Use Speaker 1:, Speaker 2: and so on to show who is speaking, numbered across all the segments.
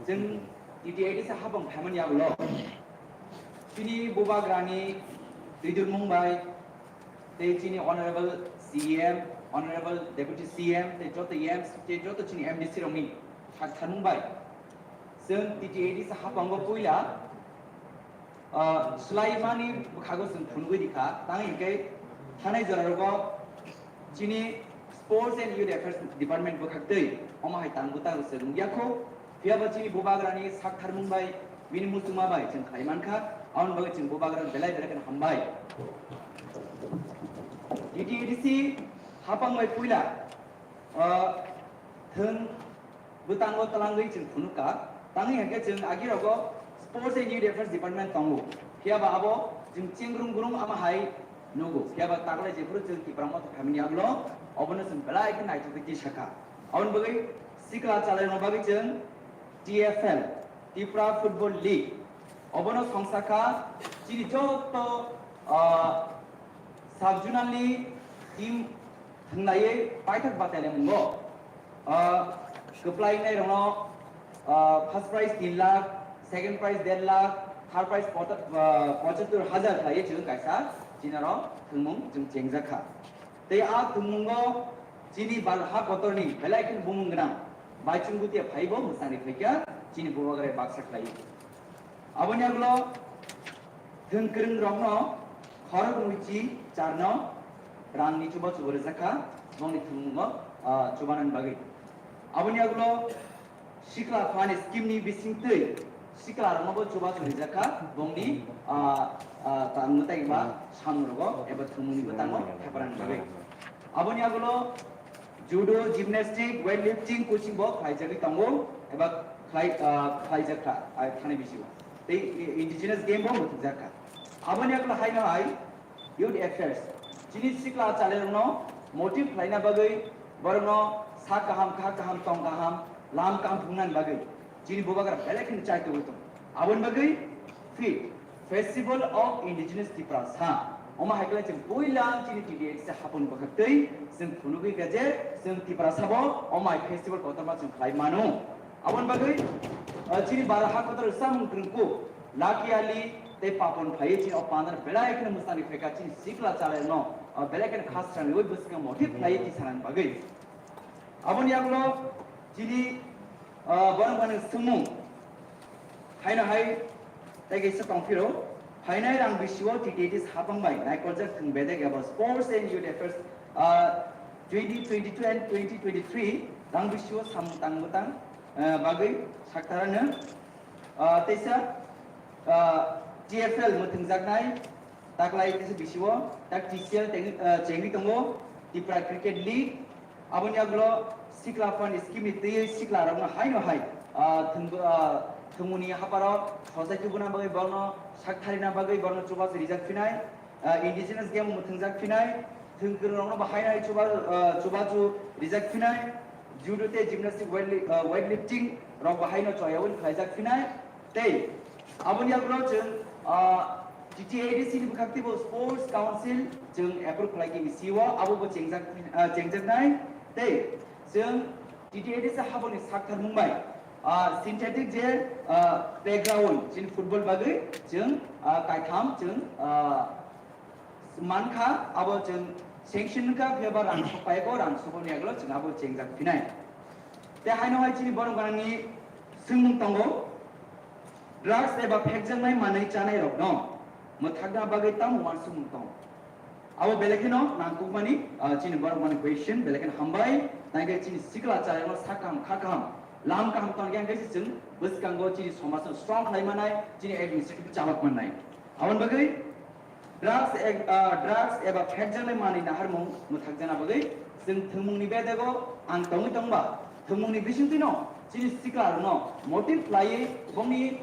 Speaker 1: जों DTAD habang phaman yaglo chini bobagrani Ridur Mumbai te chini honorable CM honorable deputy CM te jota EMs te jota chini MDC rongni thak Mumbai जों DTAD habang go puila Sulaimani bukhago जों phunguidika tangike thanai jorargo chini Sports and Youth Affairs Department bukhakdei omahai tangbuta sung yakho Piaba chini bobagrani sak Mumbai mini musuma bai जों khaimanka aun bagai जों bobagran belai belakan hambai DTADC habang mai puila thung butango talangai जों phunuka tangi hake जों agirago Sports and Youth Affairs Department tongo piaba abo जों chengrung gurung amahai nugo piaba taglai jepuru जों kipramo family aglo obono जों belai kan naitu kiti shaka aun bagai sikla chalai no bagai जों TFL Tripura Football League obono songsaka chini joto subjunally team thanglai paithak batale mungo keplai nai rono first prize 3 lakh second prize 1.5 lakh third prize 75,000 thlai chung kaisa jinaro thungmung jung chengjaka tei a thungmungo chini balha kotorni belai kin bumung gnang Bachunggutia Paibo, Musani Fika, Chini Bogare Baksaklai. Abanyaglo, Tunkirin Rono, Horaguchi, Charno, Rang Nichuba Churizaka, Moni Tungo, Chuban Bagi. Abanyaglo, Shikla Fan is Kimni Bising, Shikla Robo Chuba Churizaka, Boni, Tamutaiba, Shamrogo, Ebatumuni Batano, Kaparan Bagi. Abanyaglo, Judo, gymnastics, weightlifting, coaching box, Kaijaki Tango, about Kaijaka, I can't be sure. The indigenous game bomb with Zaka. Abanyakla High, youth affairs. Chini Sikla Chalerno, motive Lina Bagay, Borno, Sakaham, Kakaham, Tongaham, Lam Kampunan Bagay, Chini Bobaga, Pelican Chaka with them. Aban Bagay, Feet, Festival of Indigenous Tripura, Oma Hacklet and Puilan, Chini Hapun Bakatay, Sim Punubi Gajet, Sim Tripura Sabo, on my festival Kotamas and Klaimano. Awan Bagay, Chini Barahakotar, some Grunko, Laki Ali, they papon Paiti of Pandar, Belak and Musani Fekachin, Sikla Chaleno, or Belak and Castran, we Buscam, motive Paiti San Bagay. Awan Yaglo, Chini, Bonaban and Sumu, Haina Hai, take a second hero. Hainai Rang Visual TTADs happen by Nikolja Kumbedek about sports and youth affairs 2022 and 2023 Rang Visual Samutang Bagay Saktarana Tesa TFL Muting Zagnai Taklai is Visual, Tak TCL Chengi Tongo, Tripura Cricket League, Abonyaglo, Sikla Fund is Kimiti, Sikla Rama Haino Hai, Tumuni Haparo, Society Buna Bagay Borno, Sakharina Bagay Borno Chubas Rizak Finai, indigenous game Mutunzak Finai, Tunkurona Bahina Chubatu Rizak Finai, Judote gymnastic weightlifting, Rob Bahino Choyawin, Kazak Finai, Day. Abunya Grochen, TTADC Bukaktivo Sports Council, Jung April like Siwa, Abu Chengzak Nine, Day. Jung TTADC Habon is Sakar Mumbai. Synthetic gel playground in football bagai jeng kaitam jeng manka abo jeng sanction ka pheba ran sopai ko ran soboni aglo jeng abo jeng jak finai te haino hai chini borong ganani sungmung tongo drugs eba phekjang nai manai chanai rok no mothagna bagai tam wan sungmung tong abo belekino nangkukmani chini borong ganani question beleken hambai nagai chini sikla chai no sakam khakam Lam Kam Tongan Gasin, Buskango Chini Somas, strong Haimanai, Chini administrative Chavak Manai. Avan Bagay, drugs eba Pekjana Mani Naharmo, Mutagana Bagay, Sim Tumuni Bedago, and Tomutamba, Tumuni Vishintino, Chini Sikar no, motive fly, Bomi,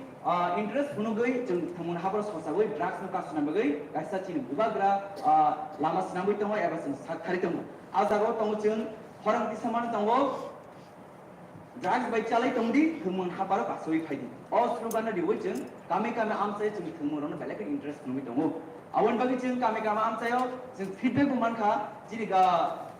Speaker 1: interest Punugay, Tumun Habros Hosaway, drugs Nukas Nambagay, Gasachin Bubagra, Lamas Nambitoma, ever since Sakaritum, Azago Tomuchun, Horang Tisaman Tongo. drugs by chalai tongdi thumung haparo pasoi phaidi o slogan na diwoi jeng kami amsai jeng thumung ron belek interest numi tongo awan bagi jeng kami amsayo jeng feedback manka jini ga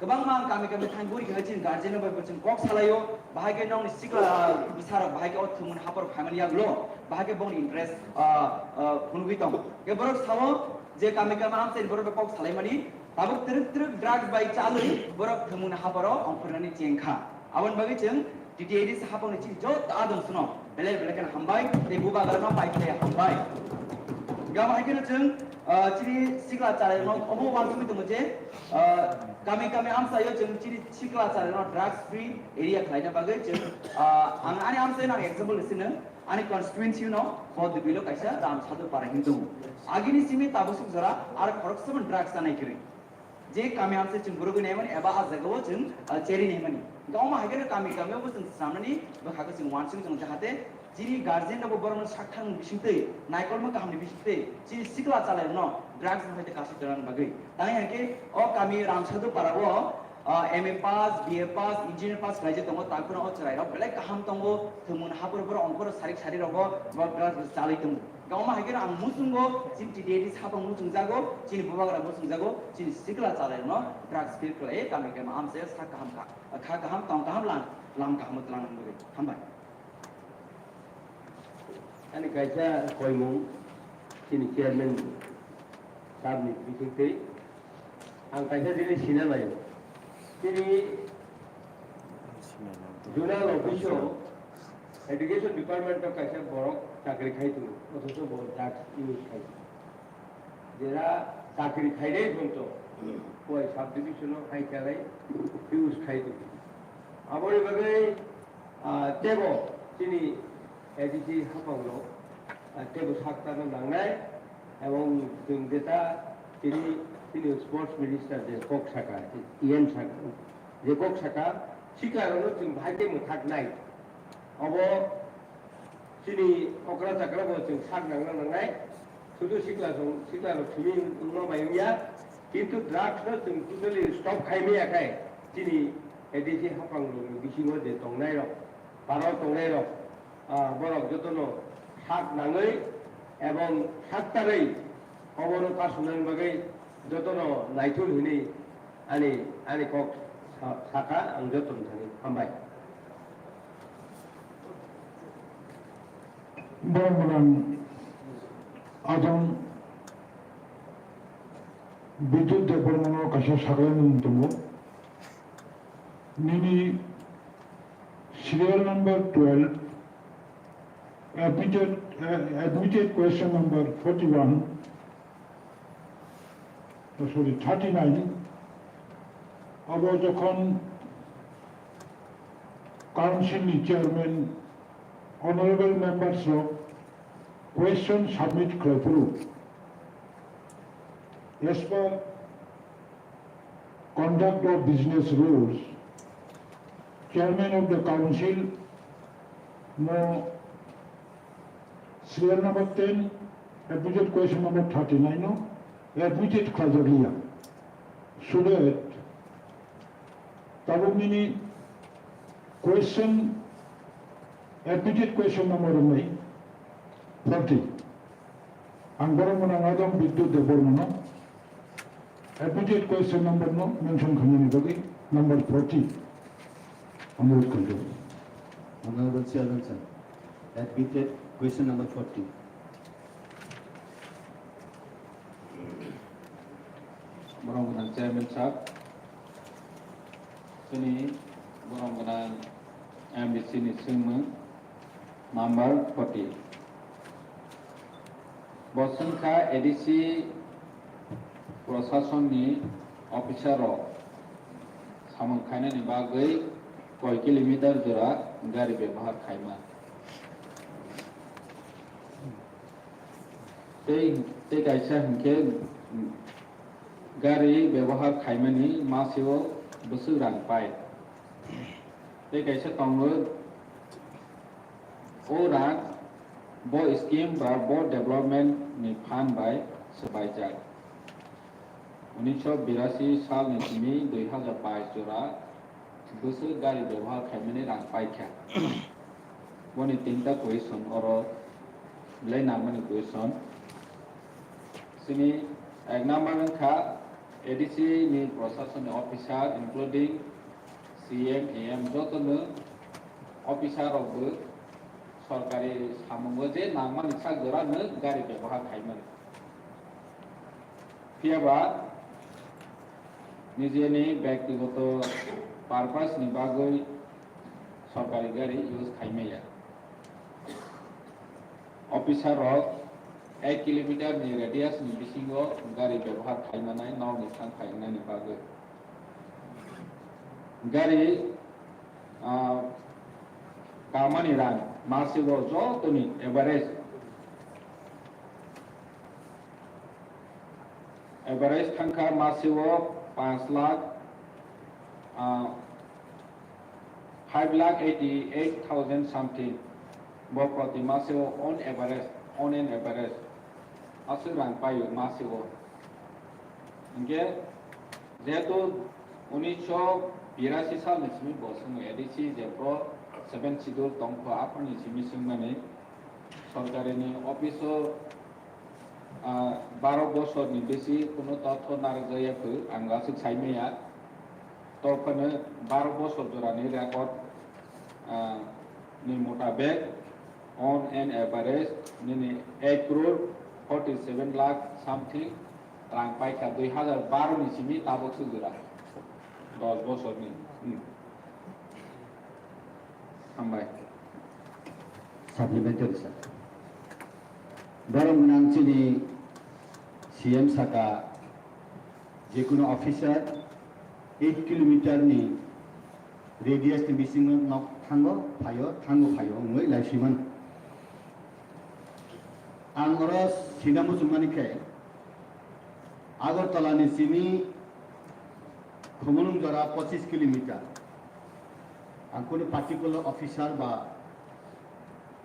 Speaker 1: gabang mang kami thangburi ga jeng guardian ba jeng kok salayo bahage nong sikla bisara bahage o thumung haparo family aglo bahage bong interest phunui tong ge borok sawo je kami amsai borok kok salai mani tabuk teruk drugs by chalai borok thumung haparo ongkornani jengkha awan bagi jeng DTAD sahapang ni jo adon suno belek kan hambai te buba garno pai te hambai ga bahai kan jeng chiri sikla chale no obo wan sumi to je kami amsayo jeng chiri sikla chale no drugs free area khlaina bagai jeng ang ani amsayo nang example lisina ani constituency no bod bilo kaisa ram sadu para hindu agini simi tabusuk jara ar khoroksaman drugs anai kiri J kami amse jeng burugu nemani eba a jagawo jeng cheri nemani gauma hagere kami obo jeng samnani bakhaga jeng wansing jeng jahate jini guardian no borong sakhang bisingte naikolma kahamni bisingte jini sikla chalai no drugs hoite kasi jaran bagai tai hanke o kami ramsadu parabo MA pass BA pass engineer pass graduate tongo takuno o chalai ro belek kaham tongo thumun hapur bor onkor sari rogo drugs chalai tongo gauma hagere ang musungo jin TDD sapang musung jago jini bubagra musung jago jini sikla chalai no drugs feel klai kami amse sa kaham kha kaham tong kaham lam kaham tlang bagai hambai
Speaker 2: Ani kaisa koimung sini chairman sab ni bisingte ang kaisa dili sinalayo sini zonal officio education department to kaisa borok chakri khaitu othocho bor drugs use khaitu jera chakri khaidai bonto koi sub division khai kalai use khaitu abori bagai tebo sini ADC হাফাংলো টেবু সাকতানো নাংনাই এবং जों যেটা তিনি sports minister যে কক শাখা ইএন শাখা যে কক শাখা শিকারনো जों ভাইকে মুথাক নাই অব তিনি অকরা চাকরা বো जों সাক নাংনাই শুধু শিকলানো তুমি উন্নো বাইয়া কিন্তু ড্রাগস जों টোটালি স্টপ খাইমে আকাই তিনি এডিসি হাফাংলো বিসিङो যে তংনাই রক পারো তংনাই rock borok jotono sak nangai ebong saktarai obono kasunan bagai jotono naitul hini ani kok saka ang joton thani hambai
Speaker 3: Borong ajang bidut de borong kasha saklan tungo nini serial number 12 admitted question number 41 sorry 39 abo jokhon council chairman honorable members of question submit khlapuru as per conduct of business rules chairman of the council no serial number 10 admitted question number 39 no admitted khajaglia so that tabumini question admitted question number 40 angborong monang adom biddut debormono admitted question number no mention khanani bagi number 40 अनुरोध करते हैं
Speaker 4: Honorable Chairman sir, admitted question number 40.
Speaker 5: Borong Chairman sahab, sini borong MBC ni semua number 40. Bosengka edisi prosason ni officer ro samang khaina ni bagai koi kilometer jora gari ବ୍ୟବହାର ଖାଇମା ते kaisa hingke gari ବ୍ୟବହାର खाइमानि मासेও बोसोर रां पाय ते kaisa tongo o रां bo scheme ba bo development ni fan by sebaijak 1982 साल ni simi 2022 jora busu gari ব্যবহার খাইমানে rang paikha boni tinta question oro lai namani question sini ek number kha ADC ni procession officer including CM AM jotono officer of সরকারি সামগ্রী যে নামমানি সাগরানো গাড়ি ব্যবহার খাইমানে ফিয়াবা নিজেনি ব্যক্তিগত purpose ni bagoi সরকারি গাড়ি use খাইমায়া officer of 1 kilometre ni radius ni bisingo গাড়ি ব্যবহার খাইমানাই নাও ni sang খাইনানি bagoi গাড়ি kamani ran masigo jotoni average tangka masigo 5 lakh 5,88,000 something bopoti masigo on an average asuran payo masigo inge jeto 1982 साल निस्मी बसुंग ADC जेप्रो 7 schedule तंखो आपनि सिमिसिंग माने सरकारिनि अफिसो 12 বছরनि बेसी कोनो तथ्य नारजायाखो आं गासै साइमेया तखनो 12 বছর जरानि रेकर्ड नि मुताबिक on an average नि 8 crore 47 lakh something रां पाइखा 2012 नि सिमि ताबोसो जरा 10 বছরनि हामबाय
Speaker 4: Supplementary sir. Borong nangchini CM saka jekuno officer 8 kilometer ni radius ni bising nok thango phayo ngoi laisiman angoro sinamu sumani ke agartala ni simi khumulung jora 25 kilometer ang kono particular officer ba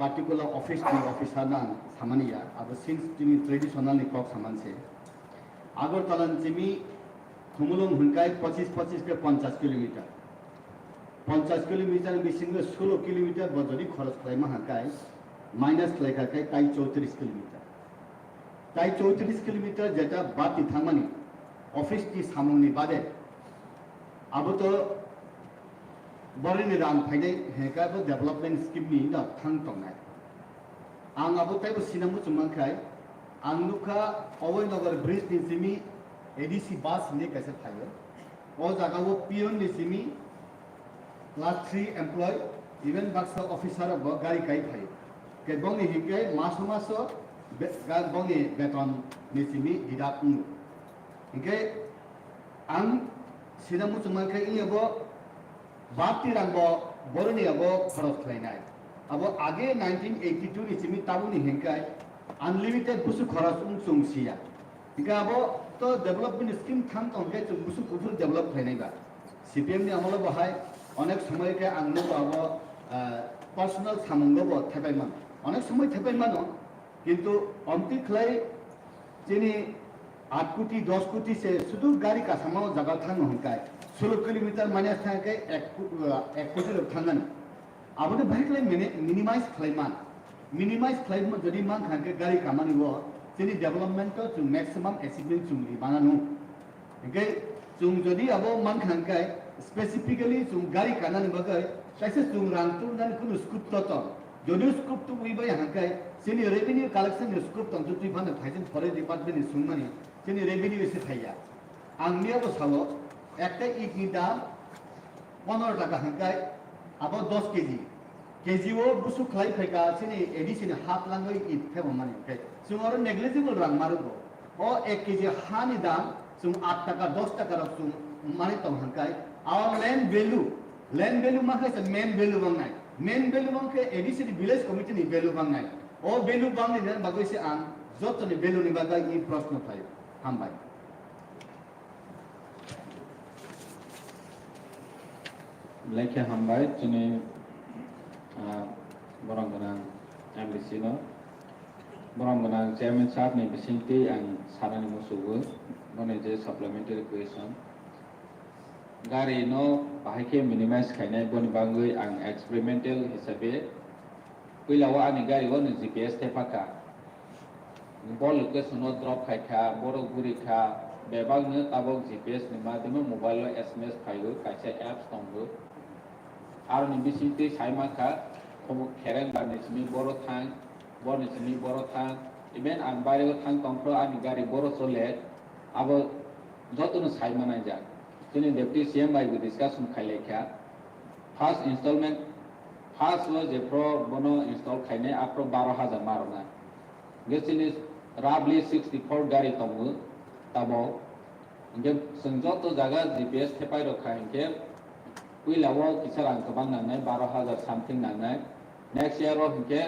Speaker 4: particular office ni officer na samaniya abo since timi traditional ni kok saman se agartala simi khumulung hunkai 25 ke 50 kilometer 50 kilometer bising 16 kilometer bojori kharas khlai ma hakai minus khlai kai 34 kilometer tai 34 kilometer jeta bati thamani office ti samungni bade abo to बरिनि रां फाइदे हेकाबो development scheme नि दा थां तंनाय आं आबो ताइबो सिनामु चुमांखाय आं नुखा अवय नगर bridge नि Simi ADC बास ने कैसे थायो ओ जागावो पियन नि सिमी क्लास 3 एम्प्लॉय इवन बाक्सा ऑफिसर अब गाड़ी काई थायो के बंगनि हिके मासो मासो बंगनि बेतन नि सिमी हिदा उनु हिके आं सिनामु चुमांखाय इयबो बाती रंगो बोरनी अबो खरच खलायनाय अबो आगे 1982 नि सिमी ताबुनि हेंकाय अनलिमिटेड बुसु खरच उंसुंसिया हिका अबो तो डेभलपमेन्ट स्किम थां तंके जों बुसु कुफुर डेभलप खलायनायबा सीपीएम नि আমলে बहाय अनेक समय के आंनो अबो पर्सनल सामंगबो थेबायमान अनेक समय थेबायमान किंतु अंति खलाय जेनि 8 कोटी 10 कोटी से शुद्ध गाड़ी का समाव जगह थां हंकाय 16 किलोमीटर माने थांके 1 कोटी लोग थांगन आबो बाइकले मिनिमाइज खालायमान जदि मान थांके गाड़ी खामानि वो जोंनि डेभलपमेन्ट तो मैक्सिमाम अचिभमेन्ट जोंनि बानानो ओके जों जदि आबो मान थांके स्पेसिफिकली जों गाड़ी खानानि बगै साइसे जों रां तुरनानि कुनु स्कुप तो जदि स्कुप तो उइबाय हांके जोंनि रेवेन्यू कलेक्शन स्कुप तो जुति फानो थाइजन फरेस्ट डिपार्टमेन्ट सुंमानि जोंनि रेवेन्यू एसे थाया आंनियाबो सालो একটা ইট নি দাম 15 টাকা হাंकाय আবার 10 কেজি কেজিও বুসু খাই ফাইকা সিনি এডিসিন হাত লাঙ্গই ইট ফেব মানে খাই সুমার নেগলিজিবল রাং মারুগো ও 1 কেজি হানি দাম সুম 8 টাকা 10 টাকা সুম মানে তো হাंकाय आवर लैंड वैल्यू माखे मेन वैल्यू बांगनाय एडिसि विलेज कमिटी नि वैल्यू बांगनाय ओ वैल्यू बांगनि ने बागैसे आं जतनि वैल्यू नि बागै इ प्रश्न थायो हामबाय
Speaker 5: लेखे हामबाय जोंनि बरं गोनां एमडिसि नो बरं गोनां चेयरमैन साहब नि बिसिंथि आं सारानि मुसुबो बने जे supplementary question gari no bahike minimize khainai boni bangui ang experimental hisabe puilawa ani gari wo GPS tepaka bol location no drop khaikha boro guri kha bebang no tabok GPS ni madhyame mobile lo SMS phaigo kaisa apps tongo ar ni bisite saima kha komo khereng ba ni simi boro thang bor ni simi boro thang even ang bare go thang tongpro ani gari boro chole abo jotono saima nai ja tini deputy CM by the discussion khailekha first installment first was je pro bono install khaine apro 12000 marona gesini roughly 64 gari tongo tabo nge sengjoto jaga GPS thepai rokha inke puilawo kisarang kabang nangnai 12000 something nangnai next year of inke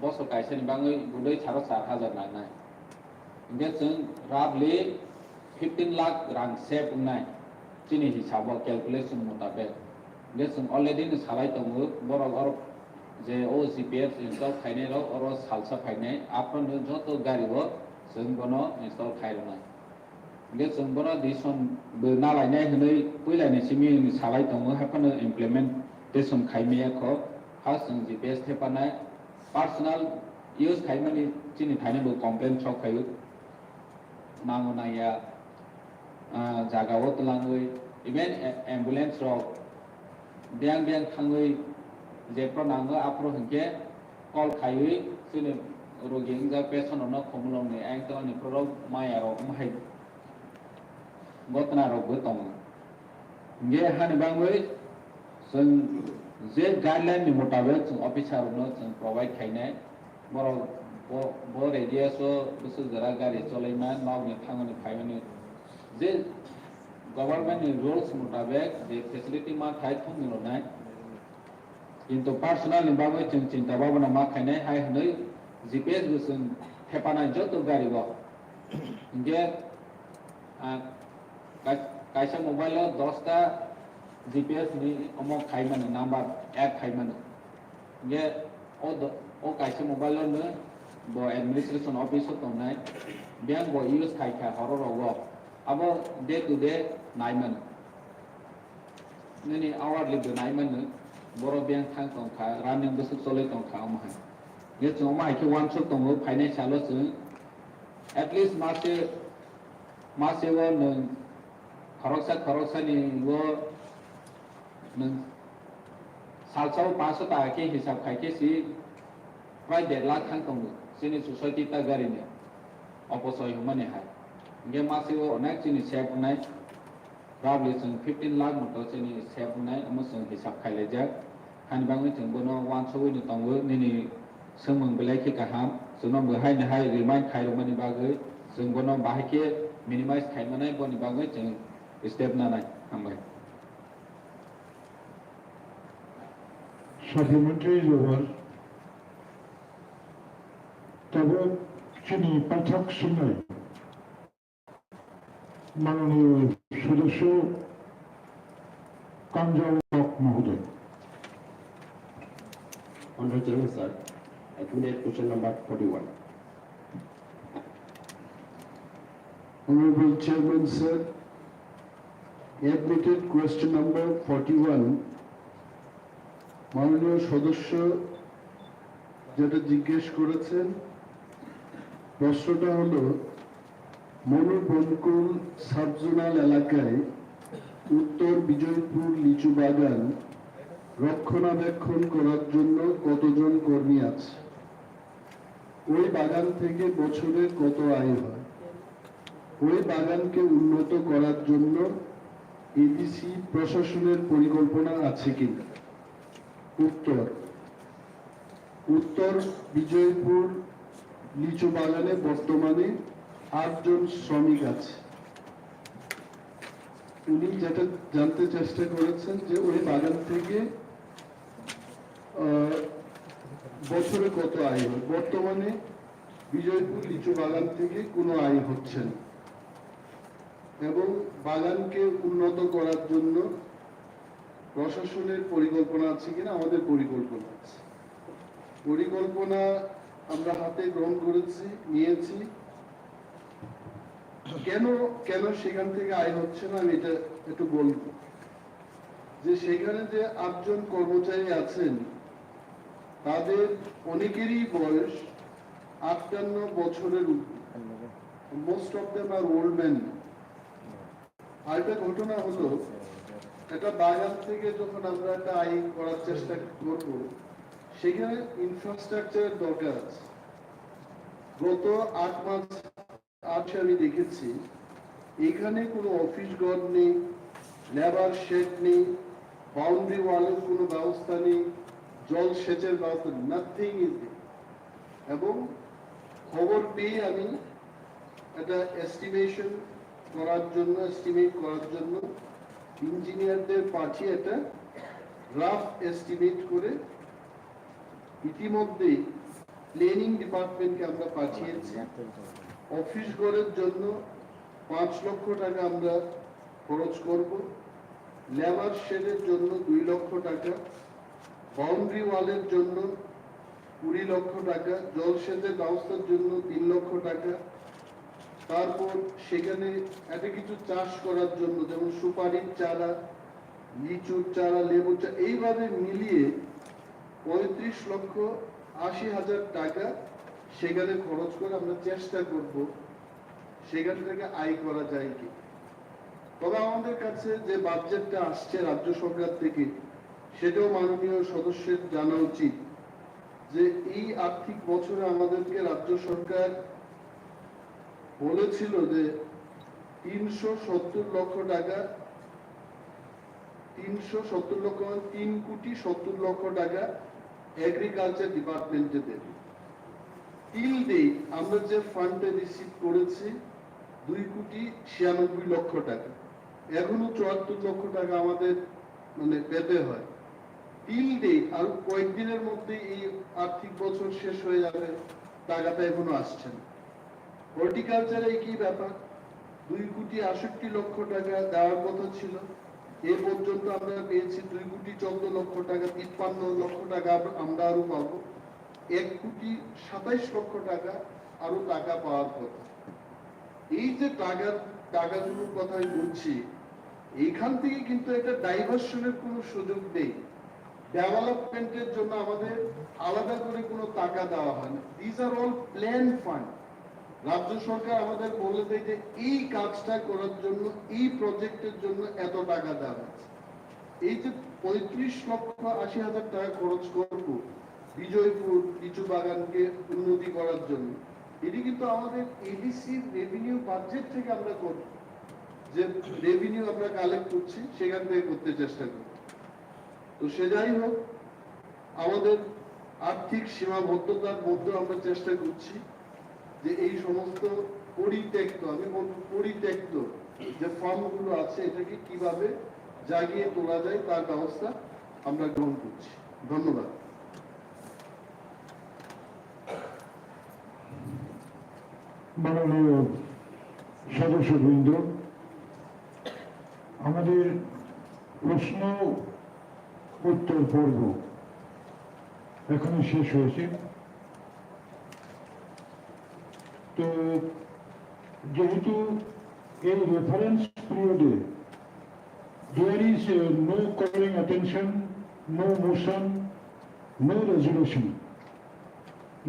Speaker 5: boso kaisani bangoi gudoi 4000 nangnai inge seng roughly 15 lakh rang save ungnai chini hisabo calculation mutabek gesung already ni salai tongo borok or je o GPS install khaine ro oro salsa phaine apron joto gari bo sung bono install khairona gesung bono dison be nalai nai hnoi puilai ni simi ni salai tongo hapano implementation khaime ko first GPS thepana personal use khaimani chini thaine bo complaint chok khayu nangona ya jaga wo tulangoi even ambulance ro biang thangoi jepro nango apro hingke call khaiwi sini rogi ja patient no khomlong ni angto ni pro maya ro mai gotna ro gotong nge han bangoi sung je guideline ni mutabek sung officer no sung provide khaine boro bo radio so busu jara gari cholaima naw ni thangoni phaimani je government rules mutabek je facility ma thai thumilo nai কিন্তু personal নিবাবে চিন্তা ভাবনা মা খাইনাই high হনই GPS গুসুন থেপানাই যত গাড়ি ব ইনগে কাইসা mobile 10টা GPS নি অমো খাইমানো number এক খাইমানো ইনগে ও কাইসা মোবাইল ন ব এডমিনিস্ট্রেশন অফিস তো নাই বিয়ান ব ইউজ খাইখা হরর ব আবো ডে টু ডে নাইমান ni hourly be naiman boro biang thang tong kha running busuk solai tong kha ma ye chong ma ki wan chok tong financial lo chu at least mase wo nung khoroksa ni wo nung salsao 500 ta ke hisab khai ke si prai 1.5 lakh thang tong sini society ta gari ne oposoi humane hai nge mase wo onek chini save nai probably 15 lakh moto chini save nai amasung hisab khaile jak han bangi chung bono wan soi ni tongwe ni sengmung belai ki kaham sunom bo hai na hai remind khai ro mani bagai sung bono bahai ke minimize khai manai boni bagai chung step na nai hambai
Speaker 3: Supplementary is over. তবে তিনি পাঠক শুনে মাননীয় সদস্য KOKBOROK মহোদয়।
Speaker 6: Honorable Chairman, sir, I think question number 41.
Speaker 3: Honorable Chairman, sir, admitted question number 41. মাননীয় সদস্য যেটা জিজ্ঞেস করেছেন প্রশ্নটা হলো মনোবনকুল সাবজোনাল এলাকায় উত্তর বিজয়পুর লিচু বাগান রক্ষণাবেক্ষণ করার জন্য কতজন কর্মী আছে ওই বাগান থেকে বছরে কত আয় হয় ওই বাগানকে উন্নত করার জন্য এডিসি প্রশাসনের পরিকল্পনা আছে কিনা উত্তর বিজয়পুর লিচু বাগানে বর্তমানে 8 জন শ্রমিক আছে উনি যেটা জানতে চেষ্টা করেছেন যে ওই বাগান থেকে বছরে কত আয় হয় বর্তমানে বিজয়পুর লিচু বাগান থেকে কোনো আয় হচ্ছে না এবং বাগানকে উন্নত করার জন্য প্রশাসনের পরিকল্পনা আছে কিনা আমাদের পরিকল্পনা আছে পরিকল্পনা আমরা হাতে গ্রহণ করেছি নিয়েছি কেন সেখান থেকে আয় হচ্ছে না আমি এটা একটু বলবো যে সেখানে যে 8 জন কর্মচারী আছেন তাদের অনেকেরই বয়স 58 বছরের most of them are old man. আরেকটা ঘটনা হলো, একটা বাগান থেকে যখন আমরা একটা আইন করার চেষ্টা করব সেখানে ইনফ্রাস্ট্রাকচারের দরকার আছে। গত 8 মাস আগে আমি দেখেছি এখানে কোনো অফিস ঘর নেই, লেবার শেড নেই, বাউন্ডারি ওয়ালের কোনো ব্যবস্থা নেই, জল সেচের ব্যবস্থা, নাথিং ইজ দেয়ার। এবং খবর পেয়ে আমি একটা এস্টিমেট করার জন্য ইঞ্জিনিয়ারদের পাঠিয়ে একটা রাফ এস্টিমেট করে ইতিমধ্যে প্ল্যানিং ডিপার্টমেন্টকে আমরা পাঠিয়েছি। অফিস ঘরের জন্য 5 লক্ষ টাকা আমরা খরচ করব, লেবার শেডের জন্য 2 লক্ষ টাকা, বাউন্ডারি ওয়ালের জন্য 20 লক্ষ টাকা, জলসেচের ব্যবস্থার জন্য 3 লক্ষ টাকা, তারপর সেখানে একটা কিছু চাষ করার জন্য যেমন সুপারির চারা, লিচুর চারা, লেবুর চারা, এইভাবে মিলিয়ে 35,80,000 টাকা সেখানে খরচ করে আমরা চেষ্টা করব সেখান থেকে আয় করা যায় কি। তবে আমাদের কাছে যে বাজেটটা আসছে রাজ্য সরকার থেকে সেটাও মাননীয় সদস্যের জানা উচিত যে এই আর্থিক বছরে আমাদেরকে রাজ্য সরকার বলেছিল যে 370 লক্ষ টাকা, 3,70,70,70,00,000 টাকা এগ্রিকালচার ডিপার্টমেন্টে দেবে। টিল ডেট আমরা যে ফান্ডে রিসিভ করেছি 2,96,00,000 টাকা, এখনো 74 লক্ষ টাকা আমাদের পেতে হয়। টিল ডেট আর কয়েকদিনের মধ্যে এই আর্থিক বছর শেষ হয়ে যাবে, টাকাটা এখনো আসছে না। হর্টিকালচারে কি ব্যাপার, 2,68,00,000 টাকা দেওয়ার কথা ছিল, এ পর্যন্ত আমরা পেয়েছি 2,14,00,000 টাকা, 53 লক্ষ টাকা আমরা আরো পাবো, 1,27,00,000 টাকা আরো টাকা পাওয়ার কথা। এই যে টাকাগুলোর কথা আমি বলছি, এইখান থেকে কিন্তু একটা ডাইভার্সনের কোনো সুযোগ নেই। ডেভেলপমেন্টের জন্য আমাদের আলাদা করে কোনো টাকা দেওয়া হয় না, this are all plan fund. রাজ্য সরকার আমাদের বলে দেয় যে এই কাজটা করার জন্য, এই প্রজেক্টের জন্য এত টাকা দেওয়া হচ্ছে। এই যে 35,80,000 টাকা খরচ করব বিজয়পুর লিচু বাগানকে উন্নতি করার জন্য, এটি কিন্তু আমাদের এডিসি রেভিনিউ বাজেট থেকে আমরা করব, যে রেভিনিউ আমরা কালেক্ট করছি সেখান থেকে করতে চেষ্টা করব। তো সে যাই হোক, আমাদের আর্থিক সীমাবদ্ধতার মধ্যে আমরা চেষ্টা করছি যে এই সমস্ত পরিত্যক্ত, আমি বলবো পরিত্যক্ত যে ফার্মগুলো আছে এটাকে কিভাবে জাগিয়ে তোলা যায় তার ব্যবস্থা আমরা গ্রহণ করছি। ধন্যবাদ।
Speaker 7: মাননীয় সদস্যবৃন্দ, আমাদের প্রশ্ন উত্তর পর্ব এখনো শেষ হয়েছে। তো যেহেতু এই রেফারেন্স পিরিয়ডে there is no calling attention, no motion, no resolution,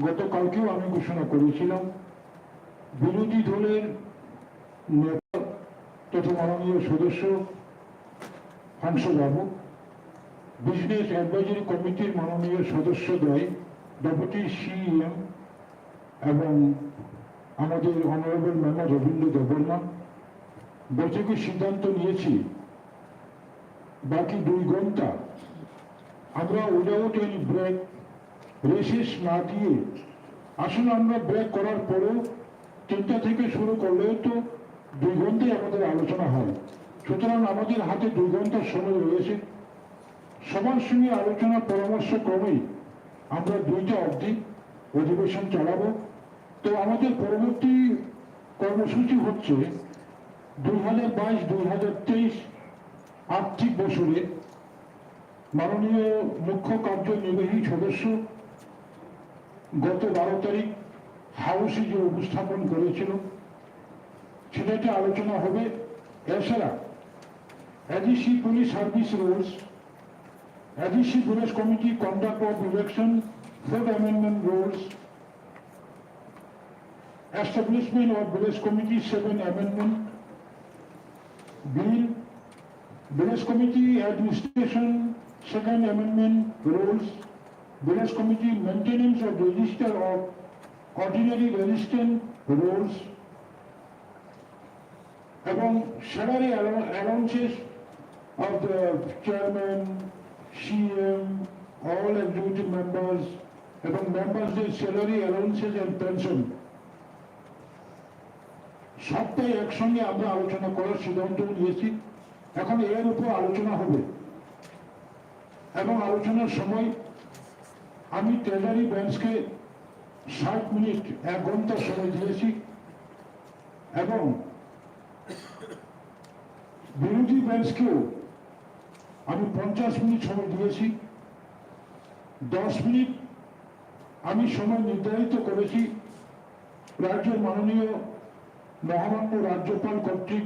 Speaker 7: গতকালকেও আমি ঘোষণা করেছিলাম বিরোধী দলের নেতা তথা মাননীয় সদস্য হংসবাবু, বিজনেস অ্যাডভাইজারি কমিটির মাননীয় সদস্যদ্বয় ডেপুটি সিএম এবং আমাদের অনারেবল মেম্বার রবীন্দ্র দেববর্মা বৈঠকে সিদ্ধান্ত নিয়েছি বাকি 2 ঘন্টা আমরা উইদাউট এনি ব্রেক, রেসেস না দিয়ে, আসলে আমরা ব্রেক করার পরেও 3টা থেকে শুরু করলেও তো 2 ঘন্টায় আমাদের আলোচনা হয়। সুতরাং আমাদের হাতে 2 ঘন্টার সময় রয়েছে। সবার সঙ্গে আলোচনা পরামর্শ ক্রমেই আমরা 2টা অবধি অধিবেশন চালাবো। তো আমাদের পরবর্তী কর্মসূচি হচ্ছে 2022-2023 আর্থিক বছরে মাননীয় মুখ্য কার্যনির্বাহী সদস্য গত 12 তারিখ হাউসে যে উপস্থাপন করেছিল সেটাতে আলোচনা হবে। এছাড়া ADC Police Service Rules, ADC Village Committee Conduct of Election, Third Amendment Rules, Establishment of Village Committee 7 Amendment, Bill, Village Committee Administration 2nd Amendment Rules, Village Committee Maintenance of Register of Ordinary Resident Rules, এবং salary allowances of the chairman, CM, all executive members, এবং members' salary allowances and pension. সবটাই একসঙ্গে আমরা আলোচনা করার সিদ্ধান্ত নিয়েছি। এখন এর উপর আলোচনা হবে এবং আলোচনার সময় আমি ট্রেজারি বেঞ্চকে 60 মিনিট 1 ঘন্টা সময় দিয়েছি এবং বিরোধী বেঞ্চকেও আমি 50 মিনিট সময় দিয়েছি। 10 মিনিট আমি সময় নির্ধারিত করেছি রাজ্যের মাননীয় মহামান্য রাজ্যপাল কর্তৃক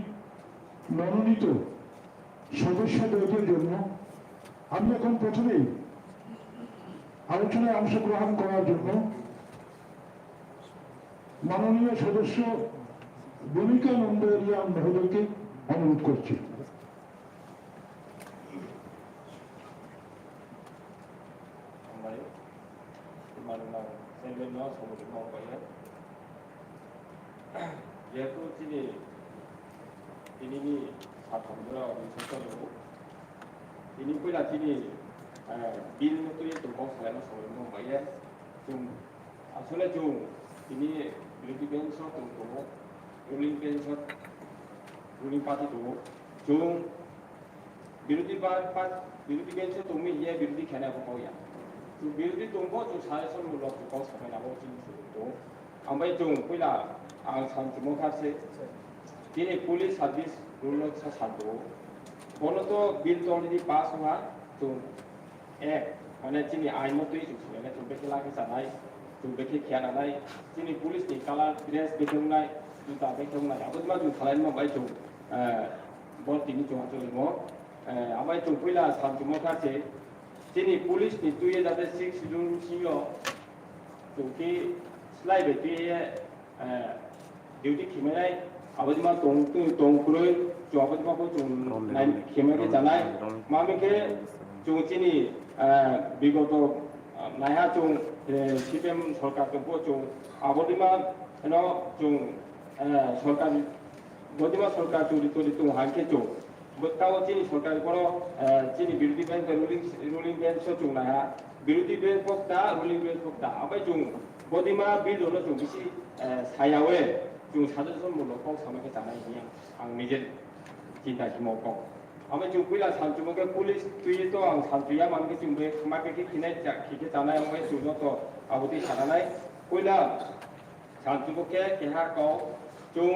Speaker 7: মনোনীত সদস্যদের জন্য। আমি এখন প্রথমেই আলোচনায় অংশগ্রহণ করার জন্য মাননীয় সদস্য ভূমিকানন্দ রিয়া মহোদয়কে অনুরোধ করছি।
Speaker 2: যেহেতু তিনি সাধারণ তিনি কইলা তিনি বিল মতোই দंफां सालायनो सौनो बाये जों আসলে जों তিনি বিরোধী বেঞ্চত दङ रुलिं बेन्चत रुलिं पार्टी दङ जों বিরোধী बेन्चत दंमि ये বিরোধী खेनाखौ बाया जों বিরোধী दंबो जों सालेसन मुलक गाव सालायनांगौ जिनिस दं ओमफ्राय जों कइला आं सानजुमो फारसे दिनै पुलिस सार्भिस रुल सानदो बनोथ बिल तो अलरेडी पास हुआ जों एक माने दिनै आइन मथै जों सोलायनाय जों बेखे लाखि जानाय जों बेखे खेयानाय दिनै पुलिसनि कालार ड्रेस बेखेवनाय जुता बेखेवनाय आबोदमा जों खालायनो माबाय जों बर्तिनि जों आचलिमो ओमफ्राय जों फैला सानजुमो फारसे दिनै पुलिसनि 2006 शिड्युल सिङाव जों कि स्लाइबाय बे डिउटी खिमायनाय आबादिमा दंफुरै जों आबादिमाखौ जों खेमायनाय जानाय मामेखे जों दिनै बिगत नाया जों सिपिएम सरकार दंबो जों आबादिमा जों सरकार बदिमा सरकार जों तोरि दं हांखे जों बताओ दिनै सरकार कोन दिनै बिरोधी बेंच रुलिं बेंच जों नाया बिरोधी बेंच पक्ता रुलिं बेंच पक्ता ओमफ्राय जों बदिमा बिल दङ जों बिसि सायावे जों सादोसन मुलुगाव सामायखे जानाय गैया आं निजे चिन्ता मावगाव ओमफ्राय जों फैला सानजुमोखे पुलिस तुयैथ' आं सानजुया मानोखे जों बे माखेखे खिखे जानाय ओमफ्राय जोंथ' आबुदि सानानाय फैला सानजुमोखे केहा गाव जों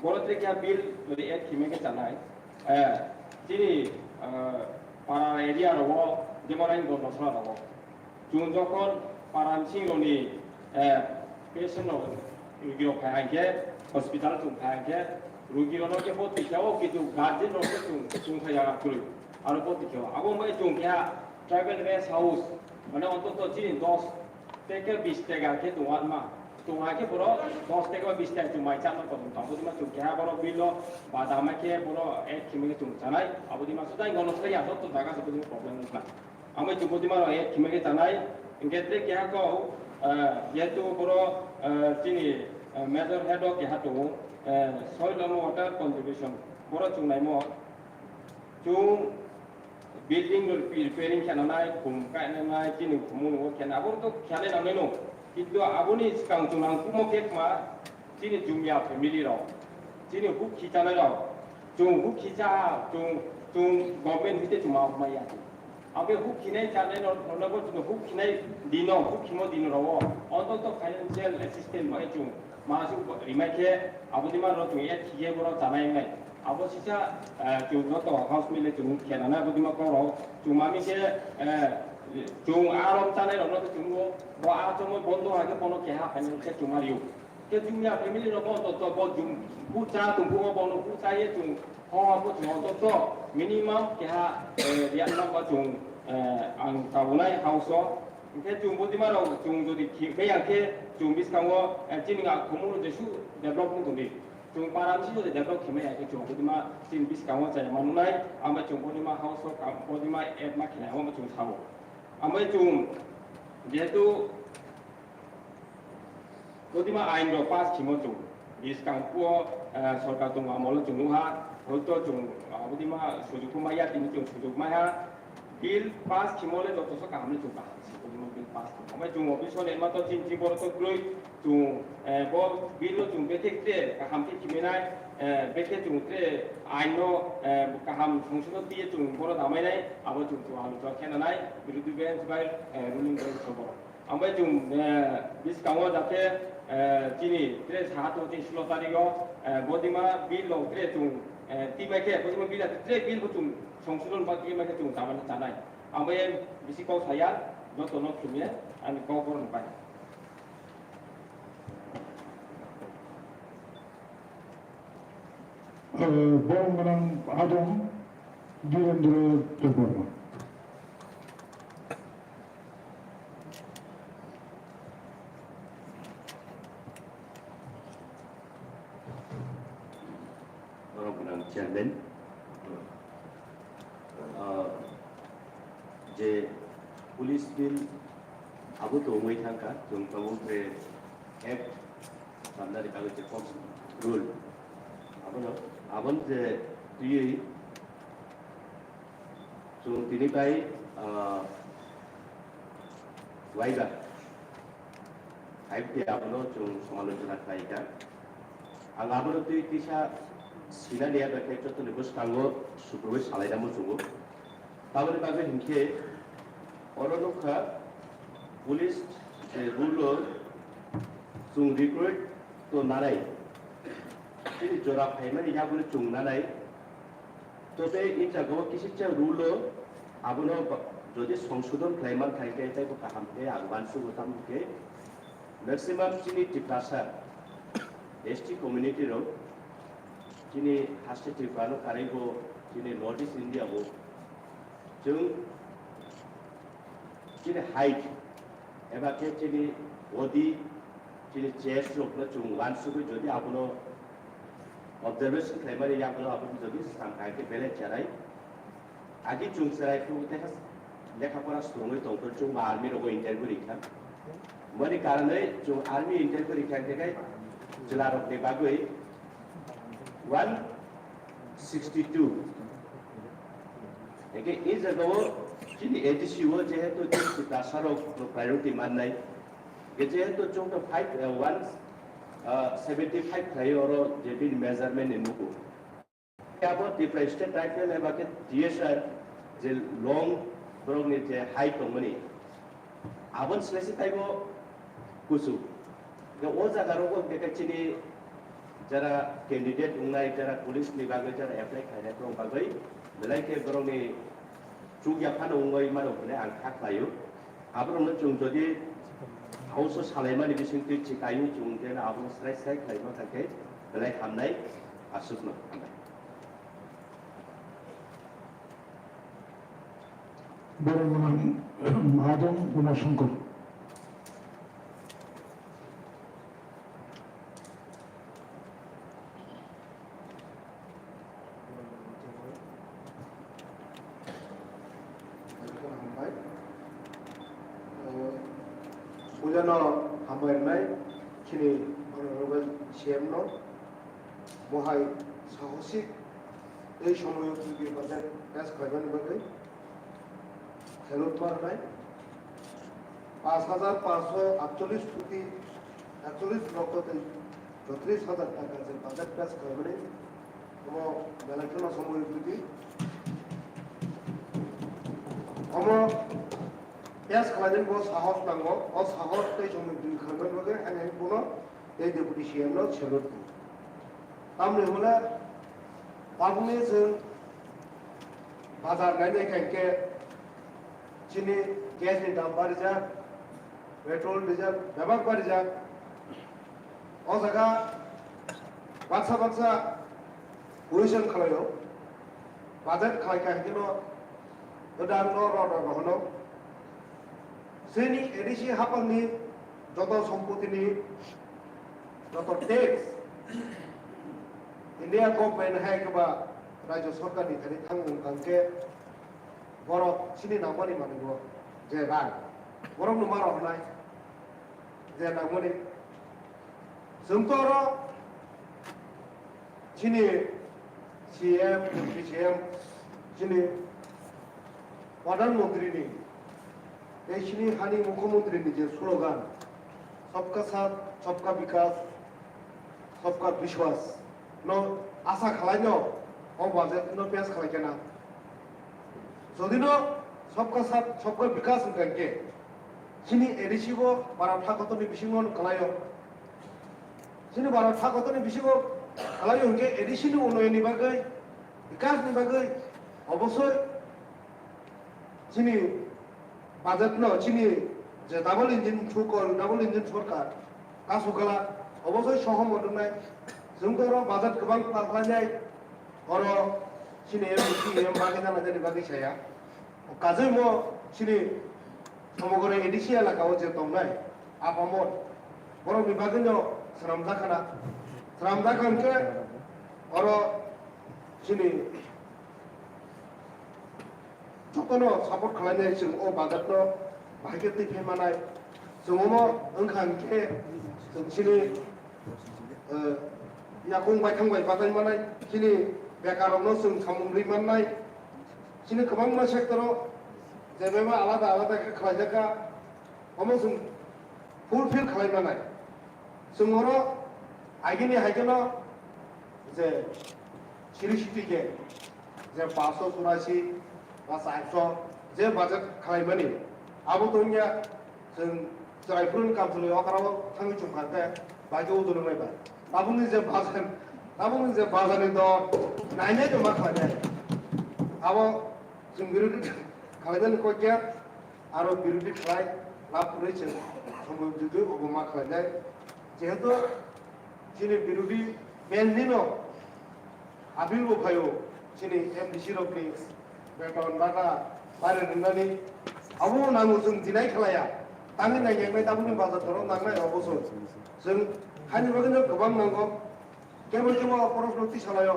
Speaker 2: बर'त्रिकिया बिल जुदि एक खिमेखे जानाय दिनै पारा एरियायाव जेमनाय गनसला दङ जों जखन पारामसिंनि पेशेन्टनाव रुगिनाव फायहांखे हस्पिटाल जों फायहांखे रुगिनाव के बतिखायाव किन्तु गार्जेनाव जों फायहांखै आरो बतिखायाव आबो ओमफ्राय जों केहा ट्राइबेल रेस्ट हाउस माने अन्तत दिनै 10 टेके 20 टेका के दङ मा दङाखे बर' 10 टेका 20 टेका जों माइचानो दं आबोदिमा जों केहा बर' बिल बादामाखे बर' एक खिमेखे जों जानाय आबोदिमा सदाय गनसलाया तो जागा जों प्रब्लेम नङा ओमफ्राय जों बदिमा एक खिमेखे जानाय इंगेत्रे केहा गाव जेहेतु बर' दिनै मेजर हेड अफ केहा दङ सयल एन्ड वाटार कनजारभेशन बर' जों नायमो जों बिल्डिं रिपेयरिं खेनानाय खुम गायनाय दिनै खुमु न'आव खेना आबोथ' खेनाय नांनाय नं किन्तु आबोनि सिगां जों नांगौमोखे मा दिनै जुमिया फेमिलि राव दिनै हुक खिजानाय राव जों हुक खिजा जों गभर्नमेन्ट हिते जों मावमाया ओमफ्राय हुक खिनाय जानाय नङाबो जों हुक खिनाय दिनाव हुक खिमो दिन राव अन्तत फाइनान्सियेल एसिस्टेन्ट माय जों मासु रिमाइखे आबोदिमा र जों एक खिगे बर' जानाय नाय आबो सिसा जों नत हाउस मिले जों खेनाना आबोदिमा कराव जों मामिखे जों आराम जानाय नङा जों बा आजमो बन्द हागे बनो केहा फाइनान्सियेल जों Mario ke jumya family no bo to bo jum pu cha tum pu bo no pu cha ye jum ho bo jum to minimum ke ha ya na ba jum ang kaunai hauso ke jum bo di ma ro jum do di ki be yang ke jum bis ka wo jin nga komu de shu development do di jum param si do develop ki me ya ke jum bo di ma jin bis ka wo cha ma nu nai ama jum bo di ma hauso ka bo di ma et ma ki na wo ma jum thao ama jum যেহেতু প্রতিমা আইন র pass খিমো জং বিসকাং পুও সরকার দং আমল জং হা হয়তো জং প্রতিমা সুযোগ মাইয়া তিনি জং সুযোগ মাইয়া বিল পাস খিমলে যতস কামলে জং বা প্রতিমা বিল পাস আমি জং অফিস হলে মাত্র চিনচি বড় তো গ্রই জং ব বিল জং বেথেকতে কাহাম কি খিমেনাই বেথে জং তে আইন কাহাম সংশোধন দিয়ে জং বড় দামাইনাই আবো জং তো আমি তো খেনানাই বিরোধী বেঞ্চ বাই রুলিং বেঞ্চ সবর আমি জং বিসকাও যাতে যিনি ত্রে সাহাতো তিন 16 তারিখও বদিমা বিল লো ত্রে জং তিবাইকে বদিমা বিল ত্রে বিল জং সংশোধন বা তিবাইকে জং দামানা জানাই আমি বিসিকাও সায়া যত ন খিমে আমি কবরন পাই
Speaker 7: বরং আদম ধীরেন্দ্র দেববর্মা
Speaker 6: চেয়ারম্যান যে পুলিশ বিল আবু তো ওই থাকা जों কাউন্টে এক সামনারি কাগজে কম রুল আবন যে তুই जों দিনিপাই ওয়াইবা আইপি আবনো जों সমালোচনা খাইকা আং আবনো তুই কিসা সিনা নিয়া বাকে যত নিবস কাঙ্গো সুপ্রবে সালাইরামো জুগো তাবলে বাকে হিংকে অরনখা পুলিশ যে রুল जों রিক্রুট তো নারাই তিনি জোড়া ফাইমানি ইয়াগুলো जों নারাই তবে এই জায়গাও কিসিচা রুল আবনো যদি সংশোধন ক্লাইমান থাইকে তাই তো কাহামকে আগবান সুগতামকে ম্যাক্সিমাম চিনি টিপ্রাসা এসটি কমিউনিটি रो যিনি হাসতে ত্রিপুরানো কারিগো যিনি নর্থ ইস্ট ইন্ডিয়াবো जों যিনি হাইট এবা কে যিনি বডি যিনি চেস্ট রোকনো जों वानसुबो যদি আপনো অবজারভেশন ক্লাইমারি আপনো আপনি যদি সাংকাইকে বেলে চারাই আগে जों সারাইखौ দেখা লেখাপড়া স্ট্রংলি দंफोर जों आर्मी रगो इन्टारभिउ रिखा मनि कारणे जों आर्मी इन्टारभिउ रिखा देखाय जिल्ला रगनि बागै 162 एके ए जगह जिनि एडिसिओ जेहेतु जों दासारो प्रायोरिटी माननाय जेहेतु जों 175 थायो और जे बि मेजरमेंट इनमुको याबो डिफरेंट स्टेट राइफल एबा के डीएसआर जे लंग ब्रगनि जे हाइट दंमोनि आबन स्लेसि थाइबो कुसु के ओ जागारोगो बेकाचिनि जरा कैंडिडेट उंनाय जरा पुलिस नि बागै जरा एप्लाइ खायनाय दं बागै बेलायके ब्रगनि जुगिया फानो उंगै मानो बने आं थाखायो आब्रनो जों जदि हाउस सालायमानि बिसिंति चिकायु जों देन आबन स्ट्राइक स्ट्राइक खायमा थाखाय बेलाय खामनाय आसुखनो
Speaker 7: বরং আদম Umashankar
Speaker 3: Ujano hamarnai kini honorable CM no mohai sahosik এই সময় কি বাজার কাজ করবেন বলে খেলোট মারনাই 5548 কোটি 41 লক্ষ 34,000 টাকা যে বাজার কাজ করবে এবং বেলাটনা সময় কি আমরা পেস খাওয়াদের বড় সাহস নাঙ্গো ও সাহস এই সময় দুই খাবার বলে এনে কোনো এই ডেপুটি সিএম নো ছেলট আমরা হলে আপনি যে বাজার গাইনে কাইকে চিনি গ্যাস এর দাম বাড়ি যাক পেট্রোল ডিজেল ব্যবহার বাড়ি যাক
Speaker 8: 어사가 박사 오이션 칼라요 바젯 칼라이카 히노 어단 노로로 호노 세니 에디시 하방니 저도 সম্পত্তি니 저도 텍스 인디아 KOKPIN 해가 라이저 सरकारनि थाखाय थांगोन 간게 बरक सिनि नामनि मानिगो जे रां बरक नो मारो हनाय जे नामनि जोंतरो सिनि CM PCM सिनि प्रधानमंत्रीनि देशनि हानि मुख्यमंत्रीनि जे स्लोगान सबका साथ सबका विकास सबका विश्वास नो आशा खालायनो ओ बाजेट नो पेश खालायकेना जदिनो सबका साथ सबका विकास होनके सिनि एडिसिबो बारा थाखतनि बिसिङाव खालायो सिनि बारा थाखतनि बिसिङाव खालायो होनके एडिसिनि उन्नयननि बागै विकासनि बागै अबশ্যই सिनि बाजेट न सिनि जे डाबल इंजिन सरकार कासुकाला अबশ্যই सहमत होनाय जोंफोर बाजेट गोबां पारलायनाय और सिनि एम बागै जाना जेनि बागै साया काजै मो सिनि समग्र एडिसि एलाकायाव जे दंनाय आबामत बर' बिभागनि स्रामजाखानके और सिनि जतनो सापर्ट खालायनाय जों ओ बाजेटनो बाहायके दैफेमानाय जोङो ओंखानके जों सिनि याखं बायखांबाय बादायमानाय सिनि बेकारावनो जों सामुंग्रि माननाय सिनि गोबां सेक्टराव जेनेबा आलादा आलादा खालायजाखा अमो जों फुलफिल खालायमानाय जोङो आइगेनि हाइगेनो जे सिरिसिटिके जे 584 बा 400 जे बाजेट खालायमानि आबो दंनिया जों जायफोरनि काउन्सिल अकाराव थाङै चुमखाते बायजो उदुनबायबा दाबुंनि जे बाजारनि दर नायनाय दं मा खालायनाय आबो जों बिरोधि खालायनानै कयके आरो बिरोधि खालाय लाभ रैसे समय जुदि अबमा खालायनाय जेहेतु जोंनि बिरोधि मेननिनो आबिर्भाव फायो जोंनि MDC रकनि बेटन बागा बारे नोंनानै आबो नांगौ जों दिनाय खालाया आंनि नायनाय दाबुंनि बाजारफोराव नांनाय अबसर जों हानि बागैनो गोबां नांगौ केवल प्रश्नति सालायो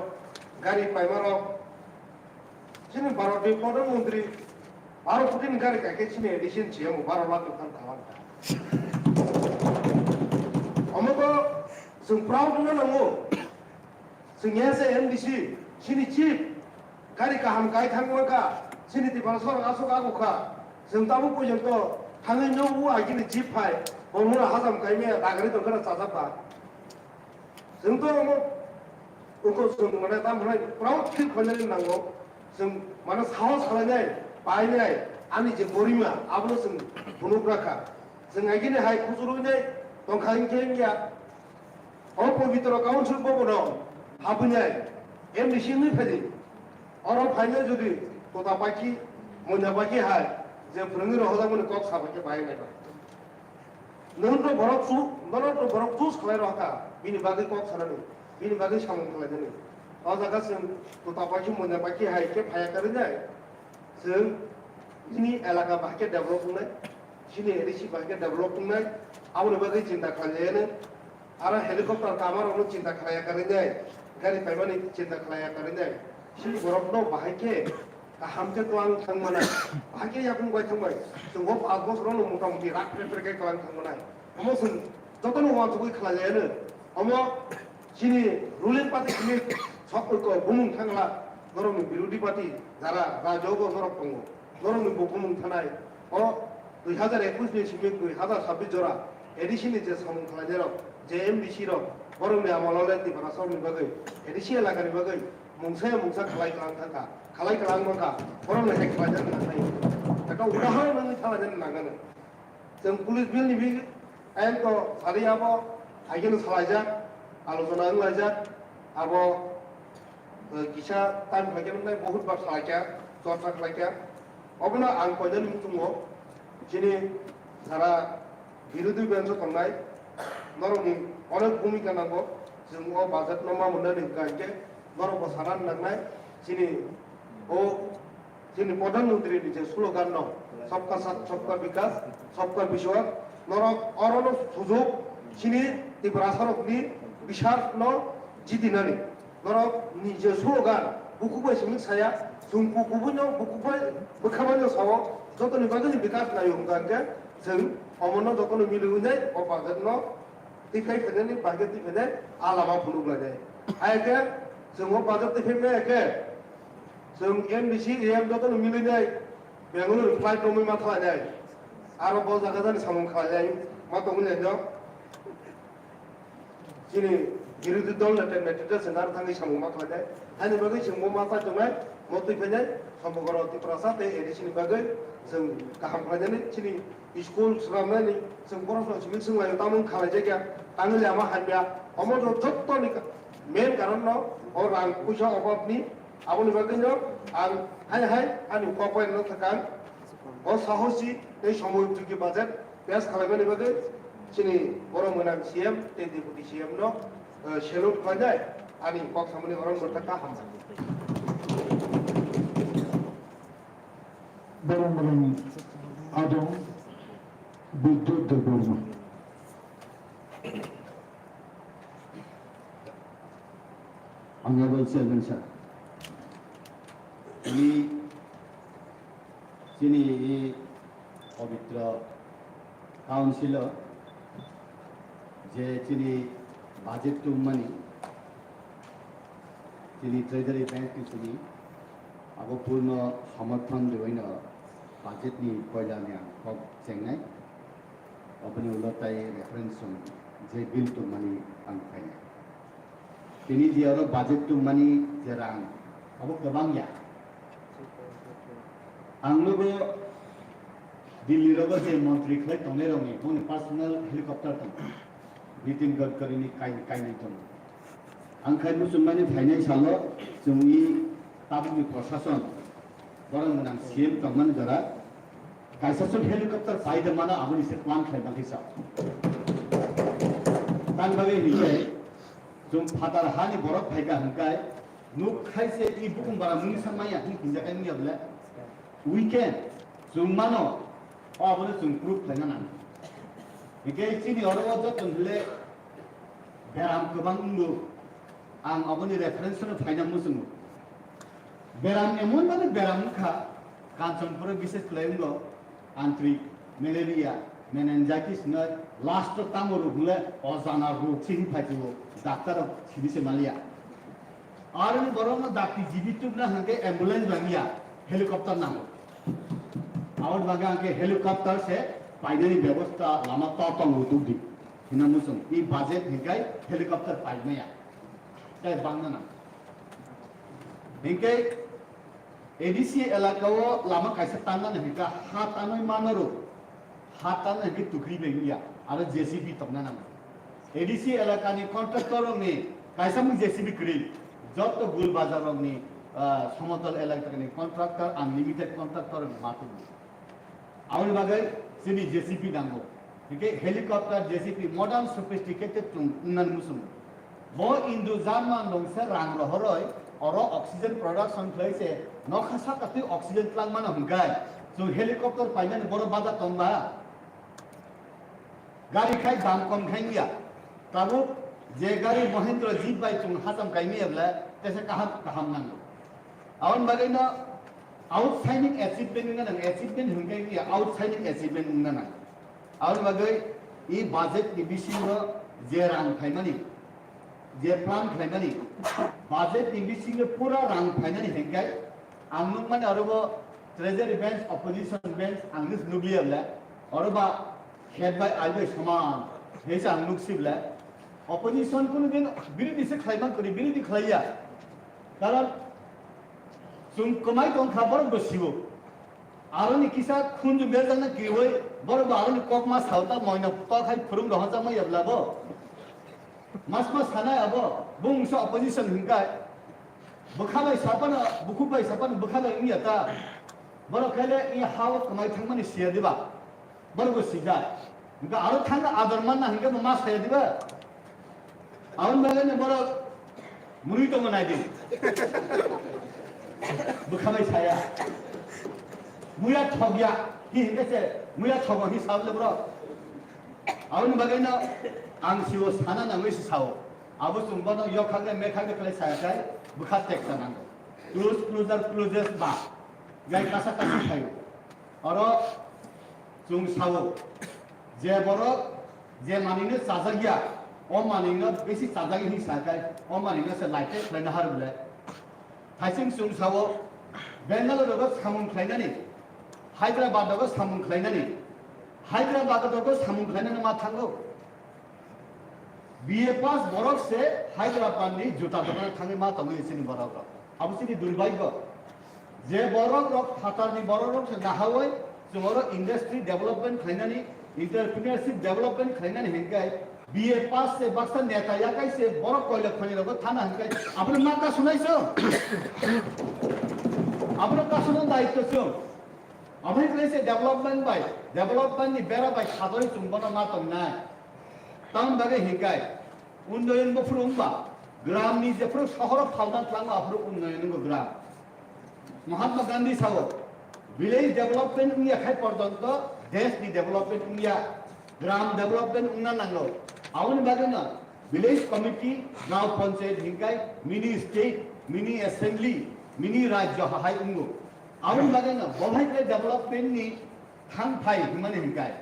Speaker 8: गारि पाइमाराव जोंनि भारतनि प्रधानमंत्री 12 कोटिनि गारि गायखे सिनि एडिसन सिएम 12 लाख रुपया खालामता अमको जों प्राउड नांगौ जोंनि एसे MDC सिनि चीफ गारि गाहाम गाय थांगोखा सिनि दिपासर आसक आगोखा जों दाबो पर्यन्त थाङै नौ आगिनि जीप फाय बमुरा हाजाम गायमे दागरि दंखना चाजाबा जोंथ' उनको जों माने दा माने प्राउड फिल खालामनो नांगौ जों माने साहस खालामनाय बायनाय आंनि जे गरिमा आबो जों बुनुग्राखा जों आगिनि हाय खुजुरुनाय दंखायनकेनिया अ पवित्र काउन्सिल भवनाव हाबनाय MDC नि फैदि और फाइनल जुदि तोता बाकी मोना बाकी हाय जे फोरोंगिरि हजामोन कक साबाके बायनाय नोंथ' बरफ चुज खालाय रहा बिनि बागै कक सानानै बिनि बागै सामोन खालायदों अ जागा जों तोता बाकी मोना बाकी हाय के फाया करनाय जों जोंनि एलाका बाके डेभलप होनाय जोंनि एडिसि बाके डेभलप होनाय आउनि बागै चिन्ता खालायनो आरो हेलिकप्टार कामारावनो चिन्ता खालाया करनाय गारि पाइमानि चिन्ता खालाया करनाय सिनि बरफनो बाहायके हामते तो आं थांमाना बाहायके याखं बाय थांबाय जों 5 बोसोरावनो मथा-मथि राख प्रेफेरके खालाम थांमाना अमो जों जतनो वाथुगै खालायनो अमो सिनि रुलिं पार्टी सिनि सबको बुमुं थांला गरमनि बिरोधी पार्टी जारा राजोगो गरम दङ गरमनि बुमुं थानाय अ 2021 नि सिमि 2026 जरा एडिसिनि जे सामोन खालायनाय जे MDC र गरमनि आमालावले दिबारा सावनि बागै एडिसि एलाकानि बागै मुंसा खालायखालांमोनखा गरमनि हेक खालायनो नांनाय एटा उदाहरननि खालायनो नांगोन जों पुलिस बिलनि बि आयेनखौ सारियाबो आइगेनो सालायजा आलोचना लायजा आबो किसा टाइम खालायनाय बहुत बार सालायजा चर्चा खालायजा अबनो आं कयजन मुथुङो जिनि सारा बिरोधी बेन्च थांनाय নরকনি অনেক ভূমিকা নাঙ্গো जों ও বাজেট नमा मोननो निकायके नरक सारान नांनाय जोंनि ও जोंनि प्रधानमंत्रीनि जे स्लोगान दं सबका साथ सबका विकास सबका विश्वास नरक अरनो सुजुग जोंनि त्रिपुरा सरकनि बिसार न जिदिनानै नरक नि जे स्लोगान बुकुबाय सिमिक साया जों बुकुबुनो बुकुबाय बोखाबानो सावो जतनि बागनि विकास नायो हमगांके जों अमनो जतनि मिलुनाय अ बाजेट न तिखाय फैनायनि बागै तिखाय आलामा फुलुग्लाय आयके जों बाजार तिखाय एके जों एमडीसी एम जतनि मिलुनाय बेंगलुरु फ्लाइट नमै मा खालायनाय आरो ब जागादानि सामं खालायनाय मा दंलै न जोंनि बिरोधी दल नेतृत्व सोनार थांनि सामं मा खालायनाय आनि बागै जों मा फाजोंनाय मति फैनाय समग्र त्रिपुरा साथे एडिसिनि बागै जों गाहाम खालायनानै जोंनि स्कुल खालामनानै जों फरायसालियाव सिमिक सोंलायो तामुन खालाय जायगा तांगले आमा हान्या अमर जत्तनि मेन कारण न और रां पैसा अभाबनि आबनि बागैनो आं हाय आंनि कपायनो थाखाय अ साहसी बे समयुक्ति बाजेट पेस खालामनायनि बागै जोंनि बर' मोनां सीएम डेपुटी सीएम न सेलुट खालामनाय आंनि कक सामनि अरन बरथाका हामबाय
Speaker 7: बरं आदम विद्युत Debbarma
Speaker 4: Honorable Chairman Sir, sini pavitra councilor je sini budget to money sini treasury bank ki sini abo purno samarthan deoina budget ni koilanya kok chengnai apni ulotai reference je bill to money ang kainai Ini dia orang budget tu money jarang, apa kebang ya? Anglo Delhi rogo je menteri kelai tongler orang ni, pun personal helicopter tu, Nitin Gadkari ni kain ni tu. Angkai musim mana finance salo, jungi tabu ni prosesan, orang menang CM tongman jara, kaisa helicopter faida mana abu ni sekwan kelai bagi sah. Tan bagi ni je. जों father हानि बरफ फायगा हंकाय नुक खायसे इ बुकुम बारा मुनि सामाया नि हिंजाकाय नि अबले वीकेंड जों मानो अबले जों प्रूफ फायना ना इके सिनि अरवा जतनले बेराम गोबां नु आं अबनि रेफरेंस न फायना मुसुं बेराम एमन माने बेराम खा कांचनपुर विशेष क्लेमगो आंतरिक मेलेरिया मेनिनजाइटिस न लास्ट तामो रुगले अजाना रुग सिहि फाइथिगो डाक्टर सिदिसे मालिया और इन बरों में डाक्टर जीवितुक ना हंके एम्बुलेंस बनिया हेलीकॉप्टर नाम और बागा हंके हेलीकॉप्टर से पाइदनी व्यवस्था लामा तातंग उतुक दी हिना मुसुं ई बजट हिंकाय हेलीकॉप्टर पाइदनिया ताय बांगना ना हिंके एडीसी इलाकाओ लामा कैसे ताना हिंका हातानो मानरो हातानो हिंके टुकरी बेंगिया और जेसीबी तमना ना एडीसी इलाकानि कन्ट्राक्टर नि कायसाम जेसीबी क्रिल जत गुल बाजार नि समतल इलाकानि कन्ट्राक्टर अनलिमिटेड कन्ट्राक्टर मातु आउन बागै सिनि जेसीबी नांगौ बिके हेलिकॉप्टर जेसीबी मॉडर्न सोफिस्टिकेटेड उन्नन मुसुम बो इन्दु जामान दंसे रां रहरय और ऑक्सीजन प्रोडक्शन फ्लाइसे नखासा कति ऑक्सीजन प्लांट मान हंगाय जो हेलिकॉप्टर पाइनन बरो बाजा तंबा गाड़ी खाय दाम कम खाइया ताबो जे गाड़ी महेंद्र जीप बाई तुम हातम काइमी अबला तैसे कहाम नांगो आउन बागैनो आउटसाइडिंग अचीवमेंट नंग अचीवमेंट हंगाय नि आउटसाइडिंग अचीवमेंट नंग आउन बागै ई बजेट नि बिसिङो जे रां फाइनानि जे प्लान फाइनानि बजेट नि बिसिङो पूरा रां फाइनानि हंगाय आंनु माने अरबो ट्रेजरी बेंच अपोजिशन बेंच आंगस नुग्लियबला अरबा हेड बाय आइबे समान हेसा आंनुक्सिबला opposition কোনো দিন বিরোধী সে খাইমান করি বিরোধী খাইয়া কারণ সুম কমাই দং খাবার বসিব আরনি কিসা খুন জু বেজান না কি হই বড় আরনি কক মাস খাওতা ময়না তো খাই ফুরুম রহ জামাই ইয়াবলাব মাস মাস খানায় আব বুংস opposition হিংকায় বখাবাই সাপান বুকুবাই সাপান বখাবাই ইয়াতা বড় খাইলে ই হাও কমাই থাকমানি সিয়া দিবা বড় বসিগা Enggak aro thang adar mana hingga mas saya diba. Awon bagane borok muri to manai din. Bukhamai saya. Muya thogya hi hingga se muya thogo hi sable borok. Awon bagane ang siwo sana nangoi si sao. Abo sumbono yok khangge me khangge kale saya kai bukhat tek sanang. Closer ba. Gai kasa kasa kayo. Aro sung sao. Je borok je manine sajagya o manine besi sajagi hi sakai o manine se laite plena har bule thaising sung sao Bangalore ro samung khlainani Hyderabad ro samung khlainani Hyderabad ro samung khlainani ma thango BA pass borok se Hyderabad ni juta dokan thangi ma tangi sini borok abusini durbagyo je borok ro khatar ni borok ro se nahawai tomorrow industry development khlainani entrepreneurship development khlainani hinkai BA pass se baksa neta yakai se borok koile khani ro thana hinkai apne ma ka sunaiso apne ka sunan daitto chho amai place development by development ni bera by khadoi chumbono ma tongnai tam bage hinkai unnoyon bo frumba gram ni je pro শহর ফালদান tlang apro unnoyon go gram Mahatma Gandhi sao village development unia khai porjonto desh ni development unia gram development unna nango awon bagena village committee gaon panchayat hinkai mini state mini assembly mini rajya hai ungo awon bagena bohai development ni thang phai himane hinkai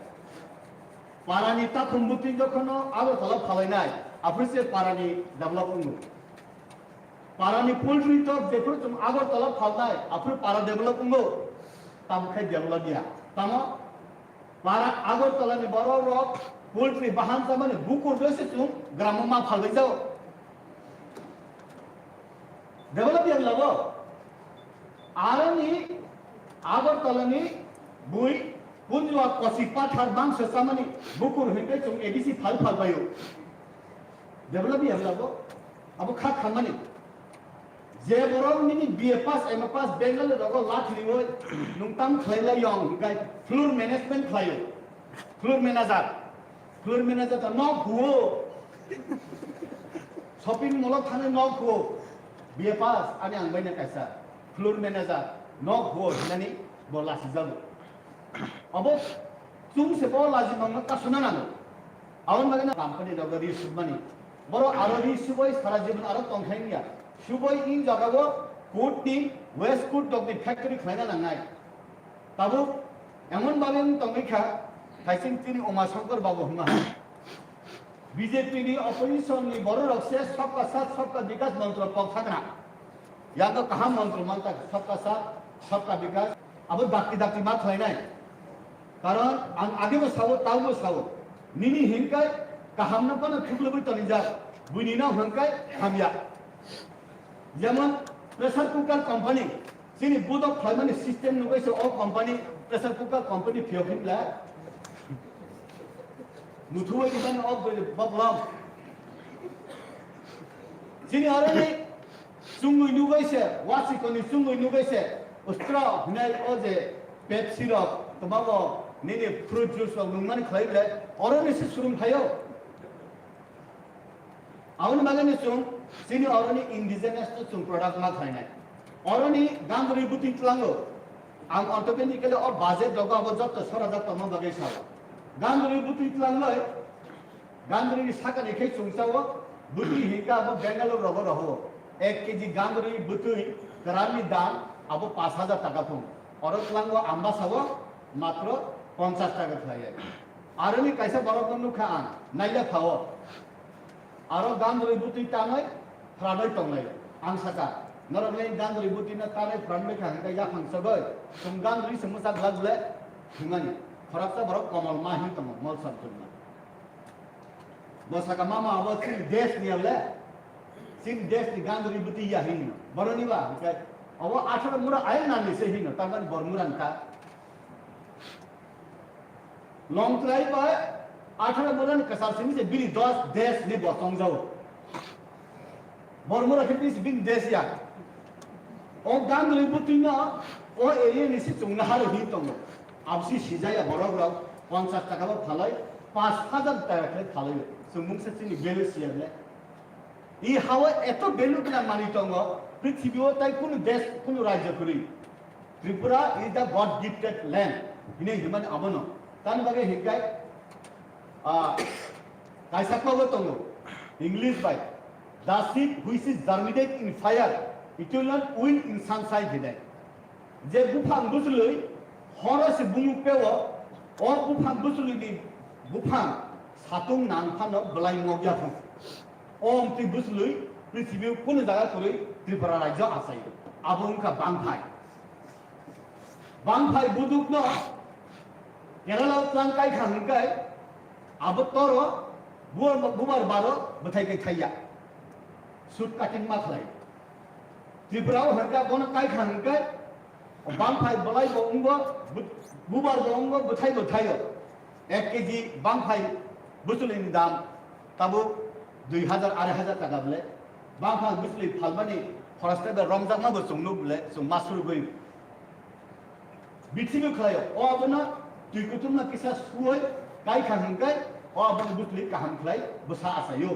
Speaker 4: parani ta khumbuti jokhono aro tala phalai nai aprise parani develop ungo parani poultry to jekho tum agor tala phalnai apre para develop ungo tam khai develop dia tama para agor tala ni boro rock poultry bahan tamane bukur dose tum gram ma phalai jao develop dia labo arani agor tala ni bui punjwa kosi pathar bang sesamani bukur hinte tum edc phal phal bayo develop dia labo abo kha khamani je borok nini BA pass MA pass Bangalore rogo lat liwo nungtam khlaila yong gai floor management khlayo floor manager ta no huo shopping mall thane no huo BA pass ani ang baina kaisa floor manager no huo nani bola sijabu abo chung se bola jimang ta sunana no awon magana company rogo ri submani boro aro ri suboi sara jibon aro tongkhaiya Suboi in jagago coat ni west coat dog the factory khlaina langai tabu emon baben tongmikha thaising tini Oma Shankar babu huma BJP ni opposition ni boro rakse sabka sath sabka vikas mantra pakhana ya to kaha mantra manta sabka sath sabka vikas abo dakti ma khlainai karon age bo sabo tawo sabo nini hinkai kahamna pana thuklebi tanija buinina hankai hamya যেমন pressure cooker company যিনি বুদক ফলমানি system নুগৈছে ও company pressure cooker company ফিয়খিনলা নুথুই দিবান অ ববলাম যিনি আরনি সুঙ্গুই নুগৈছে ওয়াসিকনি সুঙ্গুই নুগৈছে উস্ত্রা হনাই ও যে পেট syrup তোমাগো নিনি fruit juice Numani খাইলে অরনি সে সুরুম খায়ো awon bagani chung sini oroni indigenous to chung product ma khainai oroni gangri buti tlango ang orthopedically or budget dogo abo jot sora jot ma bagai sa gangri buti tlango gangri saka rekhai chung sawo buti hika abo Bangalore rogo roho 1 kg gangri buti karami dam abo 5000 taka phum oro tlango amba sawo matro 50 taka khaye aroni kaisa borok nu khaan naila khawo aro gandri buti tanai pradai tonglai ang saka norolai gandri buti na tanai pradai khang ka ya khang sabai tum gandri samusa glagle hungani kharapta borok komal ma hin tom mol santunna bosaka mama abo sin desh ni avle sin desh ni gandri buti ya hin boroni ba ka abo 18 mura ay na ni se hin taman bormuran ka long try ba 18 bulan kasar sini se bili 10 desh ni botong jao bormura khiti bin desh ya o gandri buti na o area ni si chungna har hi tong absi sijaya borok rok 50 taka ba phalai 5,000 টাকা করে খালাইবে সুমুংসে চিনি value সিয়ালে ই হাওয়া এত value কিনা মানি দङ পৃথিবীও তাই কোন দেশ কোন রাজ্য করি Tripura is the god gifted land ইনে হিমান আবনো তান বাগে হিগাই কাইসাকমাবো দङ English by the seed which is germinated in fire it will not win in sunshine today जे बुफां बुसलुई हरस बुमुपेओ और बुफां बुसलुई नि बुफां सातुं नांफानो बलाय मग्याफों ओम ति बुसलुई पृथ्वी कोन जागा करै त्रिपुरा राज्य आसाय आबुंखा बांफाय बुदुकनो केरला प्लांकाय खांकाय आबतरो बुमार बारो बथाय के थाया सुट काटिंग मा खलाय त्रिपुरा हरका बन काय खांकाय बांफाय बलाय बंगो बुबार बंगो बथाय 1 केजी बांफाय बुसुलिनि दाम ताबो 2000 2500 टाका बले बांफाय बुसुलि फालबानि फरास्ते बे रमजान माबो संनु बले सं मासुर गय बिथिबो खलाय ओ अबना तुइकुतुमना किसा सुय काय खांकाय ओ अबन बुसुलि काहाम खलाय बसा आसायो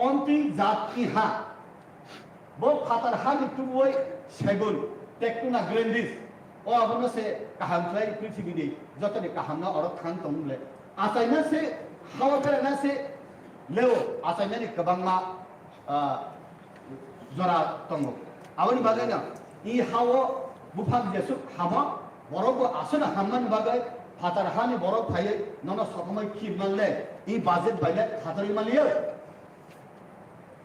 Speaker 4: अन्ति जाति हा बो फातार हा बितुय सेगुन टेक्टुना ग्रेंडिस ओ अबनो से काहाम खलाय पृथ्वी दे जतने काहामना और खान तंगले आसायना से हावा बेरना से लेओ आसायना नि कबांमा जरा तंगो आवनि बागायना इ हावो बुफां जेसु हामा बरफ आसना हामन बागाय फातार हानि बरफ थायो नन सकमै खिरमानले इ बाजेट बायले फातारि मालियो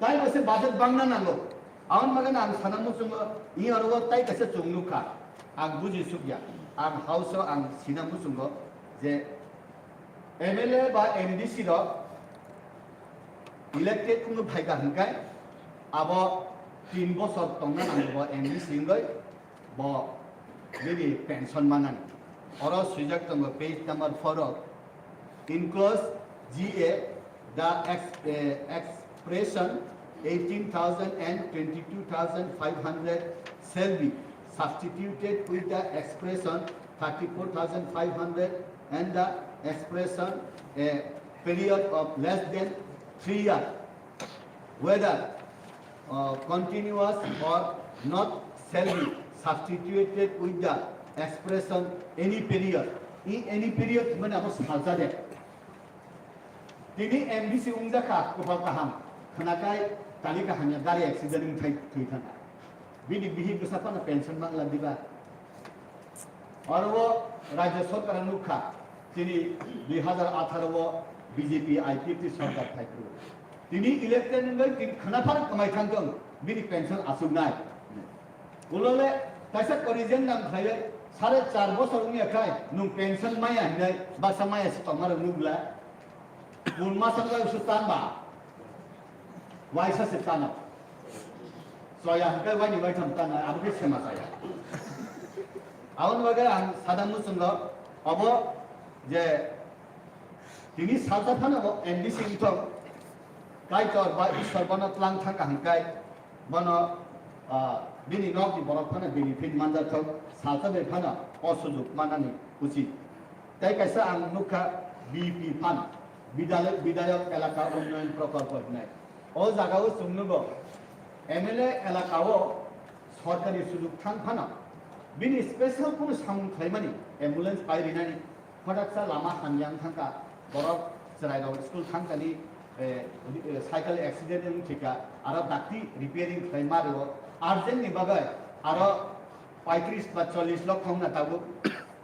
Speaker 4: ताइ बसे बाजेट बांना नांगौ आवन बागायना आं सानामु जोङो इ अरवा ताइ कसे चंनुखा आं बुजि सुगिया आं हाउसआव आं सिनामु जोङो जे एमएलए बा एमडीसी रो इलेक्टेड कुनु भाइगा हंकाय अब 3 बছর तंगना नांगौ एमडीसी गय ब बेबी पेंशन मानन और सुजक तंग page number 4 includes GA the expression 18,000 and 22,500 shall be substituted with the expression 34,500 and the expression a period of less than 3 years whether continuous or not shall be substituted with the expression any period in any period माने अब सालजा दे तिनी MDC Unjha का कोफा काहाम खनाकाय ताली का हन्या गाड़ी accident Thai थुइथान बिदि बिहि गसाफान pension मांगला दिबा और वो राज्य सरकार नुखा तिनी 2018 वो बीजेपी आईपीटी सरकार थाइखु तिनी इलेक्टेड गय तिनी खनाफान कमाय थांगों बिदि पेंशन आसुनाय उलोले ताइसा करिजेन नाम थायो 4.5 বছর उनि खाय नु पेंशन माया हिनै बासा माया सतमार नुब्ला उन मासंगा सुतानबा वाइसा सेताना सोया हकै वानि वाइथम ताना आबके सेमा साया आउन वगे आं सादामु संग अब जे तिनि सालता फानो एनडीसी इथं काइटर बा इसर बन प्लान थांका हंकाय बन बिनि नगि बरफ फाना बेनिफिट मानजाथौ सालता बे फाना असुजुग मानानि उचित ताइ कायसा आं नुखा बीपी फान विधायक एलाका उन्नयन प्रकल्प होनाय ओ जागाव सुंनुगो एमएलए एलाकाओ सरकारि सुजुग थां फाना बिनि स्पेशल कुनु साउन्ड खायमानि एम्बुलेंस पाइरिनानि फटाकसा लामा हानयां थांका बरफ जराइराव स्कुल थांकानि साइकेल एक्सीडेंट थिका आरो दाक्ति रिपेयरिंग खायमारो अर्जेंट नि बागै आरो 35 बा 40 लाख थांना ताबो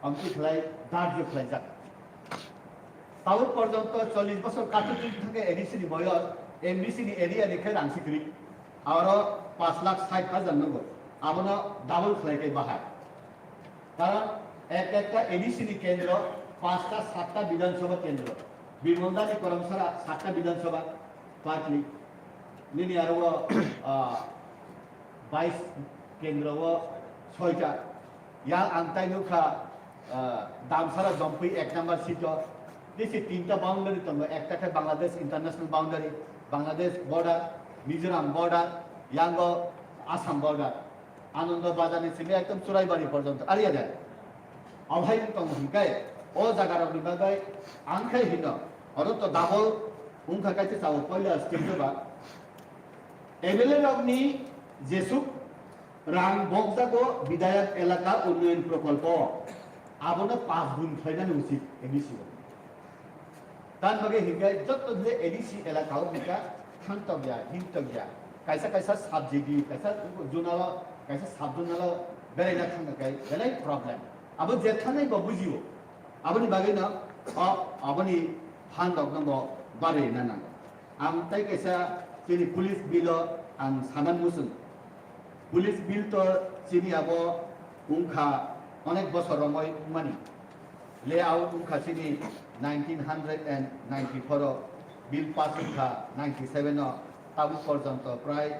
Speaker 4: आमति खलाय दार्ज खलाय जा ताबो पर्यन्त 40 বছর কাটুতি থাকে এডিসি नि बयस एमडीसी नि एरिया देखै रांसिक्रि आरो 5,60,000 नगो आबनो डाबल खलायकै बाहाय कारण एक एडिसि नि केन्द्र 5टा 7टा विधानसभा केन्द्र बिमंदानि करमसारा 7टा विधानसभा पार्टी निनि आरो 22 केन्द्र व 6टा या आंताइनुखा दामसारा जम्पी 1 नंबर सीट देशे 3टा बाउंडारी तंग एकटा Bangladesh international boundary Bangladesh border Mizoram border यांगो आसाम बॉर्डर आनंद बाजारनि सिमे एकदम चुराइबारी पर्यन्त आरिया दे अभाइ तंग हंकाय ओ जागार बिबागै आंखाय हिनो orang tu double ungkap kata sahaja pola stage tu bah. MLA rok ni jesuk rang boksa ko Bidayak elaka unnöয়ন প্রকল্প abona 5 গুণ খাইনা উচিত এডিসি তার বাগে হিগাই যত যে এডিসি এলাকাও হিকা খান্তব্যা হিন্তব্যা কাইসা কাইসা সাবজেক্ট কাইসা জোনালা কাইসা সাবজোনালা বেরাইনা থাঙ্গাই বেলাই প্রবলেম আবো যেখানেই বুঝিও আবনি বাগে না আবনি ফান দগ্নব বারে না না আম তাই কাইসা চিনি পুলিশ বিল আম সানান মুসুন পুলিশ বিল তো চিনি আবো উংখা অনেক বছর রময় মানি লেআউট উংখা চিনি 1994 বিল পাস উংখা 97 তাবু পর্যন্ত প্রায়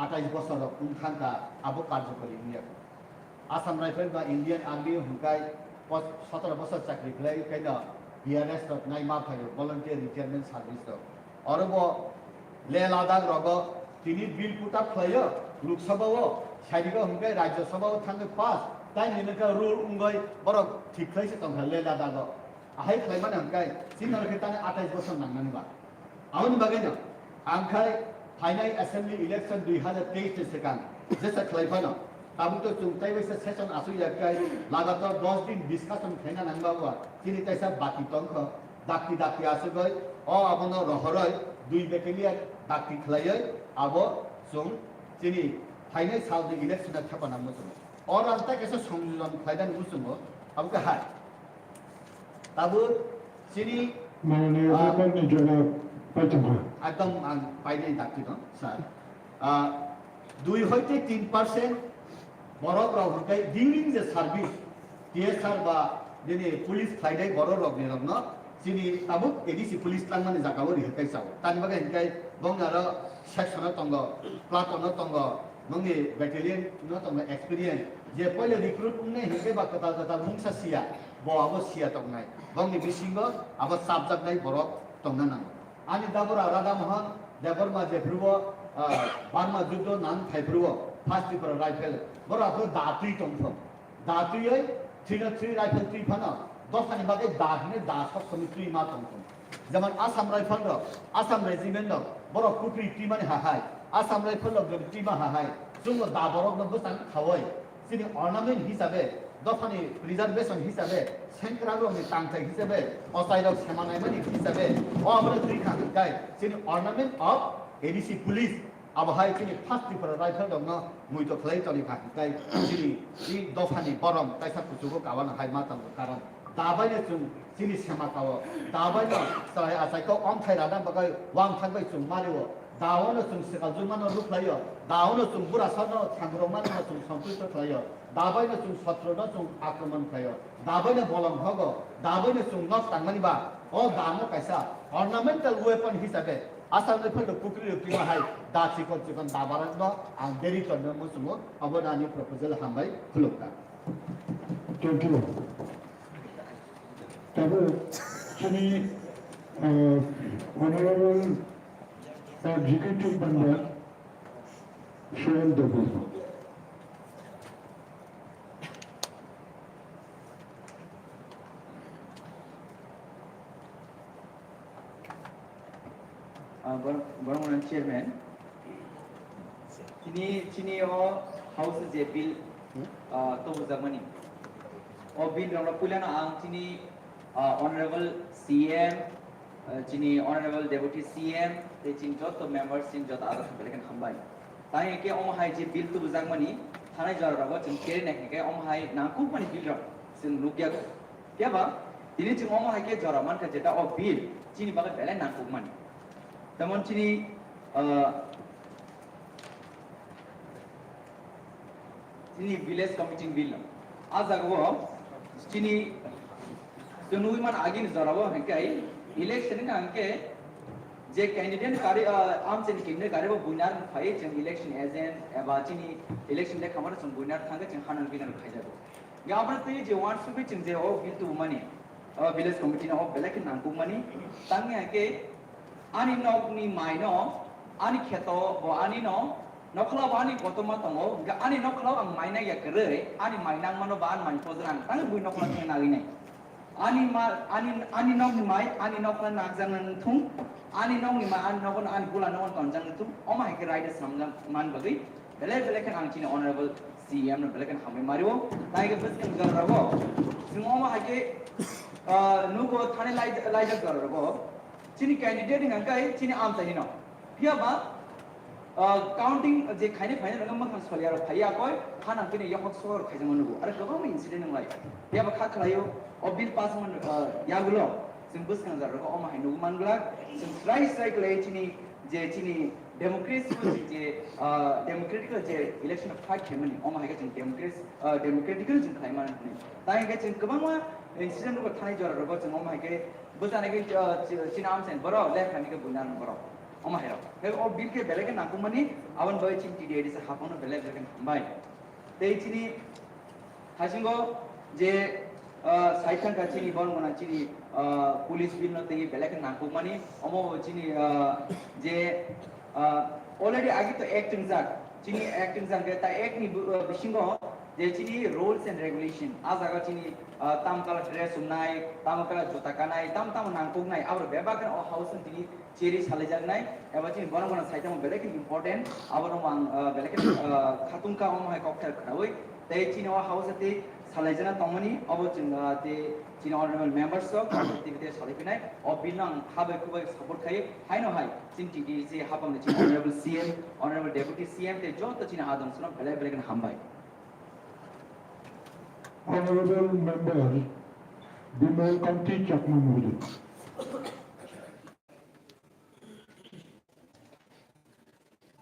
Speaker 4: 28 বছর উংখাঙ্কা আবো কার্যকরী নিয়ে আসাম রাইফেল বা ইন্ডিয়ান আর্মি হুকাই 17 বছর চাকরি খাই কাইনা বিআরএস নাই মা phi volunteer retirement service অরব Leh Ladakh রগ তিনি বিল পুটা খাইও লোকসভাও সাইডিগো হুকাই রাজ্যসভাও থাঙ্গে পাস তাই নিনকা রুল উঙ্গই বড় ঠিক খাইছে তংখা লে লাদাখ আহাই খাই মানে হুকাই সিনার খেতানে 28 বছর নাংনানি বা আউনি বাগে না आंखाय फाइनाल असेंबली इलेक्शन 2023 से कान जैसा खलाइफानो ताबु तो चुंगताई वैसे सेशन आसु याकाय लगातार 10 दिन डिस्कशन फेना नांगबावा तिनि तैसा बाकी तंख दाकी आसु गय अ अबनो रहरय दुई बेकेलिया दाकी खलाय आबो जों तिनि फाइनाल साउथ इलेक्शन थापा नामसु और अंता कैसे संयोजन फायदान मुसुमो अब का हाय ताबु तिनि
Speaker 7: माननीय प्रधानमंत्री जनाब
Speaker 4: একদম পাইনাই দাকি দন স্যার 2 হইতে 3% বড় রগকাই ডিউরিং যে সার্ভিস টিএসআর বা যেনে পুলিশ ফাইডাই বড় রগনি রগন চিনি তাবুক এডিসি পুলিশ লাংমানে জাগাও রিহাই চাও তানি বাগে হিকাই বংনার সেকশন তঙ্গ প্লাটন তঙ্গ মঙ্গে ব্যাটালিয়ন ন তঙ্গ এক্সপেরিয়েন্স যে পয়লে রিক্রুট নে হিকে বা কথা মুংসা সিয়া ব অবশ্যিয়া তংনাই বংনি বিসিঙ্গ আব সাবজেক্ট নাই বড় তংনা না आनी दाबरा राधा मोहन देवर मा जेफ्रुवो बारमा जुद्ध नान थाइफ्रुवो फास्ट ट्रिपर राइफल बरा आपको दात्री तंथम दात्रीयै 3 राइफल 3 फना दफानि बागे दागने दासक समिति मा तंथम जेमन आसाम राइफल र आसाम रेजिमेंट र बरा कुट्री टीमानि हाहाय आसाम राइफल र टीमा हाहाय जों दाबरक न बसान खावय सिनि अर्नामेंट हिसाबे दफानि प्रिजार्भेशन हिसाबे सेंक्रागनि तांथाय हिसाबे असाइरक सेमानाय मानि हिसाबे अबरे त्रिखा गाय सिनि अर्नामेंट अफ एडीसी पुलिस अब हाय सिनि फास्ट ट्रिपर राइफल दङ मुइतो खलै तलि खा गाय सिनि इ दफानि बरम ताइसा कुचुको कावन हाय मातम कारण दाबायने जुं सिनि सेमाकाव दाबायनो सय आसाइको अनथाय रादा बगाय वां थांबाय जुं मारिवो दावनो जुं सिका जुमानो रुखलायो दावनो जुं बुरा सरनो थांग्रोमानो जुं संपुष्ट खलायो दाबायनो जुं सत्रनो जुं आक्रमण खलायो दाबायनो बलम हगो दाबायनो जुं नक तांमानि बा अ दानो कायसा अर्नामेंटल वेपन हिसाबे आसाम राइफल कुक्री टीमा हाय दाचिको चिकन दाबारन आं देरि करनो मुसुमो अबनानि प्रपोजल हामबाय खुलुका
Speaker 7: थैंक यू तब चुनी ऑनरेबल एग्जीक्यूटिव मेंबर शोएल देबो
Speaker 1: बरमन चेयरमैन चिनी हाउस जे बिल तो बुजामनी ओ बिल रंग पुलाना आं चिनी ऑनरेबल सीएम चिनी ऑनरेबल डेप्यूटी सीएम ते चिन जत मेंबर्स चिन जत आदा बेलेकन खंबाय ताई के ओम हाय जे बिल तो बुजामनी थानाय जरराबो चिन केरे नाके के ओम हाय नाकु पनि बिल र चिन लुगिया केबा दिनि चिन ओम हाय के जरामान का जेटा ओ बिल चिनी बागे बेले नाकु मानी तेमन चिनी विलेज कमिटी बिल आज आगो चिनी नुमान आगे जराबो हंके इलेक्शन का हंके जे कैंडिडेट कार्य आम चिनी कैंडिडेट कार्य बुनार फाइ जों इलेक्शन एजेंट एबा चिनी इलेक्शन दे खामार जों बुनार थांगे जों हानन बिनार खाइजाबो गाबन ते जे वान सुबे जों जे ओ बिल तु माने विलेज कमिटी न ओ बेलेक नांगु माने तांगे हंके आनी नौकनी माइनो आनी खेतो बो आनी नो नखला बानी गतमा तंगो आनी नखला आं माइना या करे आनी माइना मानो बान मान पोजरान तांग Bui नखला थेना गइनाय ani nok ni mai ani nok na nak jang nang thung ani nok ni mai ani nok na ani bula nok kon jang thung oma heke right samjang man bagai bele kan ang chini honorable CM na bele kan hame mario tai ke bus kan gar rago sing oma heke nu go thane lai gar rago chini candidate ngang kai chini am sai no pia ba counting जे खाइने फाइने रंग मखन सलियार फाइया कोय खाना किने यखक सोर खाइजम नुगु अरे गोबां इन्सिडेंट नंलाय याबा खा खलायो अ बिल पास मन यागुलो जों बस kan jar ko oma hainu mangla जों स्ट्राइक ले चिनी जे चिनी डेमोक्रेसी जे डेमोक्रेटिक जे इलेक्शन फाइट खेमनि oma हाइगे जों डेमोक्रेटिक जों खाइमान नि ताइ गे जों गोबां मा इन्सिडेंट को थानाय jar को जों oma हाइगे बजाने गे चिनाम सेन बरो लेफ्ट हानि के बुनान बरो oma hero he o bill ke belegen nakumani awan boy chin tdi edis hapono belegen bai tei chini hasingo je saitan ka chini bon mona chini police bill no tei belegen nakumani omo chini je already agi to acting jak chini acting jak ta ek ni bisingo je chini rules and regulation azaga chini tamkala dress umnai tamkala jota kanai tam nangkugnai abro bebakan o house chini cheri salajak nai eba chini bona saita mo belek important abro mang belek khatungka om hai cocktail khawi tei chini o house te salajana tomani abo chinga te chini honorable members so activity salipinai o bilang habe kubai support khai haino hai chin tdi je habam chini honorable CM honorable deputy CM te jot chini adam suno belek hambai
Speaker 7: Honorable Member Bimal Kanti Chakma Mohoday.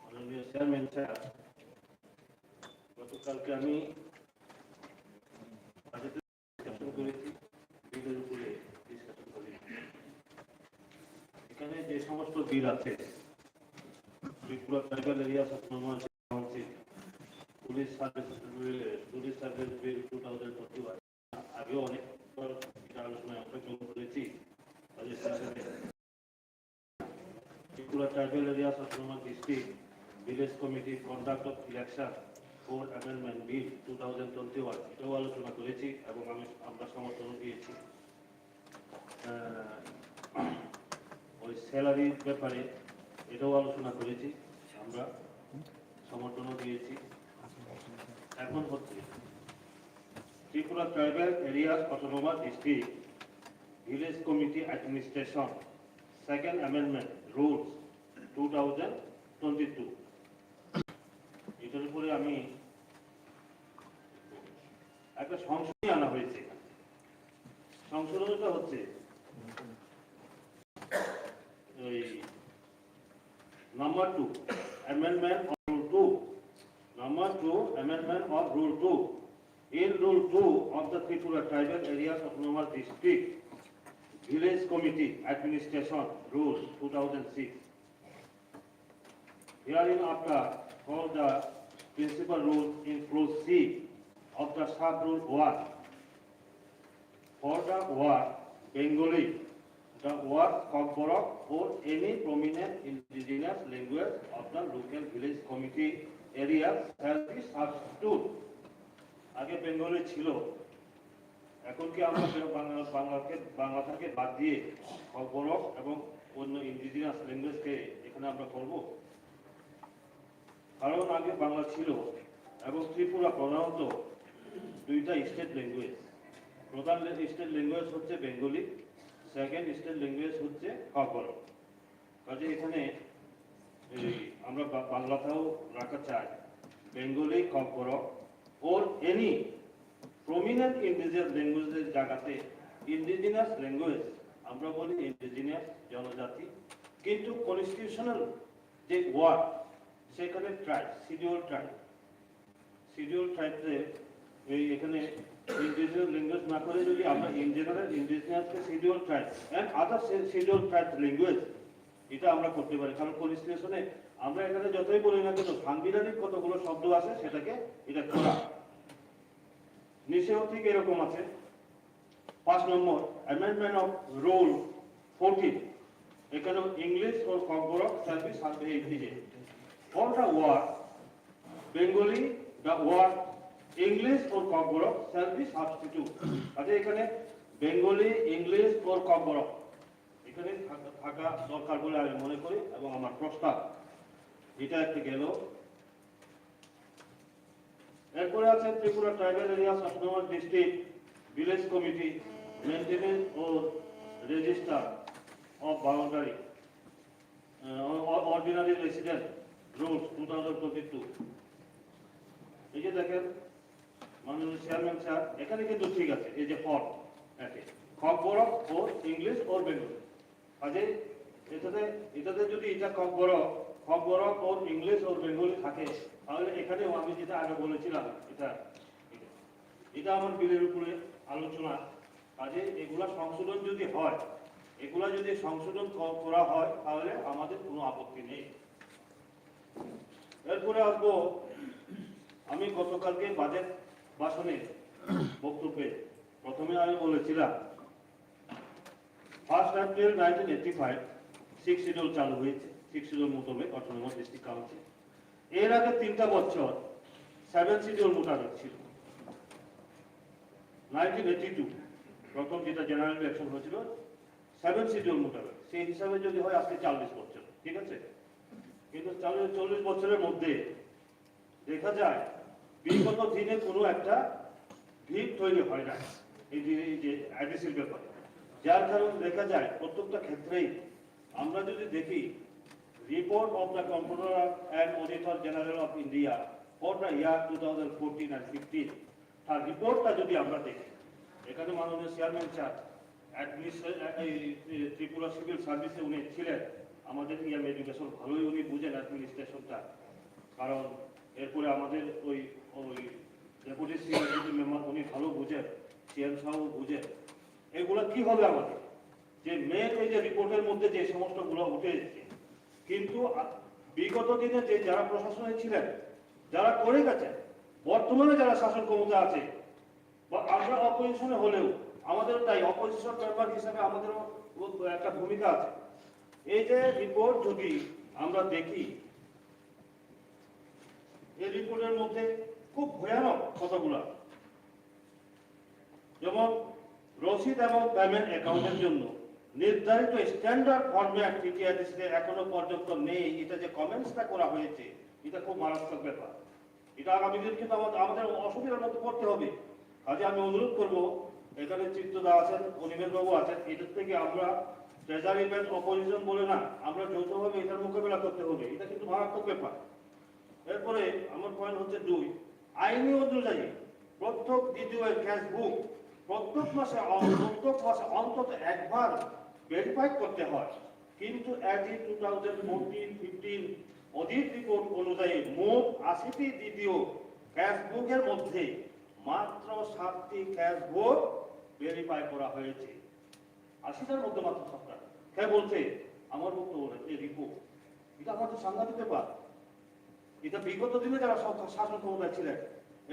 Speaker 9: মাননীয় chairman sir, গতকালকে আমি বাজেটের discussion করেছি, বিলের উপরে discussion করেছি। এখানে যে সমস্ত বিল আছে, Tripura tribal area autonomous council, police service bill 2021 আগেও অনেকবার এটা আলোচনায় অংশগ্রহণ করেছি। Tripura tribal area autonomous district village committee conduct of election for amendment bill 2021 এটাও আলোচনা করেছি এবং আমরা সমর্থন দিয়েছি। ওই স্যালারির ব্যাপারে এটাও আলোচনা করেছি, আমরা সমর্থনও দিয়েছি। এখন হচ্ছে Tripura tribal area autonomous district village committee administration second amendment rules 2022 এটার উপরে আমি একটা সংশোধনী আনা হয়েছে। সংশোধনীটা হচ্ছে এই number 2 amendment of rule 2 Number 2, Amendment of Rule 2. In Rule 2 of the Tripura Tribal Areas Autonomous District Village Committee Administration Rules 2006. Herein after all the principal rules in Clause C of the Sub-Rule 1. For the word Bengali, the word KOKBOROK or any prominent indigenous language of the local village committee area shall be substitute. আগে Bengali ছিল, এখন কি আমরা বাংলা থেকে বাদ দিয়ে KOKBOROK এবং অন্য ইন্ডিজিনাস ল্যাঙ্গুয়েজকে এখানে আমরা করব? কারণ আগে বাংলা ছিল এবং ত্রিপুরা প্রধানত দুইটা স্টেট ল্যাঙ্গুয়েজ। প্রধান স্টেট ল্যাঙ্গুয়েজ হচ্ছে বেঙ্গলি, সেকেন্ড স্টেট ল্যাঙ্গুয়েজ হচ্ছে KOKBOROK। কাজে এখানে আমরা বাংলাটাও রাখা চাই, Bengali KOKBOROK or any prominent indigenous languages জায়গাতে ইন্ডিজিনাস ল্যাঙ্গুয়েজ আমরা বলি ইন্ডিজিনাস জনজাতি, কিন্তু কনস্টিটিউশনাল যে ওয়ার্ড সেখানে ট্রাইব, শিডিউল ট্রাইবসে এখানে ইন্ডিজিনাস ল্যাঙ্গুয়েজ না করে যদি আমরা ইন জেনারেল ইন্ডিজিনাসকে schedule tribe and other schedule tribe language এটা আমরা করতে পারি। কারণ কনস্টিটিউশনে আমরা এখানে যতই বলি না কেন সাংবিধানিক কতগুলো শব্দ আছে সেটাকে এটা করা। নিচেও ঠিক এরকম আছে। 5 নম্বর অ্যামেন্ডমেন্ট অফ রুল 14, এখানে ইংলিশ ও KOKBOROK shall be substituted for the word Bengali, the word English or KOKBOROK shall be substitute। আচ্ছা, এখানে বেঙ্গলি, ইংলিশ ওর ককবরক এখানে থাকা দরকার বলে আমি মনে করি এবং আমার প্রস্তাব এটা একটা গেল। এরপরে আছে Tripura tribal areas autonomous district village committee maintenance ও register of boundary ordinary resident rules 2022। এই যে দেখেন মাননীয় চেয়ারম্যান স্যার, এখানে কিন্তু ঠিক আছে, এই যে ফর্ম ককবরক ও ইংলিশ ও বেঙ্গলি, কাজে এটাতে যদি এটা ককবরক ও ইংলিশ ও বেঙ্গলি থাকে, তাহলে এখানেও আমি যেটা আগে বলেছিলাম এটা আমার বিলের উপরে আলোচনা। কাজে এগুলা সংশোধন যদি হয়, এগুলা যদি সংশোধন করা হয়, তাহলে আমাদের কোনো আপত্তি নেই। এরপরে আসবো, আমি গতকালকে বাজেট ভাষণে বক্তব্যে প্রথমে আমি বলেছিলাম 1 এপ্রিল 1985 6 শিডিউল চালু হয়েছে, 6 শিডিউল মোতাবেক অটোনমাস ডিস্ট্রিক্ট কাউন্সিল। এর আগে 3টা বছর 7 শিডিউল মোতাবেক ছিল। 1982 প্রথম যেটা জেনারেল ইলেকশন হয়েছিল 7 শিডিউল মোতাবেক, সেই হিসাবে যদি হয় আজকে 40 বছর, ঠিক আছে। কিন্তু 40 বছরের মধ্যে দেখা যায় বিগত দিনে কোনো একটা ভিত তৈরি হয় না এই যে আইডিসির ব্যাপারে, যার কারণে দেখা যায় প্রত্যেকটা ক্ষেত্রেই আমরা যদি দেখি report of the controller and auditor general of India for the year 2014 and 15, তার রিপোর্টটা যদি আমরা দেখি, এখানে মাননীয় চেয়ারম্যান স্যার ত্রিপুরা সিভিল সার্ভিসে উনি ছিলেন, আমাদের ইয়াম এডুকেশন ভালোই উনি বুঝেন অ্যাডমিনিস্ট্রেশনটা, কারণ এরপরে আমাদের ওই ডেপুটি সিএম মেম্বার উনি ভালো বুঝেন, সিএম সাহেব বুঝেন। এগুলো কি হবে আমাদের যে মেন এই যে রিপোর্টের মধ্যে যে সমস্তগুলো উঠে এসেছে, কিন্তু বিগত দিনে যে যারা প্রশাসনে ছিলেন, যারা করে গেছেন, বর্তমানে যারা শাসন ক্ষমতা আছে, বা আমরা অপোজিশনে হলেও আমাদের তাই অপোজিশন মেম্বার হিসাবে আমাদেরও একটা ভূমিকা আছে। এই যে রিপোর্ট যদি আমরা দেখি, এই রিপোর্টের মধ্যে খুব ভয়ানক কথাগুলো, যেমন রসিদ এবং পেমেন্ট অ্যাকাউন্টের জন্য নির্ধারিত স্ট্যান্ডার্ড ফরম্যাট টিটিআরডিসিতে এখনো পর্যন্ত নেই। এটা যে কমেন্টসটা করা হয়েছে, এটা খুব মারাত্মক ব্যাপার। এটা আগামী দিন কিন্তু আমাদের অসুবিধার মধ্যে পড়তে হবে। কাজে আমি অনুরোধ করবো, এখানে চিত্রদা আছেন, অনিমেষ বাবু আছেন, এটার থেকে আমরা ট্রেজারি ব্যাংক অপোজিশন বলে না, আমরা যৌথভাবে এটার মোকাবেলা করতে হবে। এটা কিন্তু মারাত্মক ব্যাপার। এরপরে আমার পয়েন্ট হচ্ছে 2, আইনি অনুযায়ী প্রত্যেক দ্বিতীয় ক্যাশ বুক প্রত্যেক মাসে অন্তত একবার ভেরিফাই করতে হয়, কিন্তু অ্যাজ ইন 2014-15 অডিট রিপোর্ট অনুযায়ী মোট 80টি দ্বিতীয় ক্যাশ বুকের মধ্যে মাত্র 7টি ক্যাশ বুক ভেরিফাই করা হয়েছে। 80টার মধ্যে মাত্র 7টা। কে বলছে? আমার বক্তব্য এই রিপোর্ট। এটা আমাদের সাংঘাতিক ব্যাপার। এটা বিগত দিনে যারা শাসন ক্ষমতায় ছিলেন,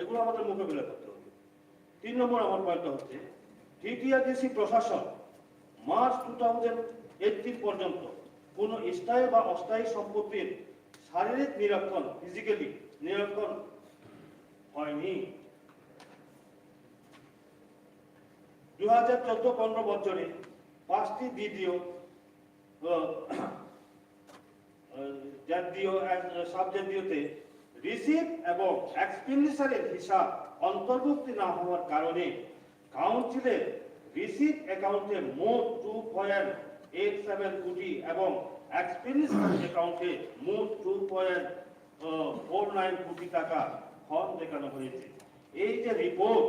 Speaker 9: এগুলো আমাদের মোকাবিলা করতে হবে। 3 নম্বর আমার পয়েন্টটা হচ্ছে টিটিআরডিসি প্রশাসন মার্চ 2018 পর্যন্ত কোন স্থায়ী বা অস্থায়ী সম্পত্তির শারীরিক নিরীক্ষণ, ফিজিক্যালি নিরীক্ষণ হয়নি। 2014-15 বছরে 5টি দ্বিতীয় জাতীয় সাবজাতীয়তে রিসিভ এবং এক্সপেন্ডিচারের হিসাব অন্তর্ভুক্তি না হওয়ার কারণে কাউন্সিলের রিসিভ অ্যাকাউন্টে মোট 2.87 কোটি এবং এক্সপেন্ডিচার অ্যাকাউন্টে মোট 2.49 কোটি টাকা ফর্ম দেখানো হয়েছে। এই যে রিপোর্ট,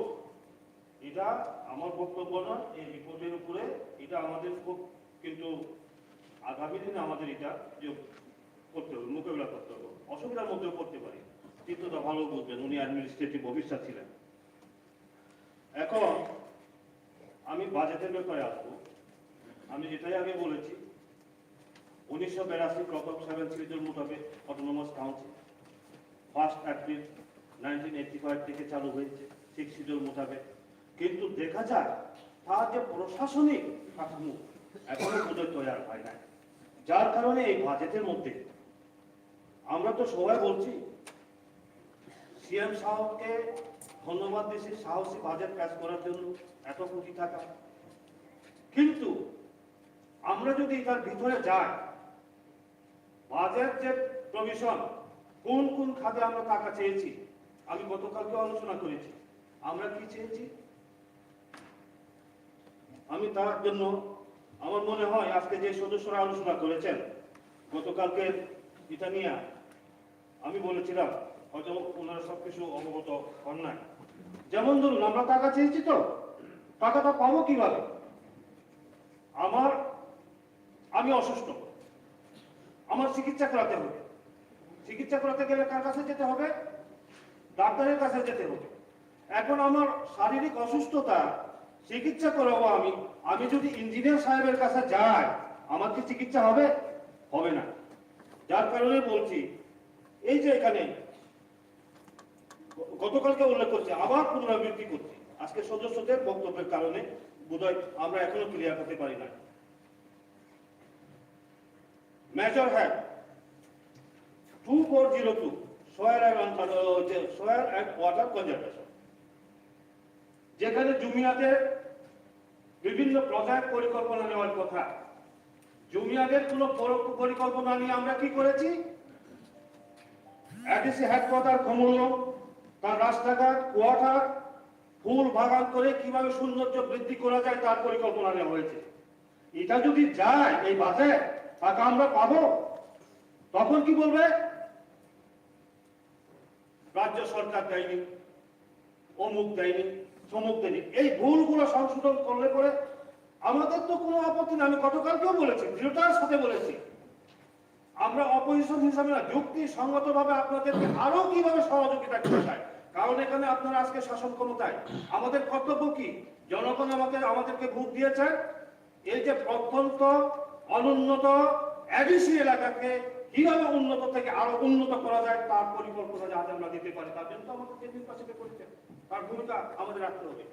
Speaker 9: এটা আমার বক্তব্য না, এই রিপোর্টের উপরে এটা আমাদের খুব কিন্তু আগামী দিনে আমাদের এটা করতে হবে, মোকাবিলা করতে হবে। অসুবিধার মধ্যেও করতে পারি, চিত্রটা ভালো বুঝবেন, উনি অ্যাডমিনিস্ট্রেটিভ অফিসার ছিলেন। এখন আমি বাজেটের ব্যাপারে আসবো। আমি যেটাই আগে বলেছি 1982 প্রথম 7 শিডিউল মোতাবেক অটোনমাস কাউন্সিল 1 এপ্রিল 1985 থেকে চালু হয়েছে 6 শিডিউল মোতাবেক, কিন্তু দেখা যায় তার যে প্রশাসনিক কাঠামো এখনো বোধহয় তৈরি হয় না, যার কারণে এই বাজেটের মধ্যে আমরা তো সবাই বলছি সিএম সাহেবকে ধন্যবাদ দিচ্ছি, সাহসী বাজেট কাজ করার জন্য এত কোটি টাকা, কিন্তু আমরা যদি তার ভিতরে যাই, বাজেট যে প্রভিশন কোন কোন খাতে আমরা টাকা চেয়েছি, আমি গতকালকে আলোচনা করেছি। আমরা কি চেয়েছি? আমি তার জন্য আমার মনে হয় আজকে যে সদস্যরা আলোচনা করেছেন, গতকালকে এটা নিয়ে আমি বলেছিলাম, হয়তো ওনারা সবকিছু অবগত হন নাই। যেমন ধরুন, আমরা টাকা চেয়েছি, তো টাকাটা পাবো কিভাবে? আমি অসুস্থ, আমার চিকিৎসা করাতে হবে। চিকিৎসা করাতে গেলে কার কাছে যেতে হবে? ডাক্তারের কাছে যেতে হবে। এখন আমার শারীরিক অসুস্থতা চিকিৎসা করাবো আমি যদি ইঞ্জিনিয়ার সাহেবের কাছে যাই, আমার কি চিকিৎসা হবে? হবে না। যার কারণে বলছি, এই যে এখানে গতকালকে উল্লেখ করছি, আবার পুনরাবৃত্তি করছি, আজকে সদস্যদের বক্তব্যের কারণে বোধহয় আমরা এখনো ক্লিয়ার করতে পারি না। Major had 2402 soil and water conservation, যেখানে জুমিয়াদের বিভিন্ন প্রজেক্ট পরিকল্পনা নেওয়ার কথা। জুমিয়াদের কোনো পরিকল্পনা নিয়ে আমরা কি করেছি? এডিসি হেডকোয়ার্টার কমলো, তার রাস্তাঘাট, কোয়ার্টার, ফুল বাগান করে কিভাবে সৌন্দর্য বৃদ্ধি করা যায় তার পরিকল্পনা নেওয়া হয়েছে। এটা যদি যায় এই বাজেট, টাকা আমরা পাবো, তখন কি বলবে? রাজ্য সরকার দেয়নি, অমুক দেয়নি, সমুক দেয়নি। এই ভুলগুলো সংশোধন করলে পরে আমাদের তো কোনো আপত্তি নেই। আমি গতকালকেও বলেছি, দৃঢ়তার সাথে বলেছি, আমরা অপোজিশন হিসাবে না, যুক্তি সঙ্গতভাবে আপনাদেরকে আরো কিভাবে সহযোগিতা করতে চাই। কারণ এখানে আপনারা আজকে শাসন ক্ষমতায়, আমাদের কর্তব্য কি? জনগণ আমাদেরকে ভোট দিয়েছেন, এই যে প্রত্যন্ত অনুন্নত এডিসি এলাকাকে কিভাবে উন্নত থেকে আরো উন্নত করা যায় তার পরিকল্পনা যাতে আমরা দিতে পারি, তার জন্য তো আমাদেরকে নির্বাচিত করেছেন, তার ভূমিকা আমাদের রাখতে হবে।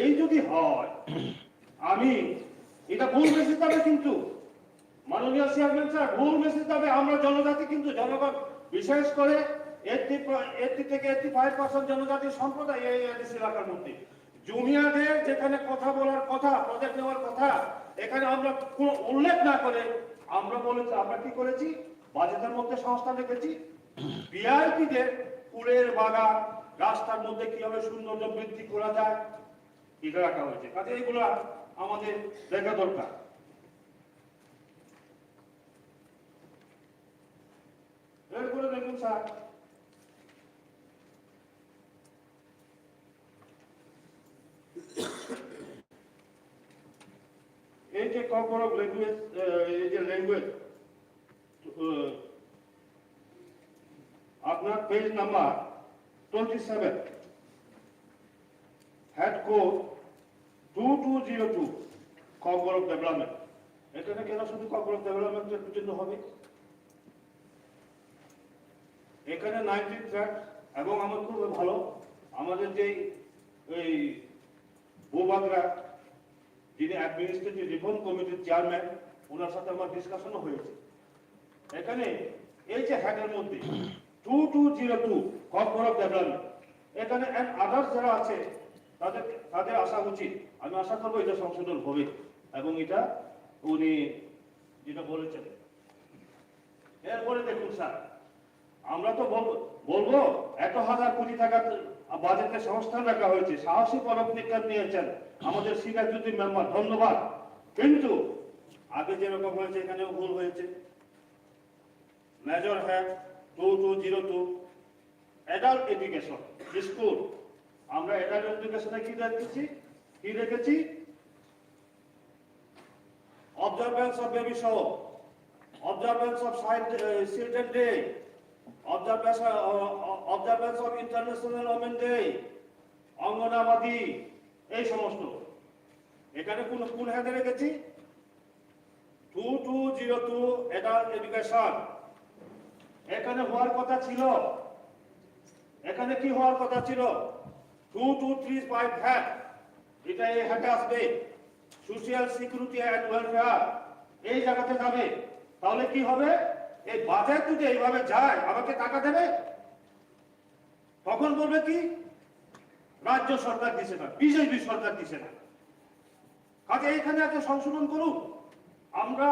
Speaker 9: এই যদি হয়, আমি এটা ভুল মেসেজ যাবে, কিন্তু মাননীয় চেয়ারম্যান স্যার, ভুল মেসেজ যাবে। আমরা জনজাতি, কিন্তু জনগণ, বিশেষ করে 80 থেকে 85% জনজাতি সম্প্রদায় এই এডিসি এলাকার মধ্যে। জুমিয়াদের যেখানে কথা বলার কথা, প্রজেক্ট নেওয়ার কথা, এখানে আমরা কোনো উল্লেখ না করে আমরা কি করেছি? বাজেটের মধ্যে সংস্থান রেখেছি, ভিআইপিদের ফুলের বাগান, রাস্তার মধ্যে কিভাবে সৌন্দর্য বৃদ্ধি করা যায় এটা রাখা হয়েছে। কাজে এগুলো আমাদের দেখা দরকার। এরপরে দেখুন স্যার, এই যে ককবরক ল্যাঙ্গুয়েজ, এই যে ল্যাঙ্গুয়েজ, আপনার page number 27, head code 2202 Kokborok development. এখানে কেন শুধু ককবরক ডেভেলপমেন্টের জন্য হবে? এখানে 19 ট্র্যাক, এবং আমার খুব ভালো, আমাদের যে এই বৌবাগরা যিনি অ্যাডমিনিস্ট্রেটিভ রিফর্ম কমিটির চেয়ারম্যান, ওনার সাথে আমার ডিসকাশনও হয়েছে। এখানে এই যে হেডের মধ্যে 2202 ককবরক ডেভেলপমেন্ট, এখানে আদার্স যারা আছে তাদের আসা উচিত। আমি আশা করবো এটা সংশোধন হবে, এবং এটা উনি যেটা বলেছেন। এরপরে দেখুন স্যার, আমরা তো বলবো 1,000 কোটি টাকা বাজেটে সংস্থান রাখা হয়েছে, সাহসী পদক্ষেপ নিয়েছেন আমাদের সিনিয়র মেম্বার, ধন্যবাদ। কিন্তু আগে যেরকম হয়েছে এখানেও ভুল হয়েছে। Major had 2202 adult education school, আমরা অ্যাডাল্ট এডুকেশনে কি রেখেছি? Observance of baby shower, observance of children day, observance of International Women Day, anganwadi, এই সমস্ত। এখানে কোন হেডে রেখেছি? 2202 অ্যাডাল্ট এডুকেশন। এখানে হওয়ার কথা ছিল, এখানে কি হওয়ার কথা ছিল? 2235 হ্যাড, এটা এই হেডে আসবে, সোশ্যাল সিকিউরিটি অ্যান্ড ওয়েলফেয়ার, এই জায়গাতে যাবে। তাহলে কি হবে? এই বাজেট যদি এইভাবে যায়, আমাকে টাকা দেবে, তখন বলবে কি? রাজ্য সরকার দিছে না, বিজেপি সরকার দিছে না। কাজে এখানে একটা সংশোধন করুন, আমরা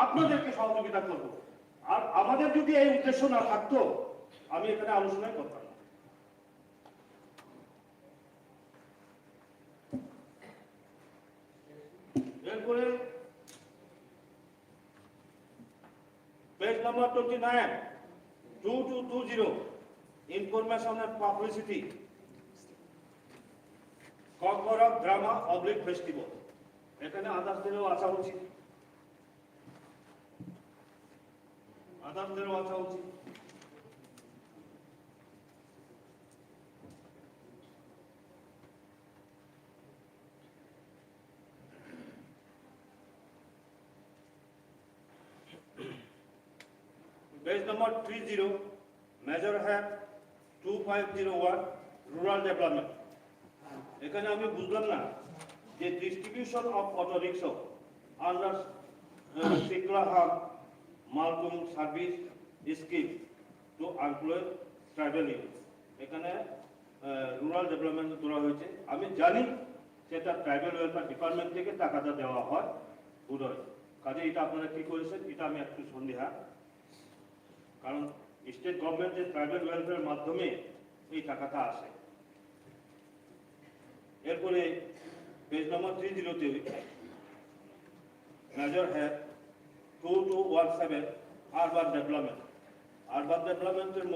Speaker 9: আপনাদেরকে সহযোগিতা করব। আর আমাদের যদি এই উদ্দেশ্য না থাকতো আমি এখানে আলোচনায় করতাম না। এরপরে page number 29, 2220, information and publicity, Kokborok drama oblique festival. এখানে আদার্সদেরও আসা উচিত, আদার্সদেরও আসা উচিত। Page number 30, measure have 2501, rural development. এখানে আমি বুঝলাম না যে distribution of auto rickshaw under সিকলাহাম মালকুম service scheme to employ tribal youth, এখানে রুরাল ডেভেলপমেন্ট করা হয়েছে। আমি জানি সেটা ট্রাইবাল ওয়েলফেয়ার ডিপার্টমেন্ট থেকে টাকাটা দেওয়া হয় বোধহয়। কাজে এটা আপনারা কি করেছেন এটা আমি একটু সন্দেহা, কারণ স্টেট গভর্নমেন্টের ট্রাইবাল ওয়েলফেয়ারের মাধ্যমে এই টাকাটা আসে। এরপরে পেজ নম্বর 30-তে major head 2217, urban development. Urban ডেভেলপমেন্টের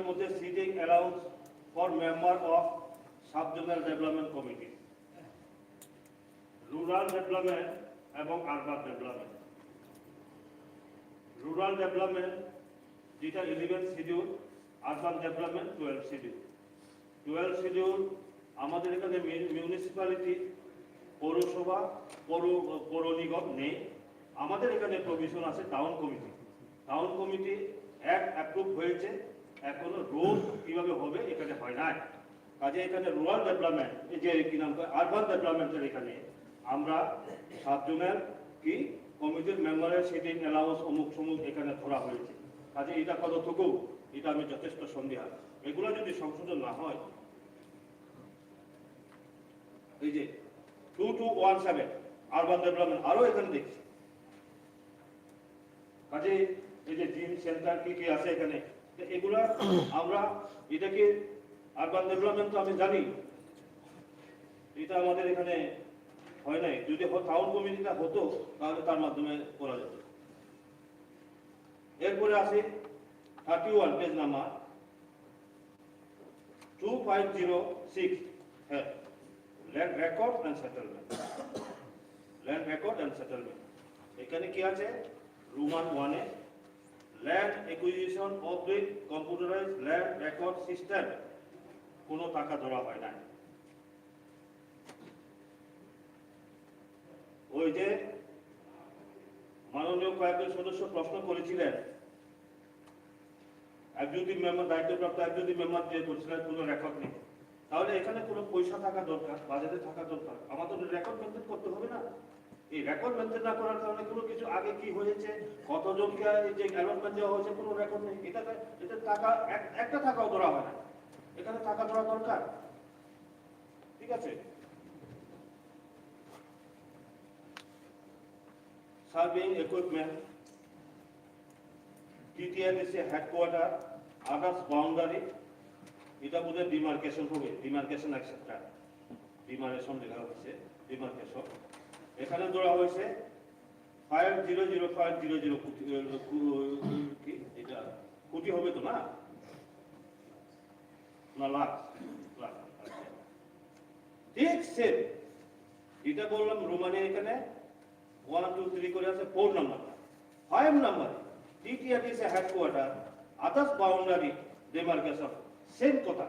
Speaker 9: মধ্যে sitting allowance for member of sub-zonal development committee, rural development এবং আরবান ডেভেলপমেন্ট। রুরাল ডেভেলপমেন্ট যেটা 11 schedule, urban development 12 schedule. 12 schedule আমাদের এখানে মিউনিসিপ্যালিটি, পৌরসভা, পৌর নিগম নেই। আমাদের এখানে প্রভিশন আছে town committee. Town committee approve হয়েছে, এখনো রোড কিভাবে হবে এখানে হয় নাই। কাজে এখানে রুরাল ডেভেলপমেন্ট এই যে কি নাম আরবান ডেভেলপমেন্টের এখানে আমরা 7 জনের কি কমিটির মেম্বারের সিটিং অ্যালাউন্স অমুক সমুক এখানে ধরা হয়েছে। কাজে এটা কতটুকু এটা আমি যথেষ্ট সন্দেহ। এগুলো যদি সংশোধন না হয়, এই যে 2217 আরবান ডেভেলপমেন্ট আরো এখানে দেখছি। কাজে এই যে জিম সেন্টার কি কি আছে এখানে, এগুলা আমরা এটাকে আরবান ডেভেলপমেন্ট তো আমি জানি এটা আমাদের এখানে হয় নাই। যদি টাউন কমিটিটা হতো তাহলে তার মাধ্যমে করা যেত। এরপরে আছে 31 পেজ নাম্বার 2506, হ্যাঁ, land record and settlement. Land record and settlement এখানে কি আছে? Roman 1 A land acquisition of the computerised land record system, কোনো টাকা ধরা হয় না। ওই যে মাননীয় কয়েকজন সদস্য প্রশ্ন করেছিলেন, এক্সিকিউটিভ মেম্বার, দায়িত্বপ্রাপ্ত এক্সিকিউটিভ মেম্বার যে করেছিলেন কোনো রেকর্ড নেই, তাহলে এখানে কোনো পয়সা থাকা দরকার, বাজেটে থাকা দরকার। আমাদের রেকর্ড মেনটেন করতে হবে না? এই রেকর্ড মেনটেন না করার কারণে কোনো কিছু আগে কি হয়েছে, কতজনকে যে অ্যালটমেন্ট দেওয়া হয়েছে, কোনো রেকর্ড নেই। এটা টাকা একটা টাকাও ধরা হয় না, এখানে টাকা ধরা দরকার। ঠিক আছে। Serving equipment, TTRDC headquarter, others boundary, এটা বোধহয় ডিমার্কেশন হবে, ডিমার্কেশন এক্সেট্রা, ডিমার্কেশন লেখা হয়েছে, ডিমার্কেশন। এখানে ধরা হয়েছে 500500 কি এটা কোটি হবে তো না, না লাখ লাখ। ঠিক সেম এটা বললাম রোমানিয়া এখানে 1 2 3 করে আছে 4 নাম্বারটা। 5 number TTRDC headquarter, others boundary demarcation, same কথা।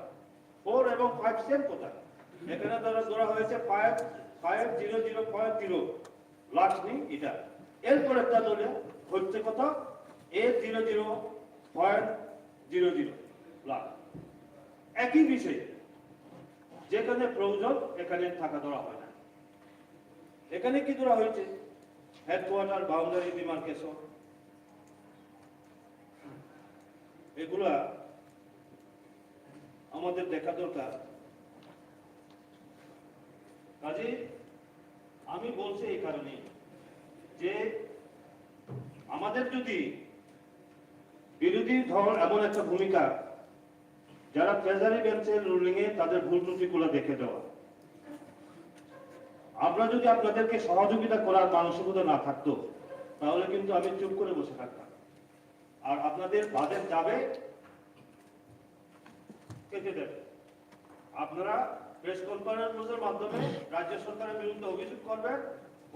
Speaker 9: 4 এবং 5 সেম কথা। এখানে ধরা হয়েছে 50050 লাখ নেই এটা। এরপর একটা ধরে হচ্ছে কত A00.00 লাখ। একই বিষয়, যেখানে প্রয়োজন এখানে টাকা ধরা হয় না। এখানে কি ধরা হয়েছে? হেডকোয়ার্টার, বাউন্ডারি ডিমার্কেশন, এগুলা আমাদের দেখা দরকার। কাজে আমি বলছি এই কারণে যে আমাদের যদি বিরোধী দল এমন একটা ভূমিকা, যারা ট্রেজারি বেঞ্চের রুলিং এ তাদের ভুল ত্রুটিগুলো দেখে দেওয়া, আমরা যদি আপনাদেরকে সহযোগিতা করার মানসিকতা না থাকতো তাহলে কিন্তু আমি চুপ করে বসে থাকতাম, আর আপনাদের বাজেট যাবে কেটে দেবে। আপনারা প্রেস কনফারেন্সের মাধ্যমে রাজ্য সরকারের বিরুদ্ধে অভিযোগ করবেন,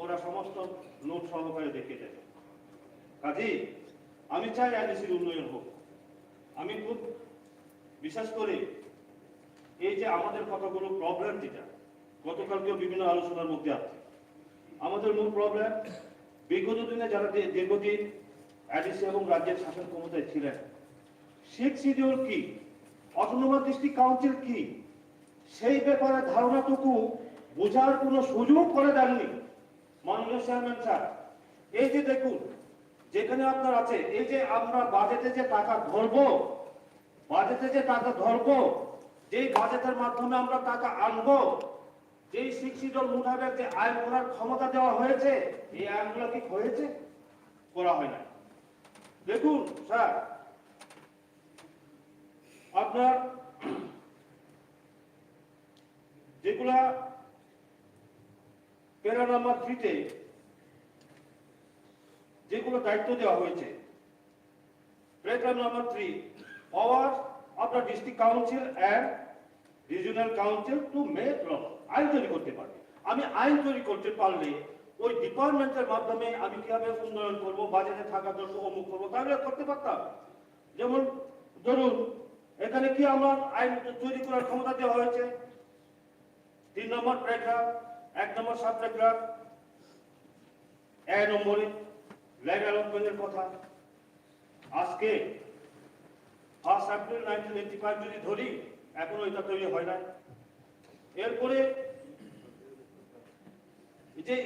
Speaker 9: ওরা সমস্ত নোট সহকারে দেখে দেবে। কাজেই আমি চাই আইডিসির উন্নয়ন হোক। আমি খুব বিশেষ করে এই যে আমাদের কতগুলো প্রবলেম, যেটা গতকালকেও বিভিন্ন আলোচনার মধ্যে আছে, আমাদের মূল প্রবলেম বিগত দিনে যারা দীর্ঘদিন আইডিসি এবং রাজ্যের শাসন ক্ষমতায় ছিলেন, সিক্স শিডিউল কি, অটোনমাস ডিস্ট্রিক্ট কাউন্সিল কি, সেই ব্যাপারে ধারণাটুকু বোঝার কোনো সুযোগ করে দেননি মাননীয় চেয়ারম্যান স্যার। এই যে দেখুন, যেখানে আপনার আছে এই যে আমরা বাজেটে যে টাকা ধরবো, যেই বাজেটের মাধ্যমে আমরা টাকা আনবো, যেই সিক্স শিডিউল মোতাবেক যে আইন করার ক্ষমতা দেওয়া হয়েছে, এই আইনগুলো কি হয়েছে? করা হয় না। দেখুন স্যার, আপনার যেগুলা প্যারা নাম্বার 3 তে যেগুলো দায়িত্ব দেওয়া হয়েছে, paragraph number 3, power of the district council and regional council to make law, আইন তৈরি করতে পারবে। আমি আইন তৈরি করতে পারলে ওই ডিপার্টমেন্টের মাধ্যমে আমি কিভাবে উন্নয়ন করব, বাজেটে থাকা দরকার অমুক করবো, তাহলে করতে পারতাম। যেমন ধরুন এখানে কি আমার আইন তৈরি করার ক্ষমতা দেওয়া হয়েছে, 3 নম্বর প্যারাগ্রাফ, 1 নম্বর সাব প্যারাগ্রাফ, 1 নম্বরে ল্যান্ড অ্যালটমেন্টের কথা। আজকে 1 এপ্রিল 1985 যদি ধরি, এখনো এটা তৈরি হয় না। এরপরে এই যে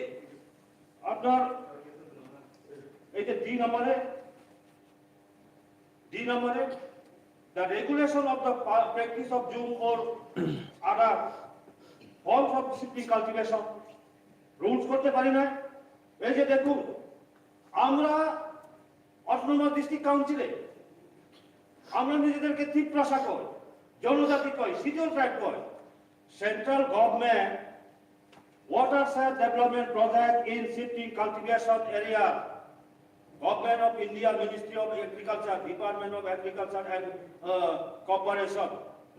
Speaker 9: আপনার এই যে ডি নম্বরে the regulation of the practice of Zoom or other forms of shifting cultivation rules করতে পারি না। এই যে দেখুন, আমরা অটোনমাস ডিস্ট্রিক্ট কাউন্সিলে আমরা নিজেদেরকে ত্রিপ্রাসা কই, জনজাতি কই, শিডিউল ট্রাইব কই। Central government watershed development project in shifting cultivation area, Government of India, Ministry of Agriculture, Department of Agriculture and Cooperation,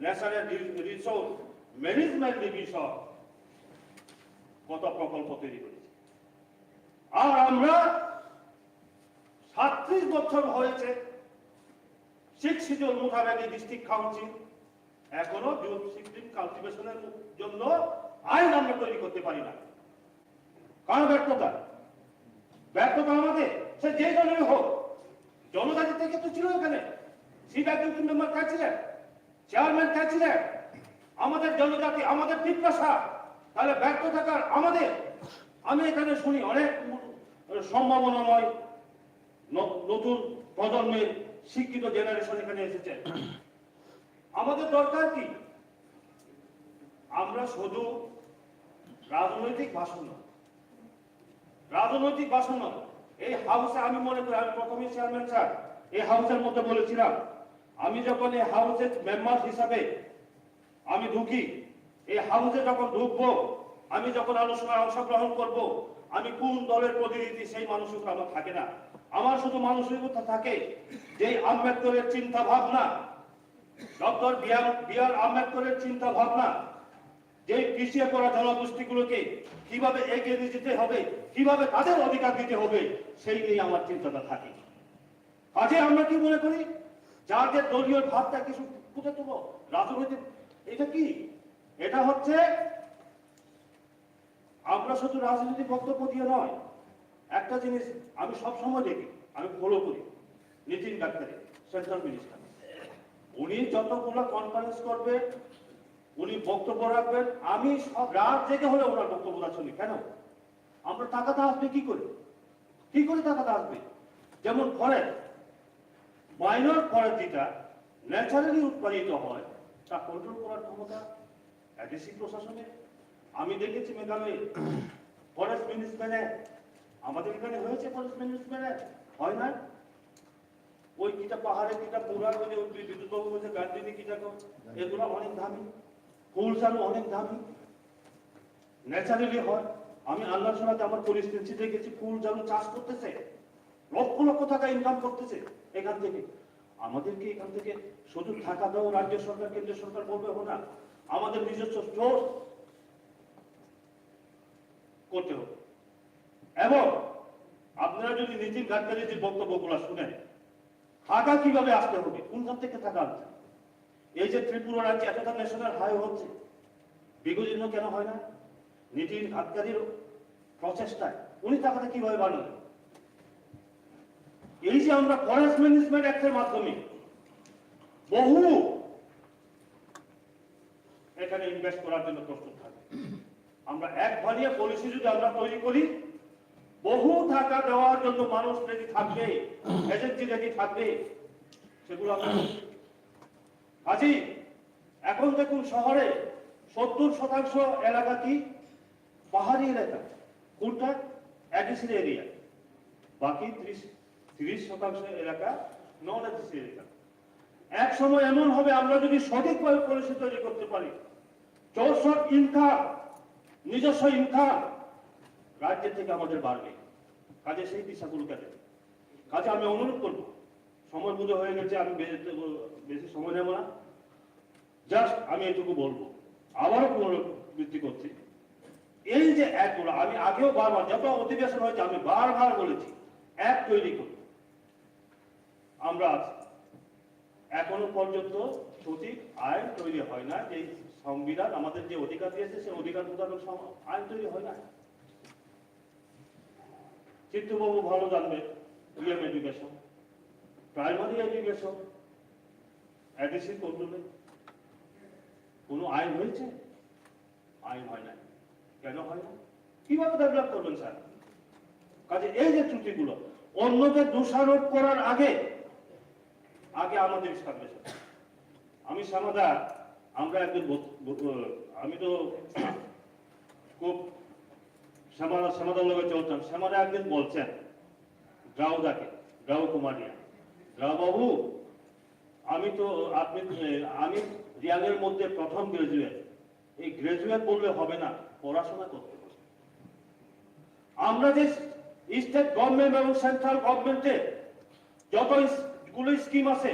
Speaker 9: Natural Resource Management Division কত প্রকল্প তৈরি করেছে। আর আমরা 37 বছর হয়েছে সিক্স শিডিউল মোতাবেক ডিস্ট্রিক্ট কাউন্সিল এখনো শিফটিং কালটিভেশনের জন্য আইন আমরা তৈরি করতে পারি না। কারণ ব্যর্থতা আমাদের, সে যে দলেরই হোক। জনজাতি থেকে তো ছিল এখানে, চিফ এক্সিকিউটিভ মেম্বার কে ছিলেন, চেয়ারম্যান কে ছিলেন, আমাদের জনজাতি, আমাদের ত্রিপ্রাসা। তাহলে ব্যর্থ থাকার আমাদের, আমি এখানে শুনি অনেক সম্ভাবনাময় নতুন প্রজন্মের শিক্ষিত জেনারেশন এখানে এসেছে। আমাদের দরকার কি? আমরা শুধু রাজনৈতিক ভাষণ নয়, এই হাউসে আমি মনে করি, আমি প্রথমে চেয়ারম্যান স্যার এই হাউসের মধ্যে বলেছিলাম, আমি যখন এই হাউসের মেম্বার হিসাবে আমি ঢুকি, এই হাউসে যখন ঢুকবো, আমি যখন আলোচনায় অংশগ্রহণ করব, আমি কোন দলের প্রতিনিধি সেই মানসিকতা আমার থাকে না। আমার শুধু মানসিকতা থাকে যে আম্বেদকরের চিন্তা ভাবনা, ডক্টর বি.আর. আম্বেদকরের চিন্তা ভাবনা, যে পিছিয়ে পড়া জনগোষ্ঠীগুলোকে কিভাবে এগিয়ে নিয়ে যেতে হবে, কিভাবে তাদের অধিকার দিতে হবে, সেই নিয়ে আমার চিন্তাটা থাকে। কাজে আমরা কি মনে করি, যাদের দলীয় ভাবটা কিছু ফুটে তুলো, রাজনৈতিক এটা কি, এটা হচ্ছে আমরা শুধু রাজনৈতিক বক্তব্য দিয়ে নয়। একটা জিনিস আমি সবসময় দেখি, আমি ফলো করি, নীতিন গাডকারি সেন্ট্রাল মিনিস্টার, উনি যতগুলো কনফারেন্স করবে, উনি বক্তব্য রাখবেন, আমি সব রাত জেগে হলে ওনার বক্তব্যটা শুনি। কেন? আমরা টাকাটা আসবে কি করে টাকাটা আসবে? যেমন ফরেস্ট, মাইনর ফরেস্ট যেটা ন্যাচারালি উৎপাদিত হয়, তা কন্ট্রোল করার ক্ষমতা এডিসি প্রশাসনের। আমি দেখেছি মেঘালয়ে ফরেস্ট ম্যানেজমেন্ট, আমাদের এখানে হয়েছে ফরেস্ট ম্যানেজমেন্ট, হয় না? ওই কিটা পাহাড়ে কিটা পুরা করে বিদ্যুৎ বাবু বলছে গার্জেনে কিটা এগুলো অনেক দামি, ফুল চালু অনেক দামি, ন্যাচারালি হয়। আমি আল্লাহর সাথে আমার পরিস্থিতি দেখেছি, ফুল চালু চাষ করতেছে, লক্ষ লক্ষ টাকা ইনকাম করতেছে এখান থেকে। আমাদেরকে এখান থেকে শুধু টাকা দাও রাজ্য সরকার কেন্দ্র সরকার বলবে না, আমাদের নিজস্ব স্টোর করতে হবে। এবং আপনারা যদি নীতিন গাডকারির যে বক্তব্যগুলো শুনেন, টাকা কিভাবে আসতে হবে, কোনখান থেকে টাকা আসছে? এই যে ত্রিপুরা রাজ্যে এতটা ন্যাশনাল হাইওয়ে হচ্ছে, বিঘ্নিত কেন হয় না? নীতিন গাডকারির প্রচেষ্টায় উনি টাকাটা কিভাবে বানালেন? এই যে আমরা ফরেস্ট ম্যানেজমেন্ট অ্যাক্টের মাধ্যমে বহু এখানে ইনভেস্ট করার জন্য প্রস্তুত থাকি, আমরা এক ভালিয়া পলিসি যদি আমরা তৈরি করি, বহু টাকা দেওয়ার জন্য মানুষ রেডি থাকবে, এজেন্সি রেডি থাকবে, সেগুলো আমরা কাজেই এখন দেখুন শহরে 70% এলাকা কি পাহাড়ি এলাকা, কোনটা এডিসি এরিয়া, বাকি 30% এলাকা নন এডিসি এলাকা। এক সময় এমন হবে আমরা যদি সঠিকভাবে পলিসি তৈরি করতে পারি, 64 ইনকাম, নিজস্ব ইনকাম রাজ্যের থেকে আমাদের বাড়বে। কাজে সেই দিশাগুলোকে দেবে। কাজে আমি অনুরোধ করব, সময় বুঝে হয়ে গেছে, আমি বেশি সময় নেব না, জাস্ট আমি এটুকু বলবো, আবারও পুনরাবৃত্তি করছি, এই যে অ্যাক্টগুলো আমি আগেও বারবার যত অধিবেশন হয়েছে আমি বারবার বলেছি, অ্যাক্ট তৈরি করি। আমরা এখনো পর্যন্ত সঠিক আইন তৈরি হয় না, যে সংবিধান আমাদের যে অধিকার দিয়েছে সেই অধিকার মোতাবেক আইন তৈরি হয় না। চিত্তবাবু ভালো জানবে, EM education, primary education, ADC কন্ট্রোলে কোনো আইন হয়েছে? আইন হয় না। কেন হয় না? কিভাবে ডেভেলপ করবেন স্যার? কাজে এই যে ত্রুটিগুলো অন্যকে দোষারোপ করার আগে আমাদের এস্টাবলিশ। আমি শ্যামাদা, আমরা একজন, আমি তো খুব শ্যামাদার লোকে চলতাম, শ্যামাদা একদিন বলছেন দ্রাউদাকে, দ্রাউ কুমারিয়া, দ্রাউ বাবু আমি রিয়াংয়ের মধ্যে প্রথম গ্রাজুয়েট, এই গ্রাজুয়েট বললে হবে না, পড়াশোনা করতে হবে। আমরা যে স্টেট গভর্নমেন্ট এবং সেন্ট্রাল গভর্নমেন্টে যতগুলো স্কিম আছে,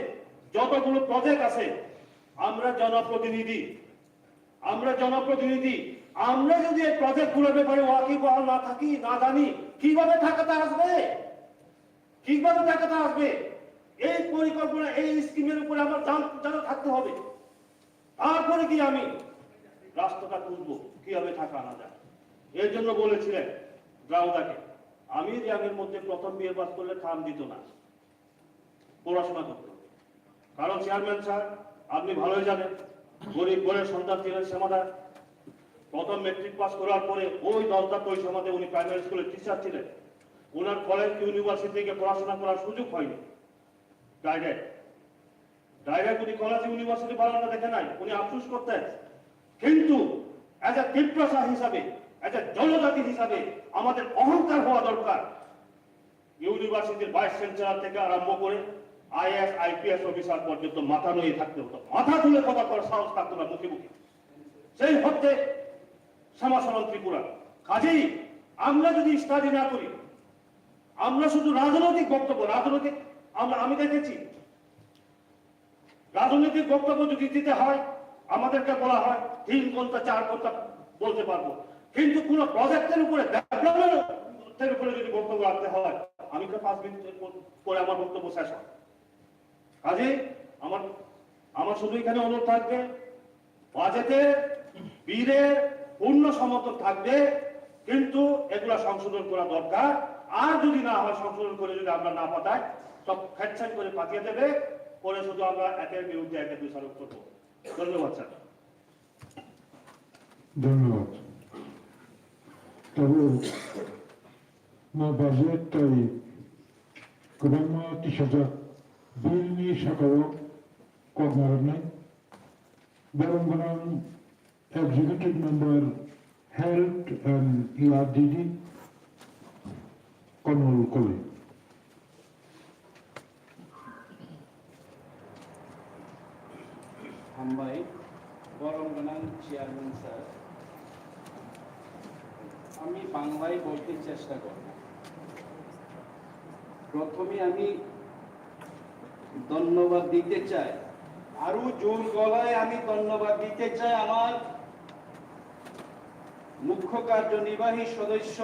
Speaker 9: যতগুলো প্রজেক্ট আছে, আমরা জনপ্রতিনিধি, আমরা যদি এই প্রজেক্টগুলোর ব্যাপারে ওয়াকিবহাল না থাকি, না জানি, কিভাবে টাকাটা আসবে? এই পরিকল্পনা, এই স্কিমের উপরে আমার জানা থাকতে হবে। তারপরে কি আমি রাস্তাটা খুঁজবো কিভাবে টাকা আনা যায়। এর জন্য বলেছিলেন দ্রাউদাকে, আমি রিয়াংয়ের মধ্যে প্রথম বিয়ে পাস করলে খাম দিত না, পড়াশোনা করতে। কারণ চেয়ারম্যান স্যার আপনি ভালোই জানেন, গরিব ঘরের সন্তান ছিলেন শ্যামাদা। প্রথম মেট্রিক পাস করার পরে ওই 10 ওই সমাজে উনি প্রাইমারি স্কুলের টিচার ছিলেন। ওনার কলেজ ইউনিভার্সিটি থেকে পড়াশোনা করার সুযোগ হয়নি, ডাইরেক্ট উনি কলেজ ইউনিভার্সিটি বানানো দেখে নাই, উনি আফসোস করতেন। কিন্তু এজ এ ত্রিপুরা হিসাবে, এজ এ জনজাতি হিসাবে আমাদের অহংকার হওয়া দরকার। ইউনিভার্সিটির ভাইস চ্যান্সেলর থেকে আরম্ভ করে আইএস আইপিএস অফিসার পর্যন্ত মাথা নয়ে থাকতে হতো, মাথা তুলে কথা করার সাহস থাকতো না মুখে মুখে। সেই হচ্ছে শ্যামাচরণ ত্রিপুরা। কাজেই আমরা যদি স্টাডি না করি, আমরা শুধু রাজনৈতিক বক্তব্য, আমি দেখেছি রাজনৈতিক বক্তব্য যদি দিতে হয় আমাদেরকে বলা হয় 3 ঘন্টা 4 ঘন্টা বলতে পারবো, কিন্তু কোন প্রজেক্টের উপরে, ডেভেলপমেন্টের উপরে যদি বক্তব্য রাখতে হয়, আমি তো 5 মিনিট পরে আমার বক্তব্য শেষ হয়। কাজে আমার শুধু এখানে অনুরোধ থাকবে, বাজেটে বীরের পূর্ণ সমর্থন থাকবে, কিন্তু এগুলা সংশোধন করা দরকার। আর যদি না হয়, সংশোধন করে যদি আমরা না পাঠাই, সব ফ্যাকশন করে পাঠিয়ে দেবে, পরে শুধু আমরা একের বিরুদ্ধে একে দোষারোপ করবো। ধন্যবাদ স্যার।
Speaker 7: ধন্যবাদ। তবে budget tay kubang tisajak bill ni sakawak kogmarnay Baranganan Executive Member Health and ERDD Kanul Koli.
Speaker 10: হামবাই বরঙ্গনান চেয়ারম্যান স্যার, আমি বাংলায় বলতে চেষ্টা করব। প্রথমে আমি ধন্যবাদ দিতে চাই, আরো জোর গলায় আমি ধন্যবাদ দিতে চাই আমার মুখ্য কার্যনির্বাহী সদস্য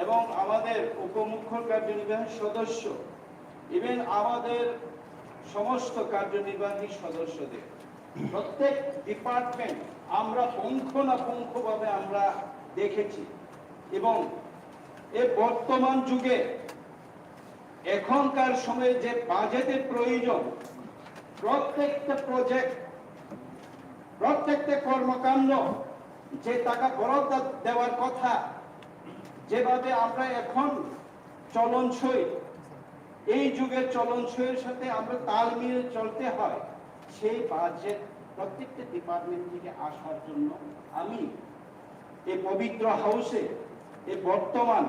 Speaker 10: এবং আমাদের উপমুখ্য কার্যনির্বাহী সদস্য, ইভেন আমাদের সমস্ত কার্যনির্বাহী সদস্যদের। প্রত্যেক ডিপার্টমেন্ট আমরা পুঙ্খানুপুঙ্খভাবে আমরা দেখেছি এবং এই বর্তমান যুগে এখনকার সময়ে যে বাজেটের প্রয়োজন, প্রত্যেকটা প্রজেক্ট, প্রত্যেকটা কর্মকাণ্ড যে টাকা বরাদ্দ দেওয়ার কথা, যেভাবে আমরা এখন চলনসই, এই যুগের চলনসইয়ের সাথে আমরা তাল মিলিয়ে চলতে হয়, সেই বাজেট প্রত্যেকটা ডিপার্টমেন্ট থেকে আসার জন্য আমি এই পবিত্র হাউসে এই বর্তমান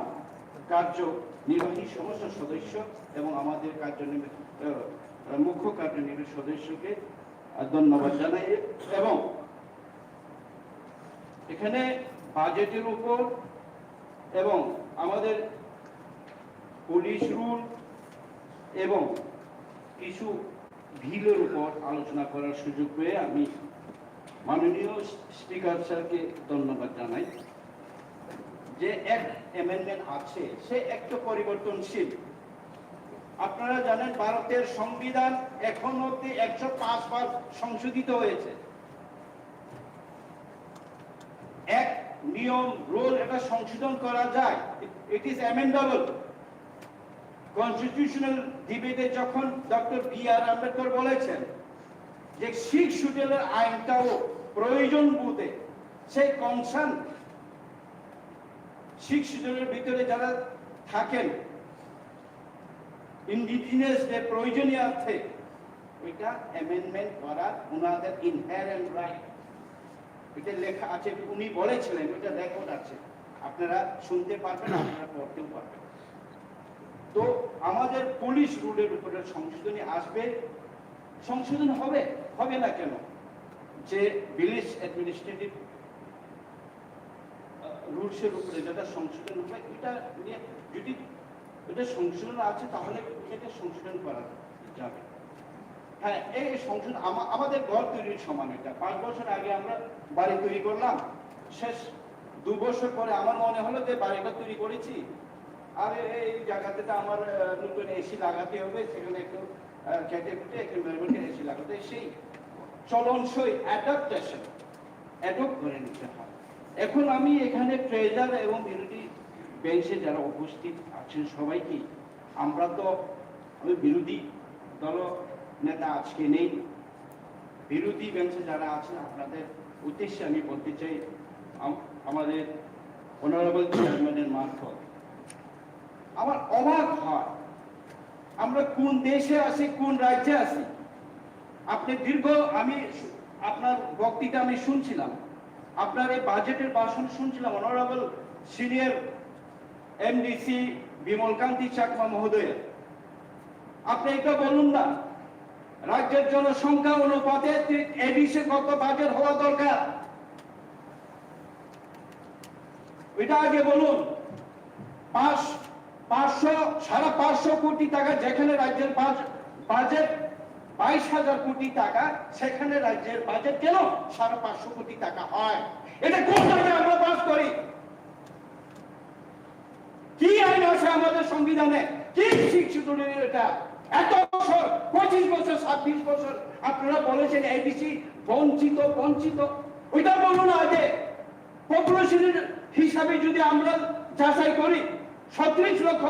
Speaker 10: কার্যনির্বাহী সমস্ত সদস্য এবং আমাদের মুখ্য কার্যনির্বাহী সদস্যকে ধন্যবাদ জানাই। এবং এখানে বাজেটের উপর এবং আমাদের পুলিশ রুল এবং কিছু বিলের উপর আলোচনা করার সুযোগ পেয়ে আমি মাননীয় স্পিকার স্যারকে ধন্যবাদ জানাই। যে এক অ্যামেন্ডমেন্ট আছে সে একটু পরিবর্তনশীল। আপনারা জানেন ভারতের সংবিধান এখন অব্দি 105 বার সংশোধিত হয়েছে। এক নিয়ম রুল এটা সংশোধন করা যায়, ইট ইজ অ্যামেন্ডেবল। কনস্টিটিউশনাল ডিবেটে যখন ডক্টর বি.আর. আম্বেদকর বলেছেন যে 6 শিডিউলের আইনটাও প্রয়োজন বোধে, সেই কনসার্ন 6 শিডিউলের ভিতরে যারা থাকেন ইন্ডিজিনিয়াস যে প্রয়োজনীয় আছে ওইটা অ্যামেন্ডমেন্ট করা ওনাদের ইনহেরেন্ট রাইট। এটা লেখা আছে, উনি বলেছিলেন, ওইটা রেকর্ড আছে, আপনারা শুনতে পারবেন, আপনারা পড়তেও পারবেন। তো আমাদের পুলিশ রুলের উপরে সংশোধনী আসবে, সংশোধন হবে, হবে না কেন? যে ভিলেজ অ্যাডমিনিস্ট্রেটিভ রুলসের উপরে যেটা সংশোধন হবে, এটা নিয়ে যদি এটা সংশোধন আছে তাহলে এটা সংশোধন করা যাবে। হ্যাঁ, এই সংশোধন আমাদের ঘর তৈরির সমান। এটা 5 বছর আগে আমরা বাড়ি তৈরি করলাম, শেষ 2 বছর পরে আমার মনে হলো যে বাড়িটা তৈরি করেছি, আর এই জায়গাতে আমার নতুন এসি লাগাতে হবে, সেখানে একটু কেটে কুটে একটু এসি লাগাতে, সেই চলনসই অ্যাডাপ্টেশন অ্যাডপ্ট করে নিতে হয়। এখন আমি এখানে ট্রেজার এবং বিরোধী বেঞ্চে যারা উপস্থিত আছেন সবাইকে, আমরা তো বিরোধী দল নেতা আজকে নেই, বিরোধী বেঞ্চে যারা আছেন আপনাদের উদ্দেশ্যে আমি বলতে চাই, আমাদের অনারেবল চেয়ারম্যানের মারফত আমার অবাক হয় আমরা কোন দেশে আছি, কোন রাজ্যে আছি। আপনি আমি আপনার বক্তৃতা আমি শুনছিলাম, আপনার এই বাজেটের ভাষণ শুনছিলাম অনারেবল সিনিয়র এমডিসি বিমলকান্তি চাকমা মহোদয়। আপনি এটা বলুন না, রাজ্যের জনসংখ্যা অনুপাতে এডিসি কত বাজেট হওয়া দরকার এটা আগে বলুন। 500 কোটি টাকা যেখানে রাজ্যের বাজেট 22,000 কোটি টাকা, সেখানে রাজ্যের বাজেট কেন 550 কোটি টাকা হয়? এটা কোন জায়গায় আমরা পাস করি? কি আইন আছে আমাদের সংবিধানে? কি শিক্ষিত এটা? এত বছর, 25 বছর, 26 বছর আপনারা বলেছেন এডিসি বঞ্চিত বঞ্চিত, ওইটা বলুন আগে। পপুলেশনের হিসাবে যদি আমরা যাচাই করি 37 লক্ষ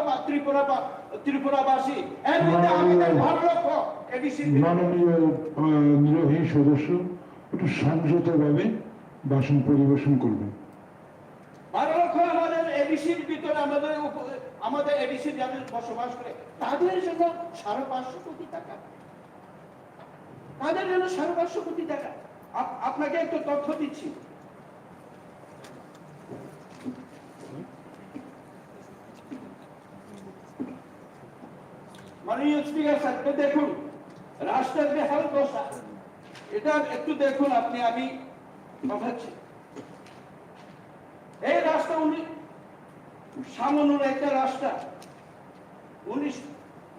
Speaker 10: ত্রিপুরাবাসী, এর মধ্যে আমাদের 12 লক্ষ এডিসি।
Speaker 7: মাননীয় নির্বাহী সদস্য একটু সংযতভাবে ভাষণ পরিবেশন করবেন।
Speaker 10: 12 লক্ষ আমাদের এডিসির ভিতরে, আমাদের এডিসি যাদের বসবাস করে তাদের জন্য 550 কোটি টাকা, তাদের জন্য 550 কোটি টাকা। আপনাকে একটু তথ্য দিচ্ছি। মাননীয় স্পিকার সাহেব দেখুন, রাষ্ট্রের বেহাল দশা, এটা একটু দেখুন আপনি। আমি পাঠাচ্ছি এই রাষ্ট্র, সামান্য একটা রাষ্ট্র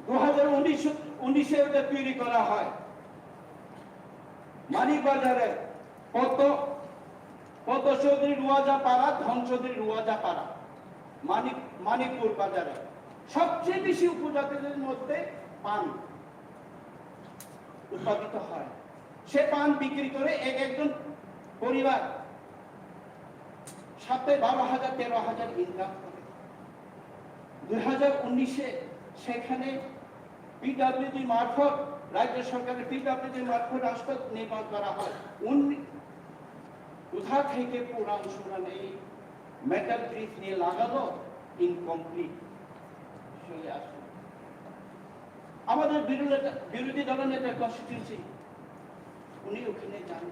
Speaker 10: 2019 ওটা তৈরি করা হয়। মানিকবাজারে পদ্ম চৌধুরী রুয়াজা পাড়া, ধন চৌধুরী রুয়াজা পাড়া, মানিকপুর বাজারে সবচেয়ে বেশি উপজাতিদের মধ্যে পান উৎপাদিত হয়। সে পান বিক্রি করে একজন পরিবার সাথে 12,000 13,000 ইনকাম করে। 2019 সেখানে পিডব্লিউডি মারফত, রাজ্য সরকারের পিডব্লিউডি মারফত রাস্তা নির্মাণ করা হয়। কোথা থেকে পুরান সুরান এই মেটাল ব্রিজ নিয়ে লাগালো, ইনকমপ্লিট চলে আসে। আমাদের বিরোধী দলের নেতা কনস্টিটিউন্সি, উনি ওখানে যান।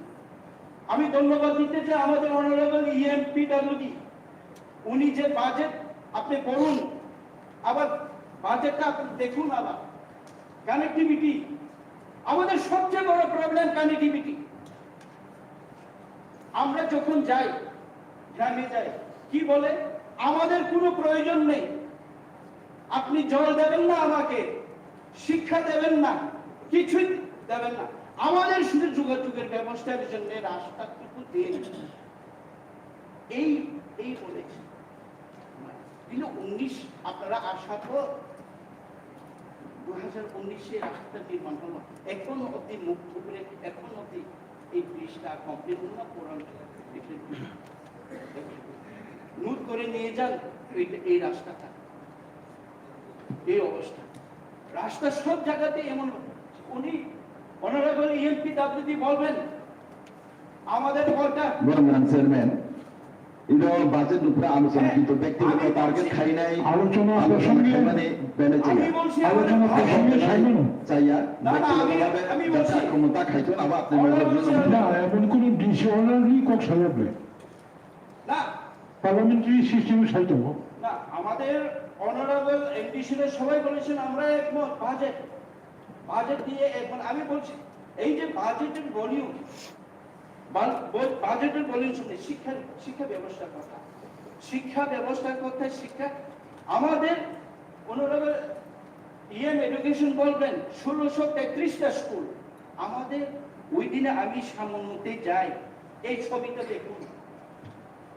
Speaker 10: আমি ধন্যবাদ দিতে চাই আমাদের অনারেবল পিডব্লিউডি, উনি যে বাজেট আপনি বলুন, আবার বাজেটটা আপনি দেখুন। আবার কানেক্টিভিটি, আমাদের সবচেয়ে বড় প্রবলেম কানেক্টিভিটি। আমরা যখন যাই, গ্রামে যাই, কি বলে আমাদের কোনো প্রয়োজন নেই, আপনি জল দেবেন না, আমাকে শিক্ষা দেবেন না, কিছুই দেবেন না, আমাদের শুধু যোগাযোগের ব্যবস্থার জন্য রাস্তাটুকু দিন। এই বলেছে। কিন্তু 19 আপনারা আসার পর 2019 রাস্তা নির্মাণ হলো, এখন অব্দি মুখ করে, এখন অব্দি এই ব্রিজটা কমপ্লিট হলো না। পুরান নোট করে নিয়ে যান এই রাস্তাটা, এই অবস্থা। রাস্তা সব জায়গাতে এমন। উনি অনারেবল পিডব্লিউডি বলবেন আমাদের ঘরটা
Speaker 6: চেয়ারম্যান এটা বাজেট উপরে আলোচনা, কিন্তু ব্যক্তিগত টার্গেট খাই নাই,
Speaker 7: আলোচনা প্রসঙ্গে
Speaker 6: মানে বেনে
Speaker 7: আলোচনা প্রসঙ্গে
Speaker 6: চাইয়া
Speaker 10: আমি বলছি
Speaker 6: ক্ষমতা খাইতো আবার আপনি
Speaker 7: না, এমন কোন ডিসঅর্ডারলি কক সাজাবে
Speaker 10: না,
Speaker 7: পার্লামেন্টারি সিস্টেমে সাইতো
Speaker 10: না। আমাদের অনারেবল এমপিসিরা সবাই বলেছেন আমরা একমত। বাজেট দিয়ে এখন আমি বলছি এই যে বাজেটের ভলিউম, বাজেটের ভলিউম শুনে শিক্ষা ব্যবস্থার কথা, শিক্ষা ব্যবস্থার কথা, শিক্ষা আমাদের অনারেবল এডুকেশন বলবেন 1633টা স্কুল আমাদের। ওই দিনে আমি সামনেতে যাই, এই ছবিটা দেখুন,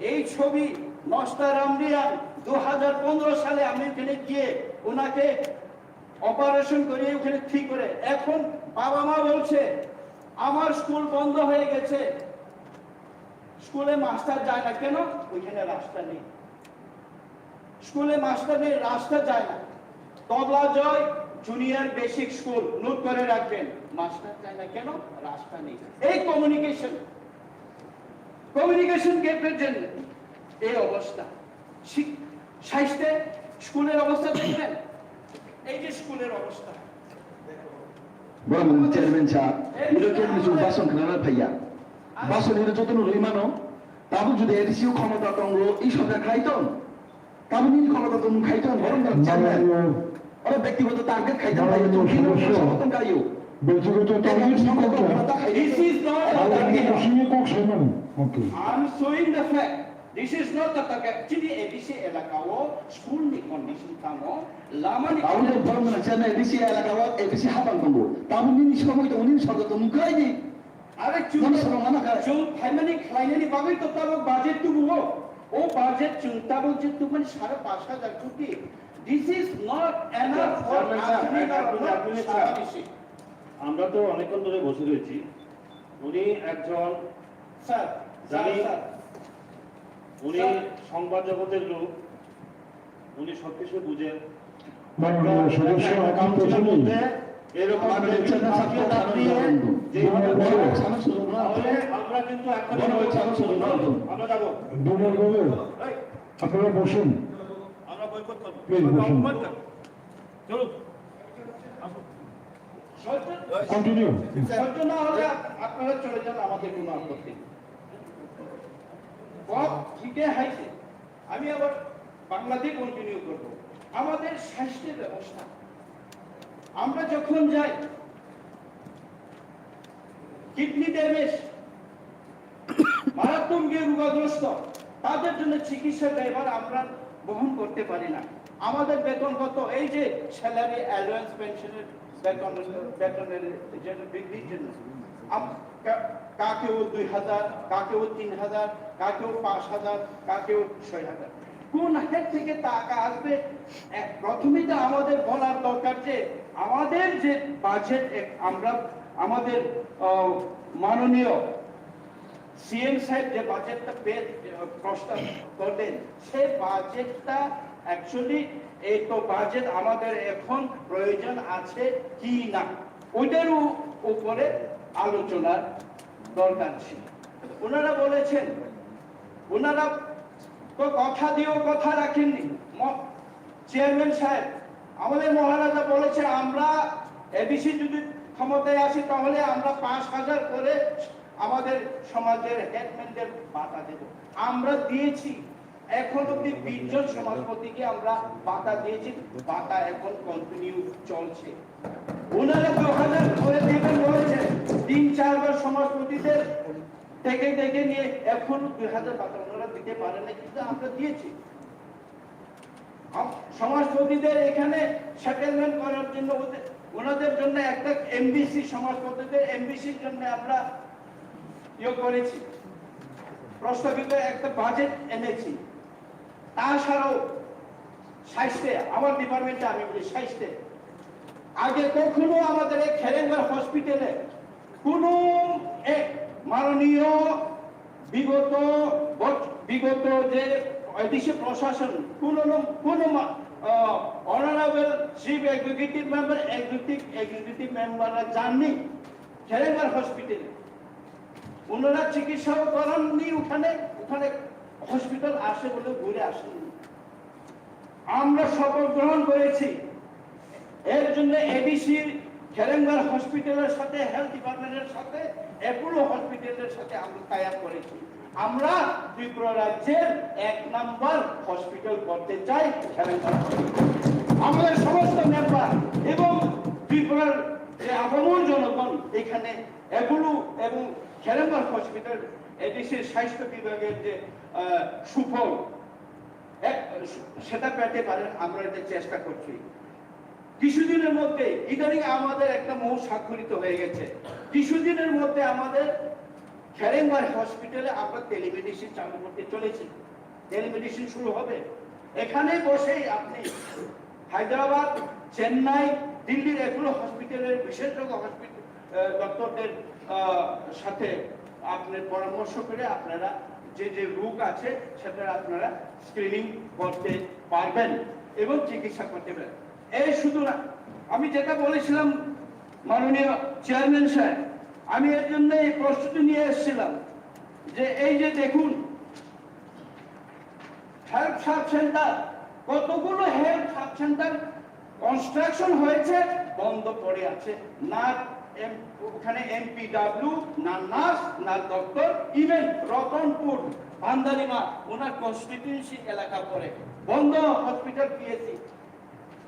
Speaker 10: এই ছবি নস্তারাম রিয়ান 2015 সালে আমি ওখানে গিয়ে ওনাকে অপারেশন করে ওখানে ঠিক করে। এখন বাবা মা বলছে আমার স্কুল বন্ধ হয়ে গেছে, স্কুলে মাস্টার যায় না কেন? ওইখানে রাস্তা নেই, স্কুলে মাস্টার নেই, রাস্তা যায় না। তবলা জয় জুনিয়র বেসিক স্কুল, নোট করে রাখবেন, মাস্টার যায় না কেন? রাস্তা নেই। এই কমিউনিকেশন গ্যাপের জন্য এই অবস্থা। স্বাস্থ্যে স্কুলের অবস্থা দেখবেন, এই যে স্কুলের অবস্থা।
Speaker 6: চেয়ারম্যান সাহেব এটাকে কিছু বাসন খেলার ভাইয়া বাসন এটা যত রইমানো তারপর যদি এডিসিও ক্ষমতা তঙ্গ এই সরকার খাইতন, তারপর নিজ ক্ষমতা তঙ্গ খাইতন, বরং চেয়ারম্যান ওরা ব্যক্তিগত টার্গেট খাইতেন, সমর্থন কারিও
Speaker 7: ব্যক্তিগত target
Speaker 10: This is not I'm showing the fact. This is not the target. Actually, edisi elakao school ni condition tamo lama ni.
Speaker 6: আমাদের বরং চেয়ারম্যান এডিসি এলাকাওয়াত এডিসি হাবান তঙ্গ তারপর নিজ সময় তো উনি সরকার তো মুখাই দি
Speaker 10: আরে চুন ফাইনালি ফাইনালি ভাবে তো তার বাজেট তো বুও ও বাজেট চিন্তা বলছে তো মানে 5,500 কোটি। This is not enough for
Speaker 9: আমরা তো অনেকক্ষণ ধরে বসে রয়েছি, উনি একজন
Speaker 10: স্যার
Speaker 9: জানি, উনি সংবাদ জগতের লোক, উনি সবকিছু বুঝেন।
Speaker 7: সদস্য
Speaker 9: এরকম আমরা কিন্তু আমরা যাবো,
Speaker 7: আপনারা বসুন,
Speaker 9: আমরা বয়কট করবো,
Speaker 7: প্লিজ বসুন।
Speaker 9: চলুন।
Speaker 7: কন্টিনিউ।
Speaker 10: সহ্য না হলে আপনারা চলে যান, আমাদের কোনো আপত্তি নেই। ঠিকই হাইছে, আমি আবার বাংলাতে কন্টিনিউ করব। আমাদের স্বাস্থ্যের ব্যবস্থা, আমরা যখন যাই কিডনি ড্যামেজ, মারাত্মক রোগগ্রস্ত, তাদের জন্য চিকিৎসা ব্যয়ভার আমরা বহন করতে পারি না। আমাদের বেতন কত, এই যে স্যালারি অ্যালাউন্স পেনশনের বেতনের জন্য বৃদ্ধির জন্য কাকেও 2000, কাকেও 3000, কাকেও 5000, কাকেও 6000, কোন হাত থেকে টাকা আসবে? প্রথমেই তো আমাদের বলার দরকার যে আমাদের যে বাজেট, আমরা আমাদের মাননীয় সিএম সাহেব যে বাজেটটা প্রস্তাব করলেন, সেই বাজেটটা অ্যাকচুয়ালি এই তো বাজেট আমাদের এখন প্রয়োজন আছে কি না, ওইটার উপরে আলোচনার দরকার ছিল। ওনারা বলেছেন, ওনারা তো কথা দিয়েও কথা রাখেননি। চেয়ারম্যান সাহেব, আমাদের মহারাজা বলেছে আমরা এবিসি যদি ক্ষমতায় আসি তাহলে আমরা 5000 করে আমাদের সমাজের হেডম্যানদের ভাতা দেব। আমরা দিয়েছি, এখন অব্দি 20 জন সমাজপতিকে আমরা ভাতা দিয়েছি, ভাতা এখন কন্টিনিউ চলছে। ওনারা 2000 করে দেবেন বলেছে, 3-4 বার সমাজপতিদের থেকে দেখে নিয়ে এখন 2000 ভাতা ওনারা দিতে পারে না, কিন্তু আমরা দিয়েছি। সমাজপতিদের এখানে সেটেলমেন্ট করার জন্য ওনাদের জন্য একটা এমবিসি, সমাজপতিদের এমবিসির জন্য আমরা করেছি, প্রস্তাবিত একটা বাজেট এনেছি। তাছাড়াও স্বাস্থ্যে, আমার ডিপার্টমেন্টে আমি বলি স্বাস্থ্যে, আগে কখনো আমাদের এই খেরেঙ্গার হসপিটালে কোন এক মাননীয় বিগত যে এডিসি প্রশাসন, কোন honourable chief executive member, executive মেম্বাররা যাননি খেরেঙ্গার হসপিটালে। ওনারা চিকিৎসাও করাননি, ওখানে হসপিটাল আসে বলে ঘুরে আসেননি। আমরা শপথ গ্রহণ করেছি, এর জন্য এডিসির খেরেঙ্গার হসপিটালের সাথে, হেলথ ডিপার্টমেন্টের সাথে, অ্যাপোলো হসপিটালের সাথে আমরা টাই-আপ করেছি। আমরা ত্রিপুরা রাজ্যের 1 নম্বর হসপিটাল করতে চাই খেরেঙ্গার। আমাদের সমস্ত মেম্বার এবং ত্রিপুরার যে আপামর জনগণ এখানে অ্যাপোলো এবং খেরেঙ্গার হসপিটাল এডিসির স্বাস্থ্য বিভাগের যে সুফল সেটা পেতে পারেন, আমরা এটা চেষ্টা করছি। কিছুদিনের মধ্যে, ইদানিং আমাদের একটা মৌ স্বাক্ষরিত হয়ে গেছে, কিছুদিনের মধ্যে আমাদের খেরেঙ্গার হসপিটালে আমরা টেলিমেডিসিন চালু করতে চলেছি। টেলিমেডিসিন শুরু হবে, এখানে বসেই আপনি হায়দ্রাবাদ, চেন্নাই, দিল্লির অ্যাপোলো হসপিটালের বিশেষজ্ঞ ডক্টরদের সাথে আপনার পরামর্শ করে আপনারা যে রোগ আছে সেটা আপনারা স্ক্রিনিং করতে পারবেন এবং চিকিৎসা করতে পারবেন। এই শুধু না, আমি যেটা বলেছিলাম মাননীয় চেয়ারম্যান সাহেব, আমি এর জন্য এই প্রস্তুতি নিয়ে এসেছিলাম যে এই যে দেখুন হেলথ সাব সেন্টার, কতগুলো হেলথ সাব সেন্টার কনস্ট্রাকশন হয়েছে, বন্ধ পড়ে আছে, না ওখানে এমপিডব্লিউ, না নার্স, না ডক্টর। ইভেন রতনপুর, ভান্দারিমা, ওনার কনস্টিটিউয়েন্সি এলাকা পড়ে বন্ধ হসপিটাল, পিএসসি,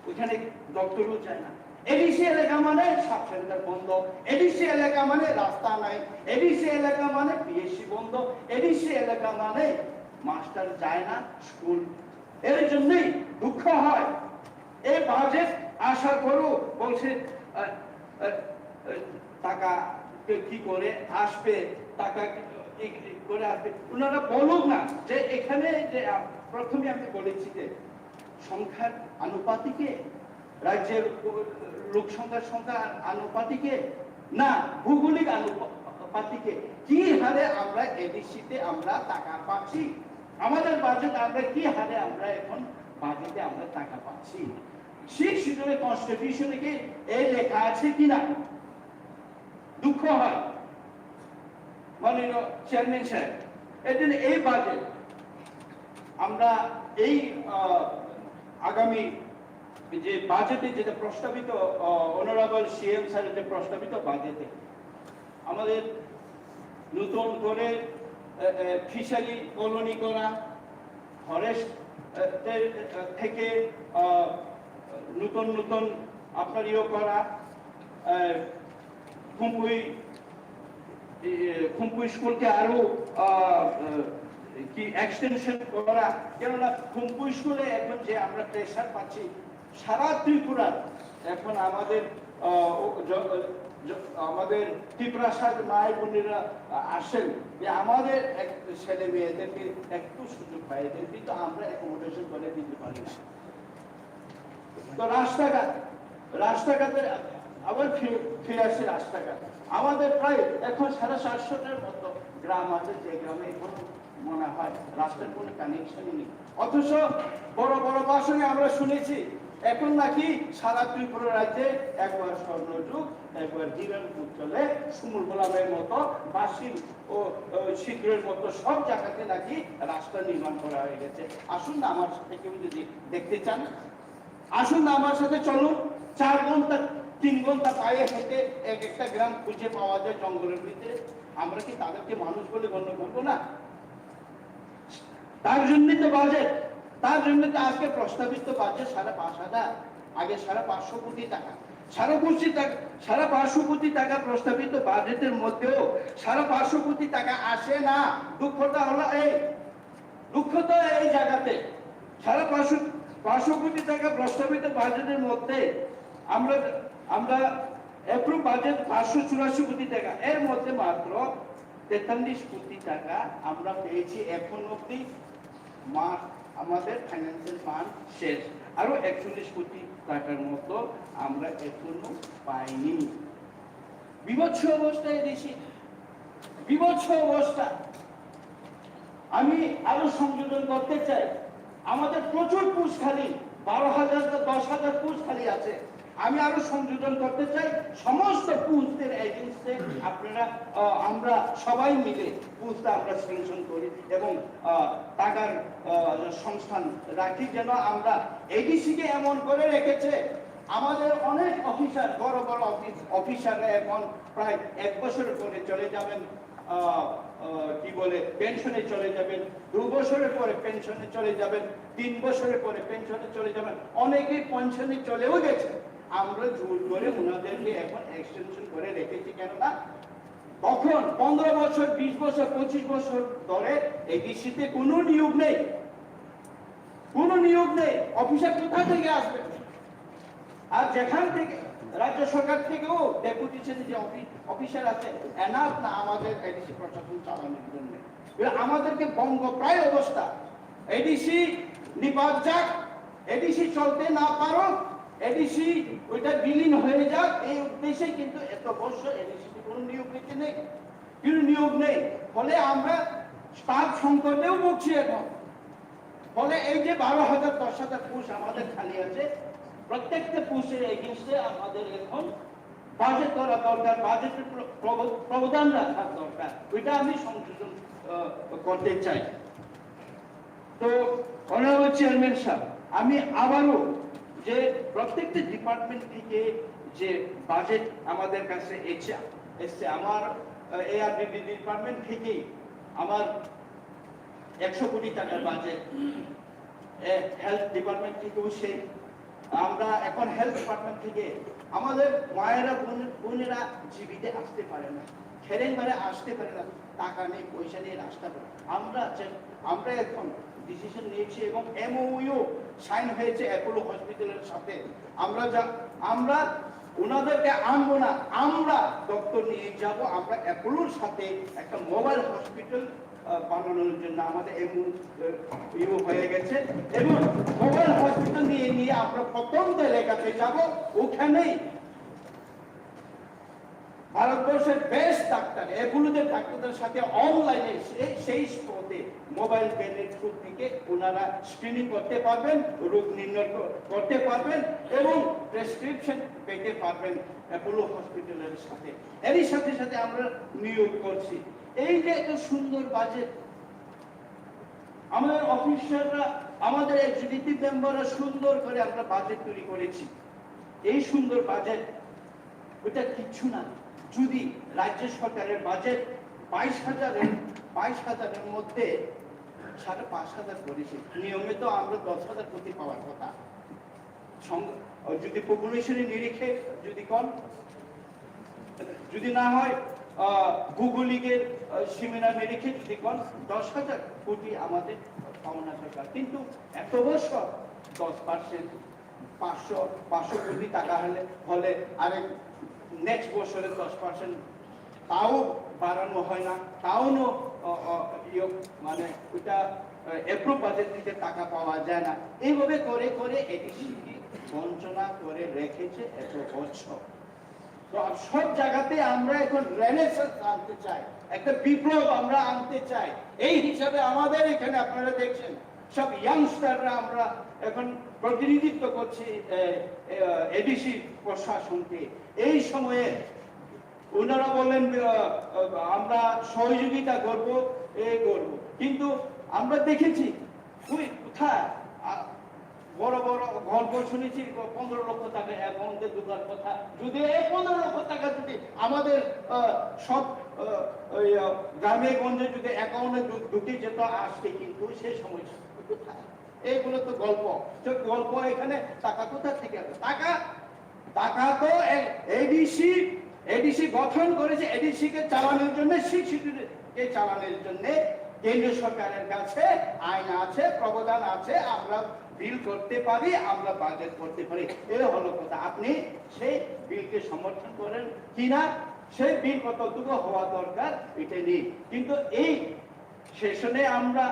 Speaker 10: ওখানে ডক্টরও চায় না। এডিসি এলাকা মানে সাব সেন্টার বন্ধ, এডিসি এলাকা মানে রাস্তা নাই, এডিসি এলাকা মানে পিএসসি বন্ধ, এডিসি এলাকা মানে মাস্টার যায় না স্কুল। এর জন্যই দুঃখ হয়, এই বাজেট আশা করো বলছে টাকা কি করে আসবে, টাকা করে আসবে, ওনারা বলুক না যে এখানে যে প্রথমে আমি বলেছি যে সংখ্যার আনুপাতিকে, রাজ্যের লোক সংখ্যার আনুপাতিকে না, ভৌগোলিক আনুপাতিকে, কি হারে আমরা এডিসিতে আমরা টাকা পাচ্ছি, আমাদের বাজেট আমরা কি হারে আমরা এখন বাজেটে আমরা টাকা পাচ্ছি, সেই শিডিউলে কনস্টিটিউশনে কি এই লেখা আছে কিনা। দুঃখ হয় মাননীয় চেয়ারম্যান সাহেব, এর জন্য এই বাজেট আমরা এই আগামী যে বাজেটে যেটা প্রস্তাবিত অনারেবল সিএম স্যারের যে প্রস্তাবিত বাজেটে আমাদের নতুন করে ফিশারি কলোনি করা, ফরেস্ট থেকে নতুন নতুন আপনার করা, খুম্পুই স্কুলকে আরো কি এক্সটেনশন করা, কেননা খুম্পুই স্কুলে এখন যে আমরা প্রেশার পাচ্ছি সারা ত্রিপুরা, এখন আমাদের ত্রিপুরা মায়ের বোনেরা আসেন যে আমাদের ছেলে মেয়েদেরকে একটু সুযোগ পাই দেন, কিন্তু আমরা অ্যাকোমোডেশন করে দিতে পারি না। তো রাস্তাঘাটের আবার ফিরে আসছে রাস্তাঘাট। আমাদের প্রায় এখন 750-এর মতো গ্রাম আছে, যে গ্রামে এখন মনে হয় রাস্তার কোনো কানেকশনই নেই। অথচ বড় বড় ভাষণে আমরা শুনেছি এখন নাকি সারা ত্রিপুরা রাজ্যে একবার স্বর্ণযুগ, একবার হিরণযুগ চলে, সুমুল গোলামের মতো, বাসিল ও শীঘ্রের মতো সব জায়গাতে নাকি রাস্তা নির্মাণ করা হয়ে গেছে। আসুন না আমার সাথে, কেউ যদি দেখতে চান আসুন না আমার সাথে চলুন। 4 ঘন্টা 3 ঘন্টা পায়ে হেঁটে এক একটা গ্রাম খুঁজে পাওয়া যায় জঙ্গলের ভিতরে। আমরা কি তাদেরকে মানুষ বলে গণ্য করবো না? তার জন্যই তো বাজেট, তার জন্য তো আজকে প্রস্তাবিত বাজেট 5,500, আগে 550 কোটি টাকা, 550 কোটি টাকা প্রস্তাবিত বাজেটের মধ্যেও 550 কোটি টাকা আসে না। দুঃখটা হলো এই জায়গাতে 550 কোটি টাকা প্রস্তাবিত বাজেটের মধ্যে আমরা এপ্রুভ বাজেট 584 কোটি টাকা, এর মধ্যে মাত্র 43 কোটি টাকা আমরা পেয়েছি এখন অব্দি। আমাদের ফাইন্যান্সিয়াল ফান্ড শেষ, আরো 41 কোটি টাকার মতো আমরা এখনো পাইনি। বিভৎস অবস্থায় দেশে, বিভৎস অবস্থা। আমি আরো সংযোজন করতে চাই, আমাদের প্রচুর পুষ খালি, 12,000 10,000 পুষ খালি আছে। আমি আরো সংযোজন করতে চাই, সমস্ত পুষদের এজেন্সিতে আপনারা আমরা সবাই মিলে পুষটা আমরা স্যাংশন করি এবং টাকার সংস্থান রাখি, যেন আমরা এডিসিকে এমন করে রেখেছে আমাদের অনেক অফিসার, বড় বড় অফিসাররা এখন প্রায় 1 বছরের পরে চলে যাবেন, কি বলে পেনশনে চলে যাবেন, 2 বছরের পরে পেনশনে চলে যাবেন, 3 বছরের পরে পেনশনে চলে যাবেন, অনেকেই পেনশনে চলেও গেছে। আমরা জোর করে ওনাদেরকে এখন এক্সটেনশন করে রেখেছি, কেননা তখন 15 বছর 20 বছর 25 বছর ধরে এডিসিতে কোনো নিয়োগ নেই, অফিসার কোথা থেকে আসবে? আর যেখান থেকে রাজ্য সরকার থেকেও ডেপুটেশন যে অফিসার আছে এনাফ না আমাদের এডিসি প্রশাসন চালানোর জন্য। আমাদেরকে বঙ্গপ্রায় অবস্থা, এডিসি নিপাত যাক, এডিসি চলতে না পারো, এডিসি ওইটা বিলীন হয়ে যাক, এই উদ্দেশ্যে কিন্তু এত বছর এডিসি কোনো নিয়োগ নেই, ফলে আমরা স্টাফ সংকটেও ভুগছি এখন। ফলে এই যে 12,000 10,000 পুষ আমাদের খালি আছে, প্রত্যেকটা পুষের এগেইনস্টে আমাদের এখন বাজেট করা দরকার, বাজেটের প্রবধান রাখার দরকার, ওইটা আমি সংযোজন করতে চাই। তো অনারেবল চেয়ারম্যান সাহেব, আমি আবারও যে প্রত্যেকটা ডিপার্টমেন্ট থেকে যে বাজেট আমাদের কাছে এসছে, আমার এআরবিবি ডিপার্টমেন্ট থেকেই আমার 100 কোটি টাকার বাজেট, হেলথ ডিপার্টমেন্ট থেকেও সেই, আমরা এখন হেলথ ডিপার্টমেন্ট থেকে আমাদের মায়েরা বোনেরা জীবিতে আসতে পারে না, খেলেন মানে আসতে পারে না, টাকা নেই, পয়সা নেই, রাস্তা পারে। আমরা এখন ডিসিশন নিয়েছি এবং এমওইউ সাইন হয়েছে অ্যাপোলো হসপিটালের সাথে। আমরা ওনাদেরকে আনবো না, আমরা দপ্তর নিয়ে যাব, আমরা অ্যাপোলোর সাথে একটা মোবাইল হসপিটাল বানানোর জন্য আমাদের এমওইউ হয়ে গেছে এবং মোবাইল হসপিটাল নিয়ে আমরা প্রত্যন্ত এলাকাতে যাব, ওখানেই ভারতবর্ষের বেস্ট ডাক্তার, এগুলোদের ডাক্তারদের সাথে অনলাইনে সেই স্পটে মোবাইল ভ্যানের থ্রু থেকে ওনারা স্ক্রিনিং করতে পারবেন, রোগ নির্ণয় করতে পারবেন এবং প্রেসক্রিপশন পেতে পারবেন অ্যাপোলো হসপিটালের সাথে। এরই সাথে সাথে আমরা নিয়োগ করছি। এই যে এত সুন্দর বাজেট, আমাদের অফিসাররা, আমাদের এক্সিকিউটিভ মেম্বাররা সুন্দর করে আমরা বাজেট তৈরি করেছি। এই সুন্দর বাজেট ওটা কিচ্ছু না যদি রাজ্য সরকারের বাজেট 22,000-এর মধ্যে 5,500 করেছে। নিয়মিত আমরা 10,000 কোটি পাওয়ার কথা। যদি পপুলেশনের নিরিখে যদি কম, যদি না হয় ভৌগোলিকের সীমানা নিরিখে যদি কম, 10,000 কোটি আমাদের পাওনা দরকার। কিন্তু এত বছর 10%, 500 কোটি টাকা হলে আরেক নেক্সট বছরে 10%, তাও বাড়ানো হয় না, তাও মানে ওইটা এপ্রুভ বাজেট থেকে টাকা পাওয়া যায় না। এইভাবে করে করে এডিসি বঞ্চনা করে রেখেছে এত বছর। তো সব জায়গাতে আমরা এখন রেনেসান্স আনতে চাই, একটা বিপ্লব আমরা আনতে চাই। এই হিসাবে আমাদের এখানে আপনারা দেখছেন সব ইয়াংস্টাররা আমরা এখন প্রতিনিধিত্ব করছি এডিসি প্রশাসনকে। এই সময়ে ওনারা বলেন আমরা সহযোগিতা করব, কিন্তু আমরা দেখেছি কোথায় বড় বড় গল্প শুনেছি 15 লক্ষ টাকা অ্যাকাউন্টে ঢোকার কথা। যদি এই 15 লক্ষ টাকা যদি আমাদের সব গ্রামে গঞ্জে যদি অ্যাকাউন্টে ঢুকে যেত আসতে, কিন্তু সেই সময় কোথায়? এইগুলো তো গল্প। এখানে টাকা কোথা থেকে আসবে? টাকা তো এডিসি গঠন করেছে এডিসি কে চালানোর জন্য, শিক্ষিতকে চালানোর জন্য। কেন্দ্রীয় সরকারের কাছে আইন আছে, প্রবধান আছে, আমরা বিল করতে পারি, আমরা বাজেট করতে পারি। এর হলো কথা। আপনি সেই বিলকে সমর্থন করেন কিনা, সেই বিল কতটুকু হওয়া দরকার এটা নেই। কিন্তু এই সেশনে আমরা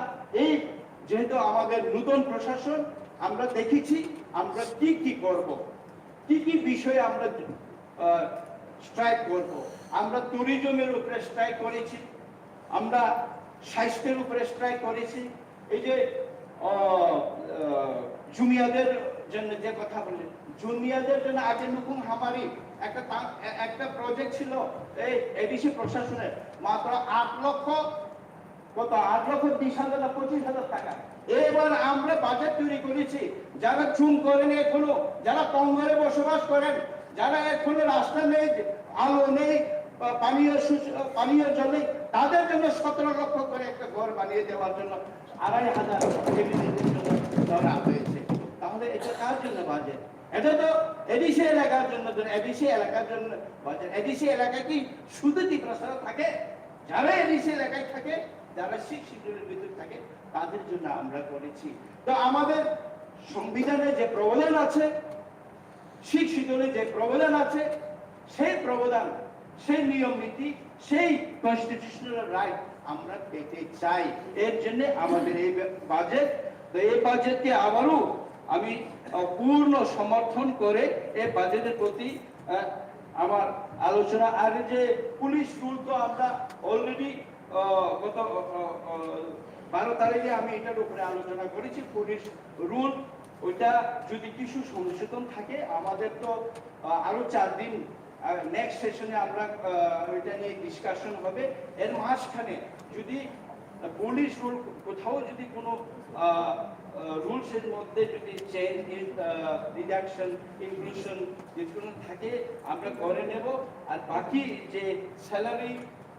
Speaker 10: যেহেতু আমাদের নতুন প্রশাসন, আমরা দেখেছি আমরা কি করব, কি বিষয়ে আমরা স্ট্রাইক করব। আমরা ট্যুরিজমের উপরে স্ট্রাইক করেছি, আমরা স্বাস্থ্যের উপরে স্ট্রাইক করেছি। এই যে জুমিয়াদের জন্য যে কথা বললেন, জুমিয়াদের জন্য আগে নতুন হামারি একটা প্রজেক্ট ছিল এই এডিসি প্রশাসনের, মাত্র 8,20,000 টাকা। এবার আমরা বাজেট তৈরি করেছি, যারা চুন করেন এখনো, যারা পঙ্গরে বসবাস করেন, যারা এখনো রাস্তা নেই, আলো নেই, পানীয় জল নেই, তাদের জন্য 17 লক্ষ করে একটা ঘর বানিয়ে দেওয়ার জন্য 2,500 ফ্যামিলিদের জন্য ধরা হয়েছে। তাহলে এটা কার জন্য বাজেট? এটা তো এডিসি এলাকার জন্য, এডিসি এলাকার জন্য বাজেট। এডিসি এলাকা কি শুধু ত্রিপুরা থাকে? যারা এডিসি এলাকায় থাকে, যারা শিডিউলের ভিতরে থাকে, তাদের জন্য আমরা করেছি। তো আমাদের সংবিধানে যে প্রবধান আছে, শিডিউলে যে প্রবধান আছে, সেই প্রবধান, সেই নিয়ম নীতি, সেই কনস্টিটিউশনাল রাইট আমরা পেতে চাই। এর জন্য আমাদের এই বাজেট। তো এই বাজেটকে আবারও আমি পূর্ণ সমর্থন করে এই বাজেটের প্রতি আমার আলোচনা। আর যে পুলিশ রুল তো আমরা অলরেডি গত 12 তারিখে আমি এটার উপরে আলোচনা করেছি। পুলিশ রুল ওইটা যদি কিছু সংশোধন থাকে, আমাদের তো আরো 4 দিন নেক্সট সেশনে আমরা ওইটা নিয়ে ডিসকাশন হবে। এর মাঝখানে যদি পুলিশ রুল কোথাও যদি কোনো রুলসের মধ্যে যদি চেঞ্জ, রিডাকশন, ইনক্লুশন যেগুলো থাকে আমরা করে নেব। আর বাকি যে স্যালারি,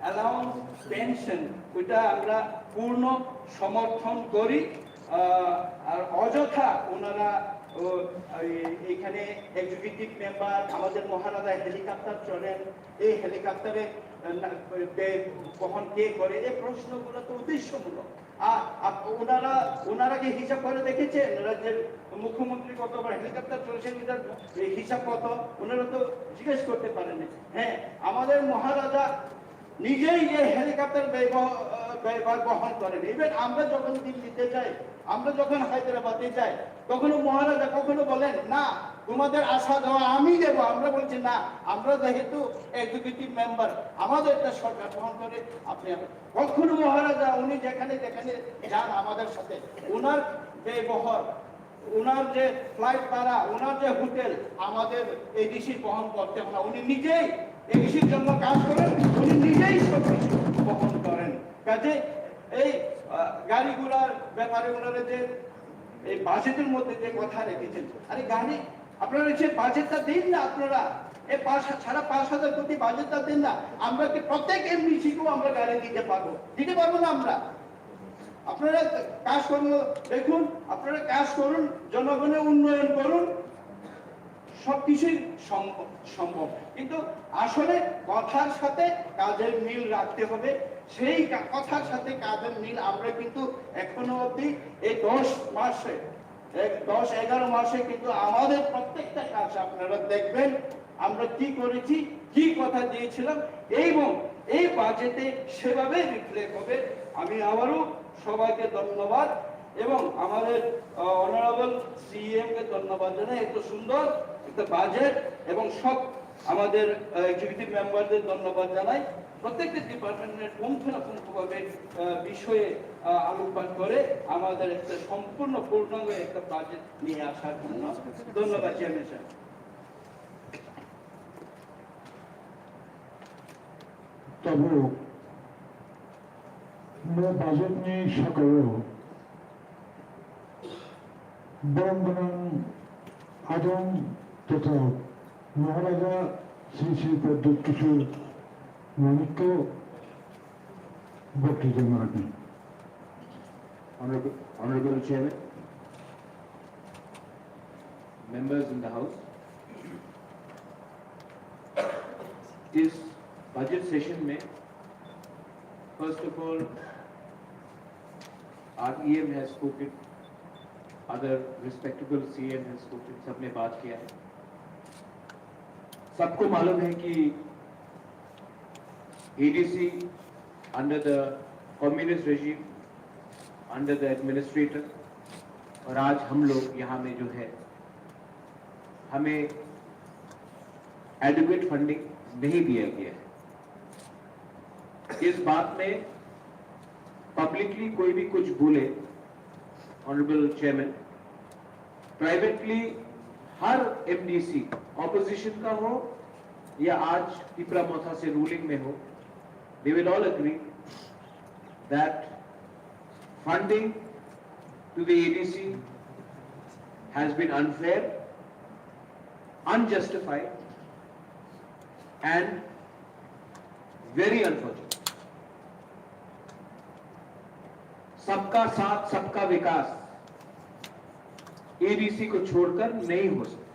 Speaker 10: অ্যালাউন্স, পেনশন, ওইটা আমরা পূর্ণ সমর্থন করি। আর অযথা ওনারা এখানে এক্সিকিউটিভ মেম্বার, আমাদের মহারাজা হেলিকপ্টার চলেন, এই হেলিকপ্টারে বহন কে করে, এই প্রশ্নগুলো তো উদ্দেশ্যমূলক। ওনারা কি হিসাব করে দেখেছেন রাজ্যের মুখ্যমন্ত্রী কতবার হেলিকপ্টার চলেছেন, হিসাব কত? ওনারা তো জিজ্ঞেস করতে পারেন। হ্যাঁ, আমাদের মহারাজা নিজেই যে হেলিকপ্টার ব্যয়ভার বহন করেন। ইভেন আমরা যখন দিল্লিতে যাই, আমরা যখন হায়দ্রাবাদে যাই, কখনো মহারাজা কখনো বলেন না তোমাদের আসা যাওয়া আমি দেবো। আমরা বলছি না, আমরা যেহেতু এক্সিকিউটিভ মেম্বার, আমাদের একটা সরকার বহন করে। আপনি কখনো মহারাজা উনি যেখানে যান আমাদের সাথে, ওনার ব্যবহার, ওনার যে ফ্লাইট ভাড়া, ওনার যে হোটেল, আমাদের এডিসি বহন করতে হয় না। উনি নিজেই এডিসির জন্য কাজ করেন, উনি নিজেই সব কিছু বহন করেন। কাজে এই গাড়ি ঘোড়ার ব্যাপারে ওনারা যে এই বাজেটের মধ্যে যে কথা রেখেছেন, আরে গাড়ি আপনারা যে বাজেটটা দিন না, আপনারা এই 5,000 কোটি বাজেটটা দেন না, আমরা কি প্রত্যেক এমডিসিকেও আমরা গাড়ি দিতে পারবো না আমরা? আপনারা কাজ করুন, দেখুন আপনারা কাজ করুন, জনগণের উন্নয়ন করুন, সবকিছুই সম্ভব, কিন্তু আসলে কথার সাথে কাজের মিল রাখতে হবে। সেই কথার সাথে কাজের মিল আমরা কিন্তু এখনো অবধি এই 10-11 মাসে কিন্তু আমাদের প্রত্যেকটা কাজ আপনারা দেখবেন আমরা কি করেছি, কি কথা দিয়েছিলাম, এবং এই বাজেটে সেভাবে রিফ্লেক্ট হবে। আমি আবারও সবাইকে ধন্যবাদ এবং আমাদের অনারেবল সিএম কে ধন্যবাদ জানাই, এত সুন্দর একটা বাজেট, এবং সব আমাদের এক্সিকিউটিভ মেম্বারদের ধন্যবাদ জানাই, প্রত্যেকটা ডিপার্টমেন্টের পুঙ্খানুপুঙ্খভাবে বিষয়ে আলোকপাত করে আমাদের একটা সম্পূর্ণ পূর্ণাঙ্গ একটা বাজেট নিয়ে আসার জন্য ধন্যবাদ চেয়ারম্যান সাহেব।
Speaker 7: তবে मैं बजट में सकरो बंगन आदम तथा महाराजा श्री श्री पद्धत किशोर मानिक बक्तव्य मारनी।
Speaker 6: Honorable Chairman, members in the House, इस बजट सेशन में first of all our EM has spoken, other respectable CM has spoken, सबने बात किया है। सबको मालूम है कि ADC under the communist regime, under the administrator, और आज हम लोग यहाँ में जो है हमें adequate funding नहीं दिया गया है। इस बात में पब्लिकली कोई भी कुछ बोले, ऑनरेबल चेयरमैन, प्राइवेटली हर एमडीसी ऑपोजिशन का हो या आज त्रिपुरा मोथा से रूलिंग में हो, they will all agree that funding to the ADC has been unfair, unjustified and very unfortunate। सबका साथ सबका विकास एडीसी को छोड़कर नहीं हो सकता,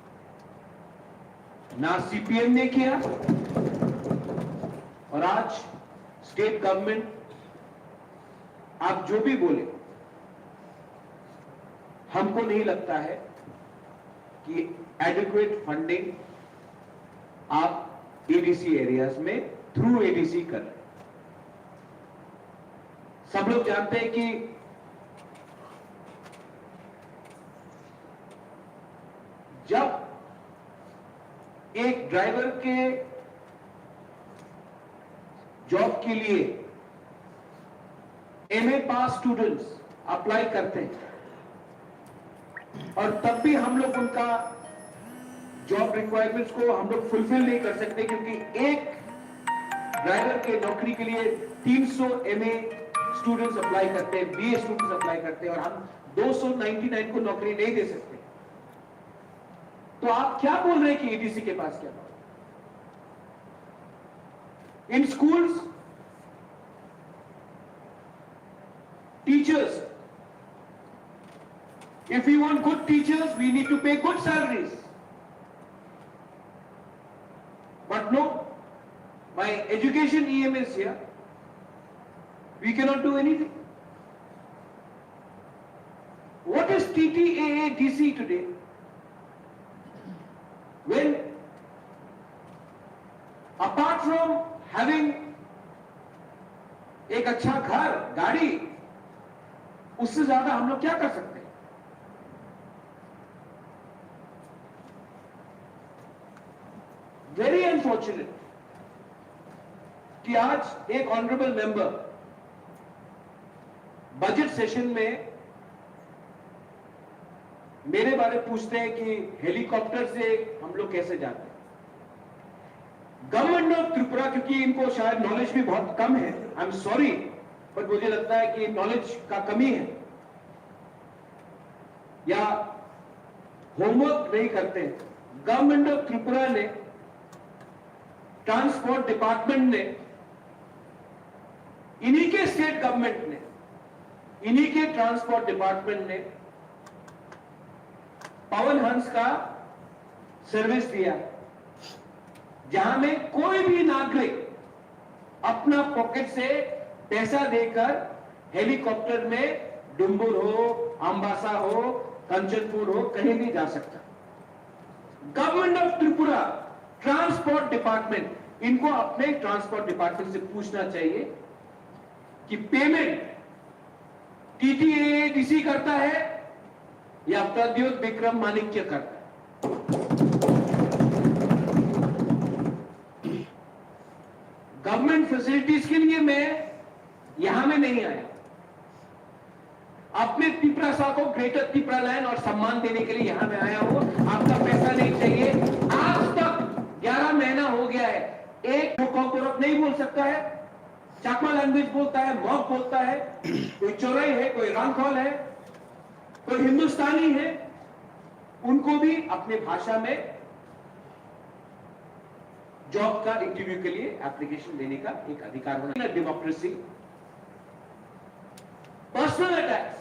Speaker 6: ना सीपीएम ने किया और आज स्टेट गवर्नमेंट आप जो भी बोले, हमको नहीं लगता है कि एडिक्वेट फंडिंग आप एडीसी एरियाज में थ्रू एडीसी कर रहे हैं। सब लोग जानते हैं कि जब एक ड्राइवर के जॉब के लिए एमए पास स्टूडेंट्स अप्लाई करते हैं और तब भी हम लोग उनका जॉब रिक्वायरमेंट्स को हम लोग फुलफिल नहीं कर सकते, क्योंकि एक ड्राइवर के नौकरी के लिए 300 एमए स्टूडेंट्स अप्लाई करते हैं, बीए स्टूडेंट्स अप्लाई करते हैं और हम 299 को नौकरी नहीं दे सकते। तो आप क्या बोल रहे हैं कि एडीसी के पास क्या? इन schools teachers, if we want good teachers, we need to pay good salaries. But no, my education EM is here. We cannot do anything. What is TTAADC today? When, apart from having एक अच्छा घर, गाड़ी, उससे ज्यादा हम लोग क्या कर सकते हैं? Very unfortunate कि आज एक ऑनरेबल मेंबर बजट सेशन में मेरे बारे पूछते हैं कि हेलीकॉप्टर से हम लोग कैसे जाते हैं। गवर्नमेंट ऑफ त्रिपुरा, क्योंकि इनको शायद नॉलेज भी बहुत कम है, आई एम सॉरी,
Speaker 2: बट मुझे लगता है कि नॉलेज का कमी है या होमवर्क नहीं करते। गवर्नमेंट ऑफ त्रिपुरा ने, ट्रांसपोर्ट डिपार्टमेंट ने, इन्हीं के स्टेट गवर्नमेंट ने, इन्हीं के ट्रांसपोर्ट डिपार्टमेंट ने पवन हंस का सर्विस दिया, जहां में कोई भी नागरिक अपना पॉकेट से पैसा देकर हेलीकॉप्टर में डुम्बुर हो, अंबासा हो, कंचनपुर हो, कहीं भी जा सकता। Government of Tripura transport department, इनको अपने ट्रांसपोर्ट डिपार्टमेंट से पूछना चाहिए कि पेमेंट टीटीएडीसी करता है या प्रद्योत विक्रम माणिक्य करता है। गवर्नमेंट फैसिलिटीज के लिए मैं यहां में नहीं आया, अपने त्रिपुरा सा को ग्रेटर त्रिपुरा लैंड और सम्मान देने के लिए यहां में आया हूं। आपका पैसा नहीं चाहिए। आज तक 11 महीना हो गया है, एक कोकबोरक नहीं बोल सकता है, चाकमा लैंग्वेज बोलता है, मॉक बोलता है, कोई चोरई है, कोई रांखौल है, कोई हिंदुस्तानी है, उनको भी अपने भाषा में जॉब का इंटरव्यू के लिए एप्लीकेशन देने का एक अधिकार होना। Democracy, personal attacks,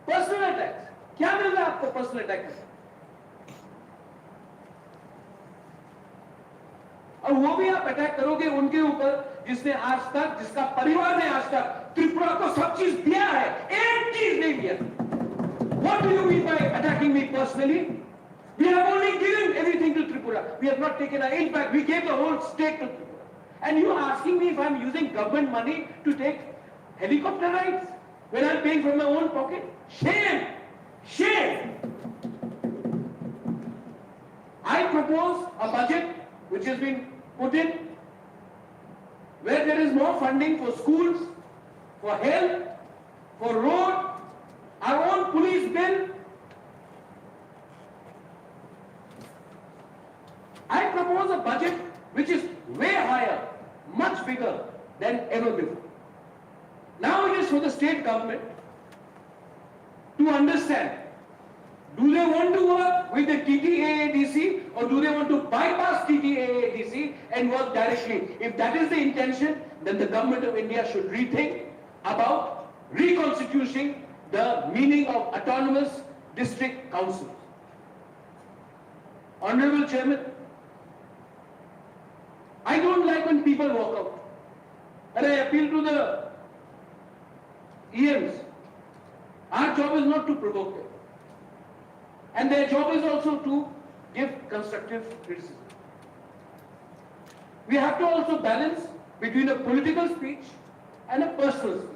Speaker 2: personal attacks, क्या मिल रहा है आपको पर्सनल अटैक से? और वो भी आप अटैक करोगे उनके ऊपर जिसने आज तक, जिसका परिवार ने आज तक त्रिपुरा को सब चीज दिया है, एक चीज नहीं दिया। What do you mean by attacking me personally? We have only given everything to Tripura. We have not taken an impact. We gave the whole state to Tripura. And you are asking me if I am using government money to take helicopter rides when I am paying from my own pocket? Shame! Shame! I propose a budget which has been put in where there is more funding for schools, for health, for road, our own police bill. I propose a budget which is way higher, much bigger than ever before. Now it is for the state government to understand, do they want to work with the TTAADC or do they want to bypass TTAADC and work directly? If that is the intention, then the government of India should rethink about reconstituting the meaning of autonomous district councils. Honorable Chairman, I don't like when people walk out. And I appeal to the EMs. Our job is not to provoke them. And their job is also to give constructive criticism. We have to also balance between a political speech and a personal speech.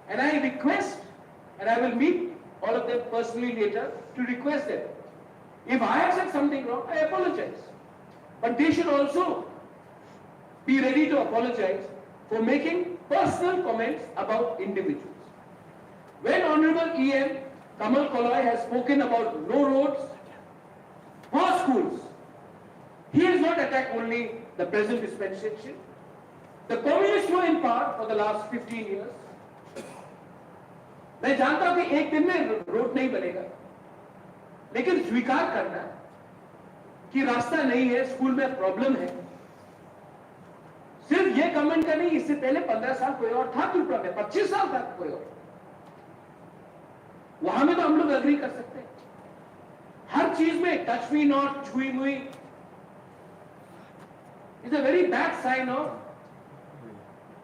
Speaker 2: And I request, and I will meet all of them personally later to request them. If I have said something wrong, I apologize. But they should also be ready to apologize for making personal comments about individuals. When Honorable EM Kamal Koloi has spoken about no roads, poor schools, he has not attacked only the present dispensation. The communists were in power for the last 15 years. मैं जानता हूं कि एक दिन में road नहीं बनेगा, लेकिन स्वीकार करना कि रास्ता नहीं है, स्कूल में प्रॉब्लम है, सिर्फ ये गवर्नमेंट का नहीं, इससे पहले 15 साल कोई और था त्रिपुरा में, 25 साल तक कोई और, वहां में तो हम लोग एग्री कर सकते हैं। हर चीज में टच मी नॉट, छुई मुई is a very bad sign of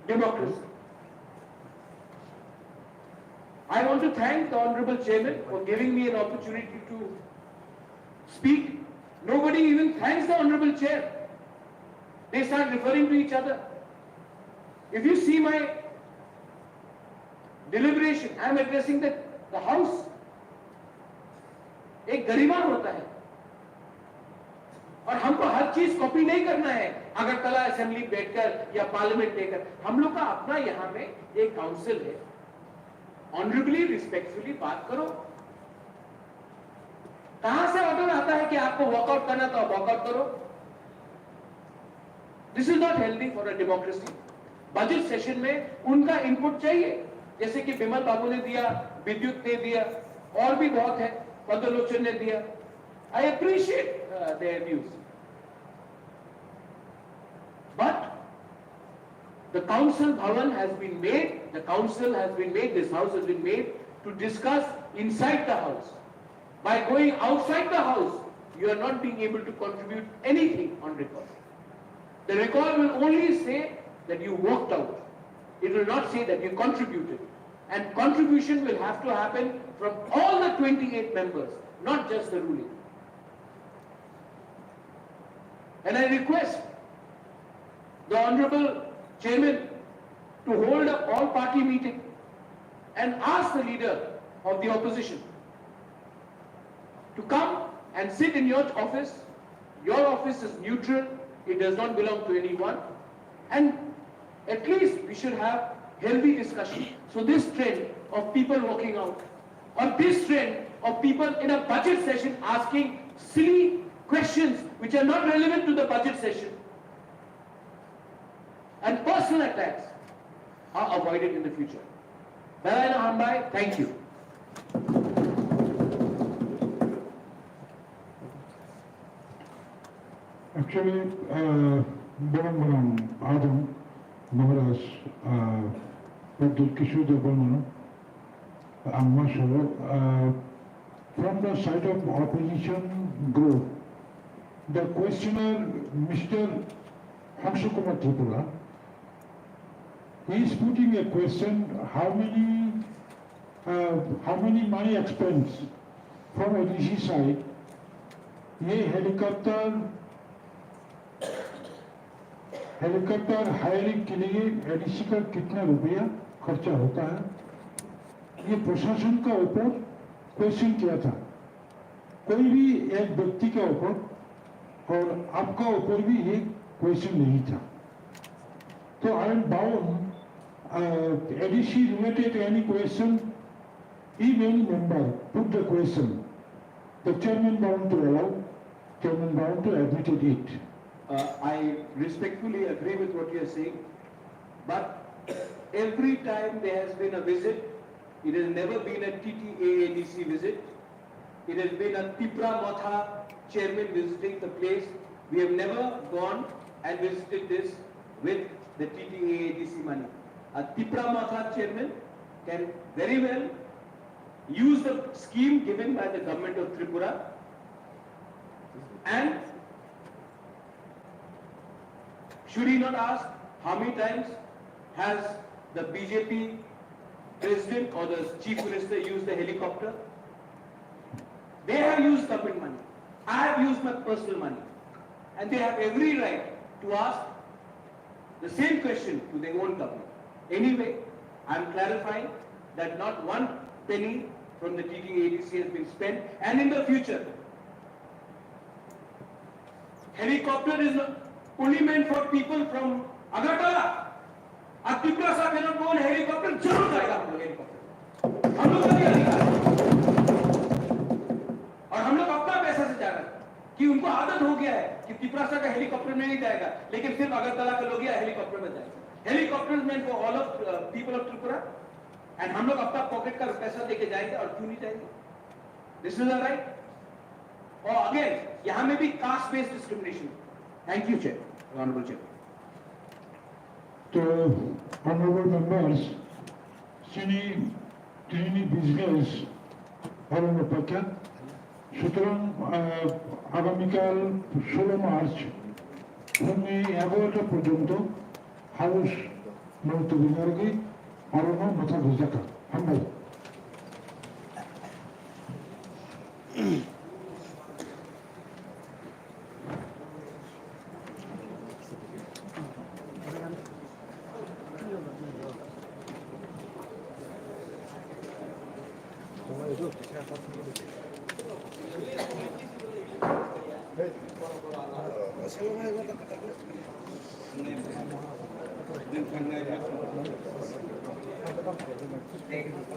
Speaker 2: democracy. I want to thank the Honorable Chairman for giving me an opportunity to speak. Nobody even thanks the Honorable Chair. They start referring to each other. If you see my deliberation, I am addressing the House. एक गरिमा होता है और हमको हर चीज copy नहीं करना है Agartala assembly बैठकर या पार्लियामेंट देकर। हम लोग का अपना यहाँ में एक काउंसिल है, ऑनरेबली रिस्पेक्टफुली बात करो। कहां से ऑर्डर आता है कि आपको वॉकआउट करना तो वॉकआउट करो?
Speaker 11: This is not healthy for a democracy. Budget session में उनका इनपुट चाहिए, जैसे कि बिमल बाबू ने दिया, विद्युत ने दिया, और भी बहुत है, पद्मलोचन ने दिया। I appreciate their views, but the council bhavan has been made, the council has been made, this house has been made to discuss inside the house. By going outside the house, you are not being able to contribute anything on record. The record will only say that you walked out. It will not say that you contributed. And contribution will have to happen from all the 28 members, not just the ruling. And I request the Honorable Chairman to hold an all-party meeting and ask the leader of the opposition to come and sit in your office. Your office is neutral, it does not belong to anyone, and at least we should have healthy discussion. So this trend of people walking out, or this trend of people in a budget session asking silly questions which are not relevant to the budget session, and personal attacks are avoided in the future. Narayana Hambai, thank you.
Speaker 7: Actually, Bonam Adam Maharaj, Dr. Kishore Devarman, from the side of opposition group, the questioner, Mr. Hamsukumar Tripura, he is putting a question: how many money expense from ADC side? ये helicopter hiring के लिए ADC का कितना रुपया खर्चा होता है? ये प्रशासन का ऊपर क्वेश्चन किया था, कोई भी एक व्यक्ति के ऊपर और आपका ऊपर भी ये क्वेश्चन नहीं था। तो I am bound ADC related any question, if any member put the question, the chairman bound to allow, chairman bound to admit it.
Speaker 1: I respectfully agree with what you are saying, but every time there has been a visit, it has never been a TTAADC visit. It has been a Tripura Matha chairman visiting the place. We have never gone and visited this with the TTAADC money. A Tripura Matha chairman can very well use the scheme given by the government of Tripura, and should he not ask how many times has the BJP president or the chief minister used the helicopter? They have used government money. I have used my personal money. And they have every right to ask the same question to their own government. Anyway, I am clarifying that not one penny from the TTADC has been spent, and in the future, helicopter is only meant for people from Agartala. Ab Tripura sir cannot go on helicopter, जरूर जाएगा हम लोग helicopter, हम लोग का भी अधिकार है, और हम लोग अपना पैसा से जा रहे हैं कि उनको आदत हो गया है कि त्रिपुरा सर का हेलीकॉप्टर में नहीं जाएगा, लेकिन सिर्फ अगरतला के लोग हेलीकॉप्टर में जाएंगे। Helicopter meant for all of people of Tripura, and हम लोग अपना पॉकेट का पैसा देके जाएंगे, और क्यों नहीं जाएंगे? This is right. और अगेन यहाँ में भी caste based discrimination. Thank you chair, honourable chair.
Speaker 7: तो ऑनरेबल मेंबर्स, তিনি বিজনেস অরণ্যপক্ষা, সুতরাং আগামীকাল 16 মার্চ পৌনে 11টা পর্যন্ত হাউস মুলতবি করবে অরণ্য মাথা ভেজাকা হামবাই।
Speaker 12: Thank you.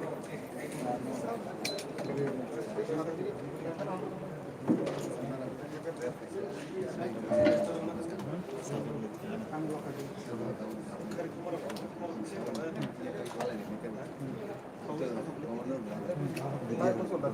Speaker 8: sono